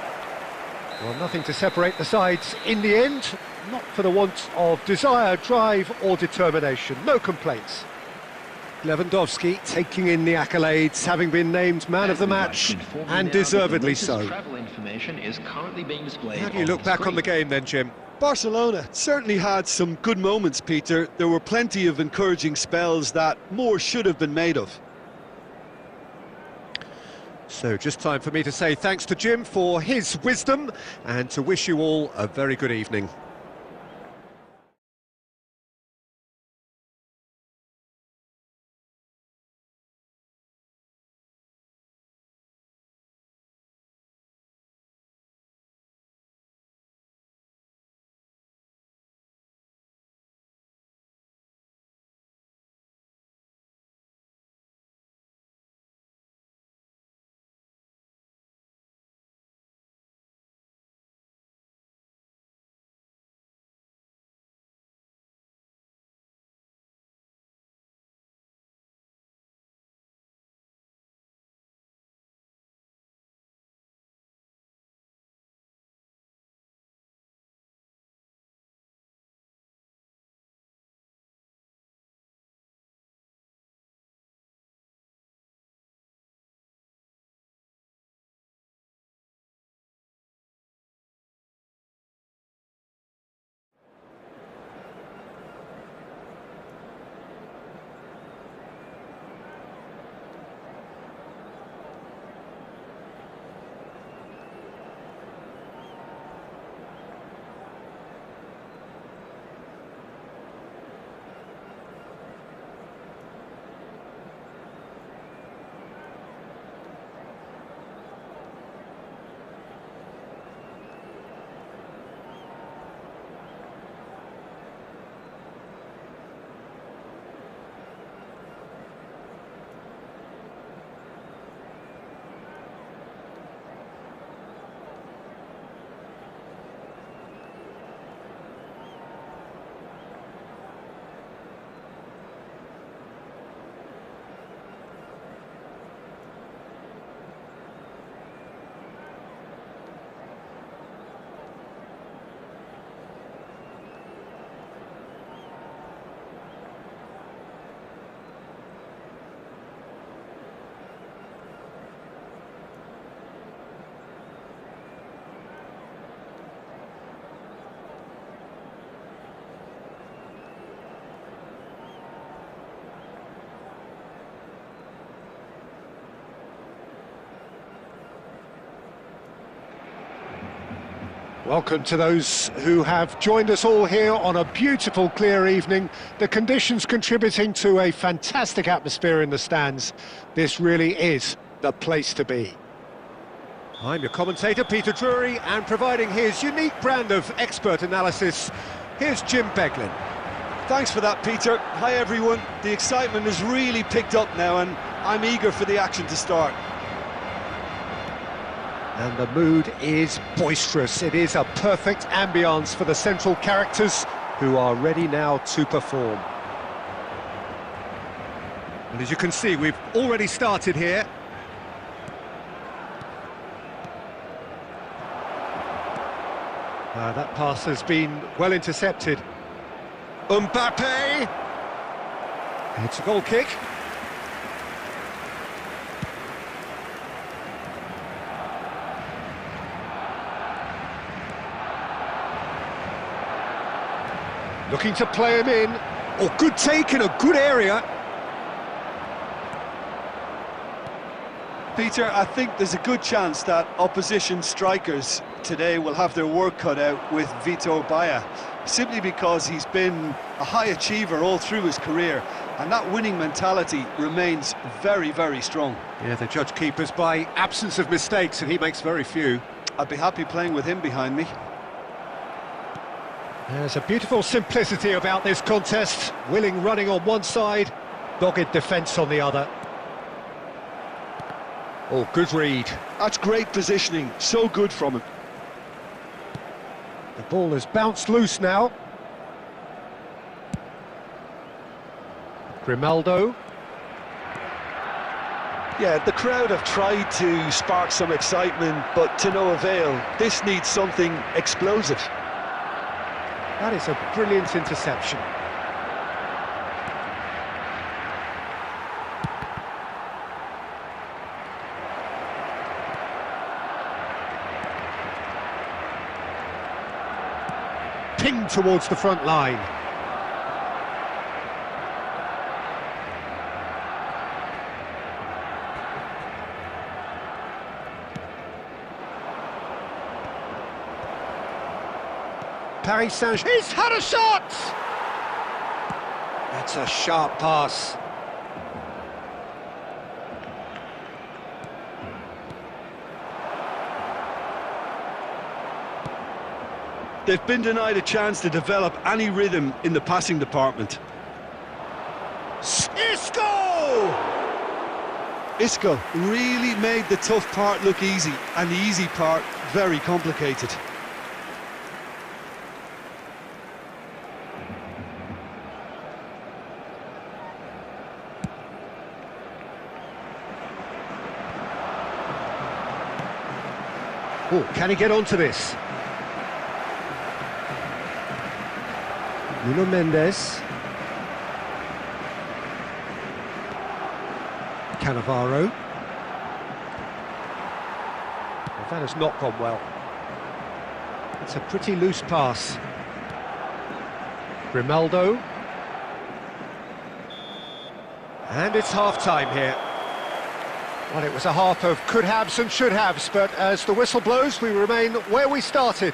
Well, nothing to separate the sides in the end. Not for the want of desire, drive or determination. No complaints. Lewandowski taking in the accolades, having been named man of the match, and deservedly so. How do you look back on the game then, Jim? Barcelona certainly had some good moments, Peter. There were plenty of encouraging spells that more should have been made of. So just time for me to say thanks to Jim for his wisdom and to wish you all a very good evening. Welcome to those who have joined us all here on a beautiful, clear evening. The conditions contributing to a fantastic atmosphere in the stands. This really is the place to be. I'm your commentator, Peter Drury, and providing his unique brand of expert analysis, here's Jim Beglin. Thanks for that, Peter. Hi, everyone. The excitement has really picked up now, and I'm eager for the action to start. And the mood is boisterous. It is a perfect ambience for the central characters who are ready now to perform. And as you can see, we've already started here. That pass has been well intercepted. Mbappe! It's a goal kick. Looking to play him in. Oh, good take in a good area. Peter, I think there's a good chance that opposition strikers today will have their work cut out with Vitor Baia, simply because he's been a high achiever all through his career, and that winning mentality remains very, very strong. Yeah, they judge keepers by absence of mistakes, and he makes very few. I'd be happy playing with him behind me. There's a beautiful simplicity about this contest. Willing running on one side, dogged defence on the other. Oh, good read. That's great positioning, so good from him. The ball has bounced loose now. Grimaldo. Yeah, the crowd have tried to spark some excitement, but to no avail. This needs something explosive. That is a brilliant interception. Pinged towards the front line. Paris Saint-Germain, he's had a shot! That's a sharp pass. They've been denied a chance to develop any rhythm in the passing department. Isco! Isco really made the tough part look easy, and the easy part very complicated. Oh, can he get onto this? Nuno Mendes. Cannavaro. Well, that has not gone well. It's a pretty loose pass. Grimaldo. And it's half-time here. Well, it was a half of could-haves and should-haves, but as the whistle blows, we remain where we started.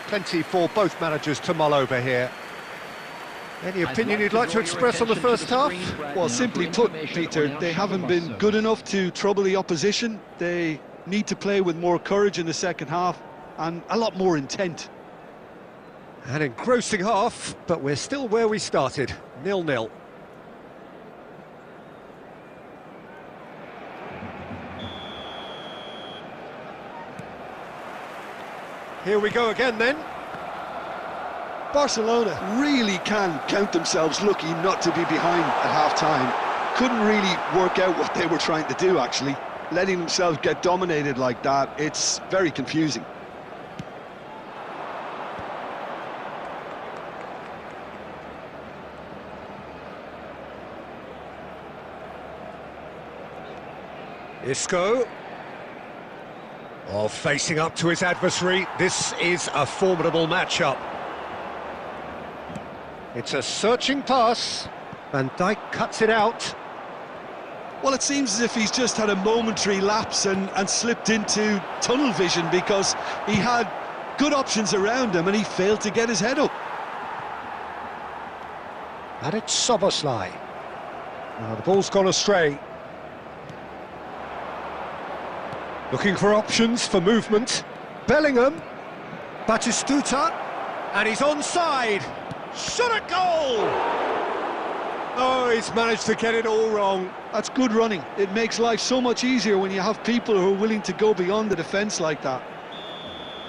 Plenty for both managers to mull over here. Any opinion you'd like to express on the first half? Well, simply put, Peter, they haven't been good enough to trouble the opposition. They need to play with more courage in the second half and a lot more intent. An engrossing half, but we're still where we started, 0-0. Here we go again then. Barcelona really can count themselves lucky not to be behind at half-time. Couldn't really work out what they were trying to do, actually. Letting themselves get dominated like that, it's very confusing. Isco. Oh, facing up to his adversary. This is a formidable matchup. It's a searching pass. Van Dijk cuts it out. Well, it seems as if he's just had a momentary lapse and slipped into tunnel vision, because he had Good options around him, and he failed to get his head up. Adich Soboslai. Now the ball's gone astray. Looking for options for movement. Bellingham. Batistuta. And he's onside. Shot at goal! Oh, he's managed to get it all wrong. That's good running. It makes life so much easier when you have people who are willing to go beyond the defence like that.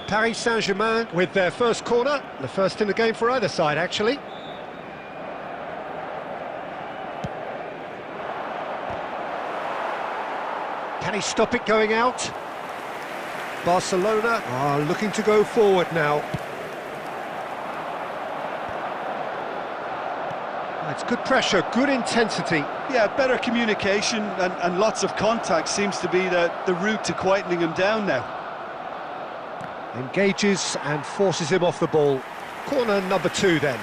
Paris Saint-Germain with their first corner. The first in the game for either side, actually. Can he stop it going out? Barcelona are looking to go forward now. It's good pressure, good intensity. Yeah, better communication and lots of contact seems to be the route to quietening him down now. Engages and forces him off the ball. Corner number 2 then.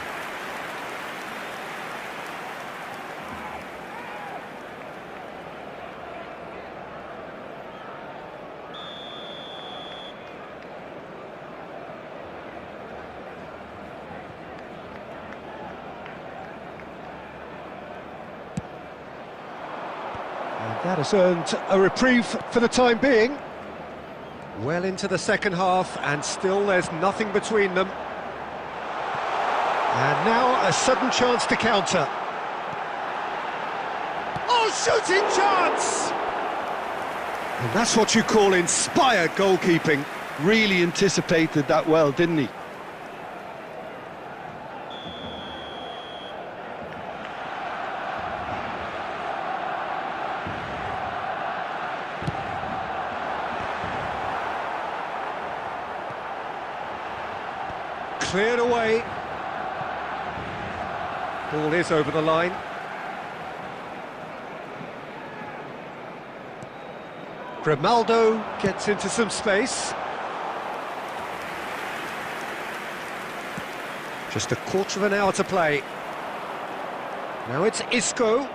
That has earned a reprieve for the time being. Well into the second half, and still there's nothing between them. And now a sudden chance to counter. Oh, shooting chance! And that's what you call inspired goalkeeping. Really anticipated that well, didn't he? Cleared away. Ball is over the line. Grimaldo gets into some space. Just a quarter of an hour to play. Now it's Isco.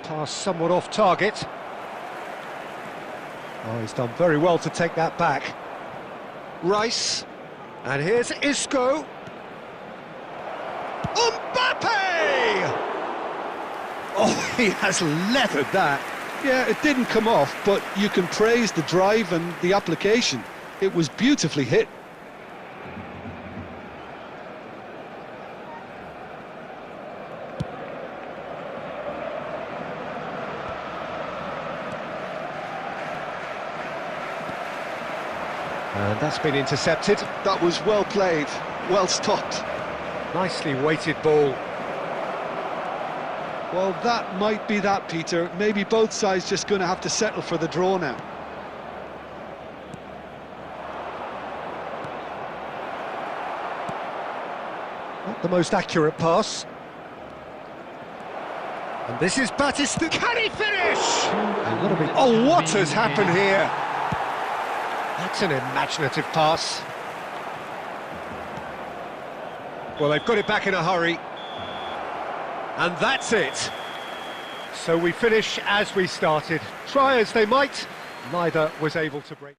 Pass somewhat off target. Oh, he's done very well to take that back. Rice. And here's Isco. Mbappe! Oh, he has leathered that. Yeah, it didn't come off, but you can praise the drive and the application. It was beautifully hit. And that's been intercepted. That was well played, well stopped. Nicely weighted ball. Well, that might be that, Peter. Maybe both sides just going to have to settle for the draw now. Not the most accurate pass. And this is Batista. Can he finish? Oh, what has happened here? That's an imaginative pass. Well, they've got it back in a hurry. And that's it. So we finish as we started. Try as they might, neither was able to break.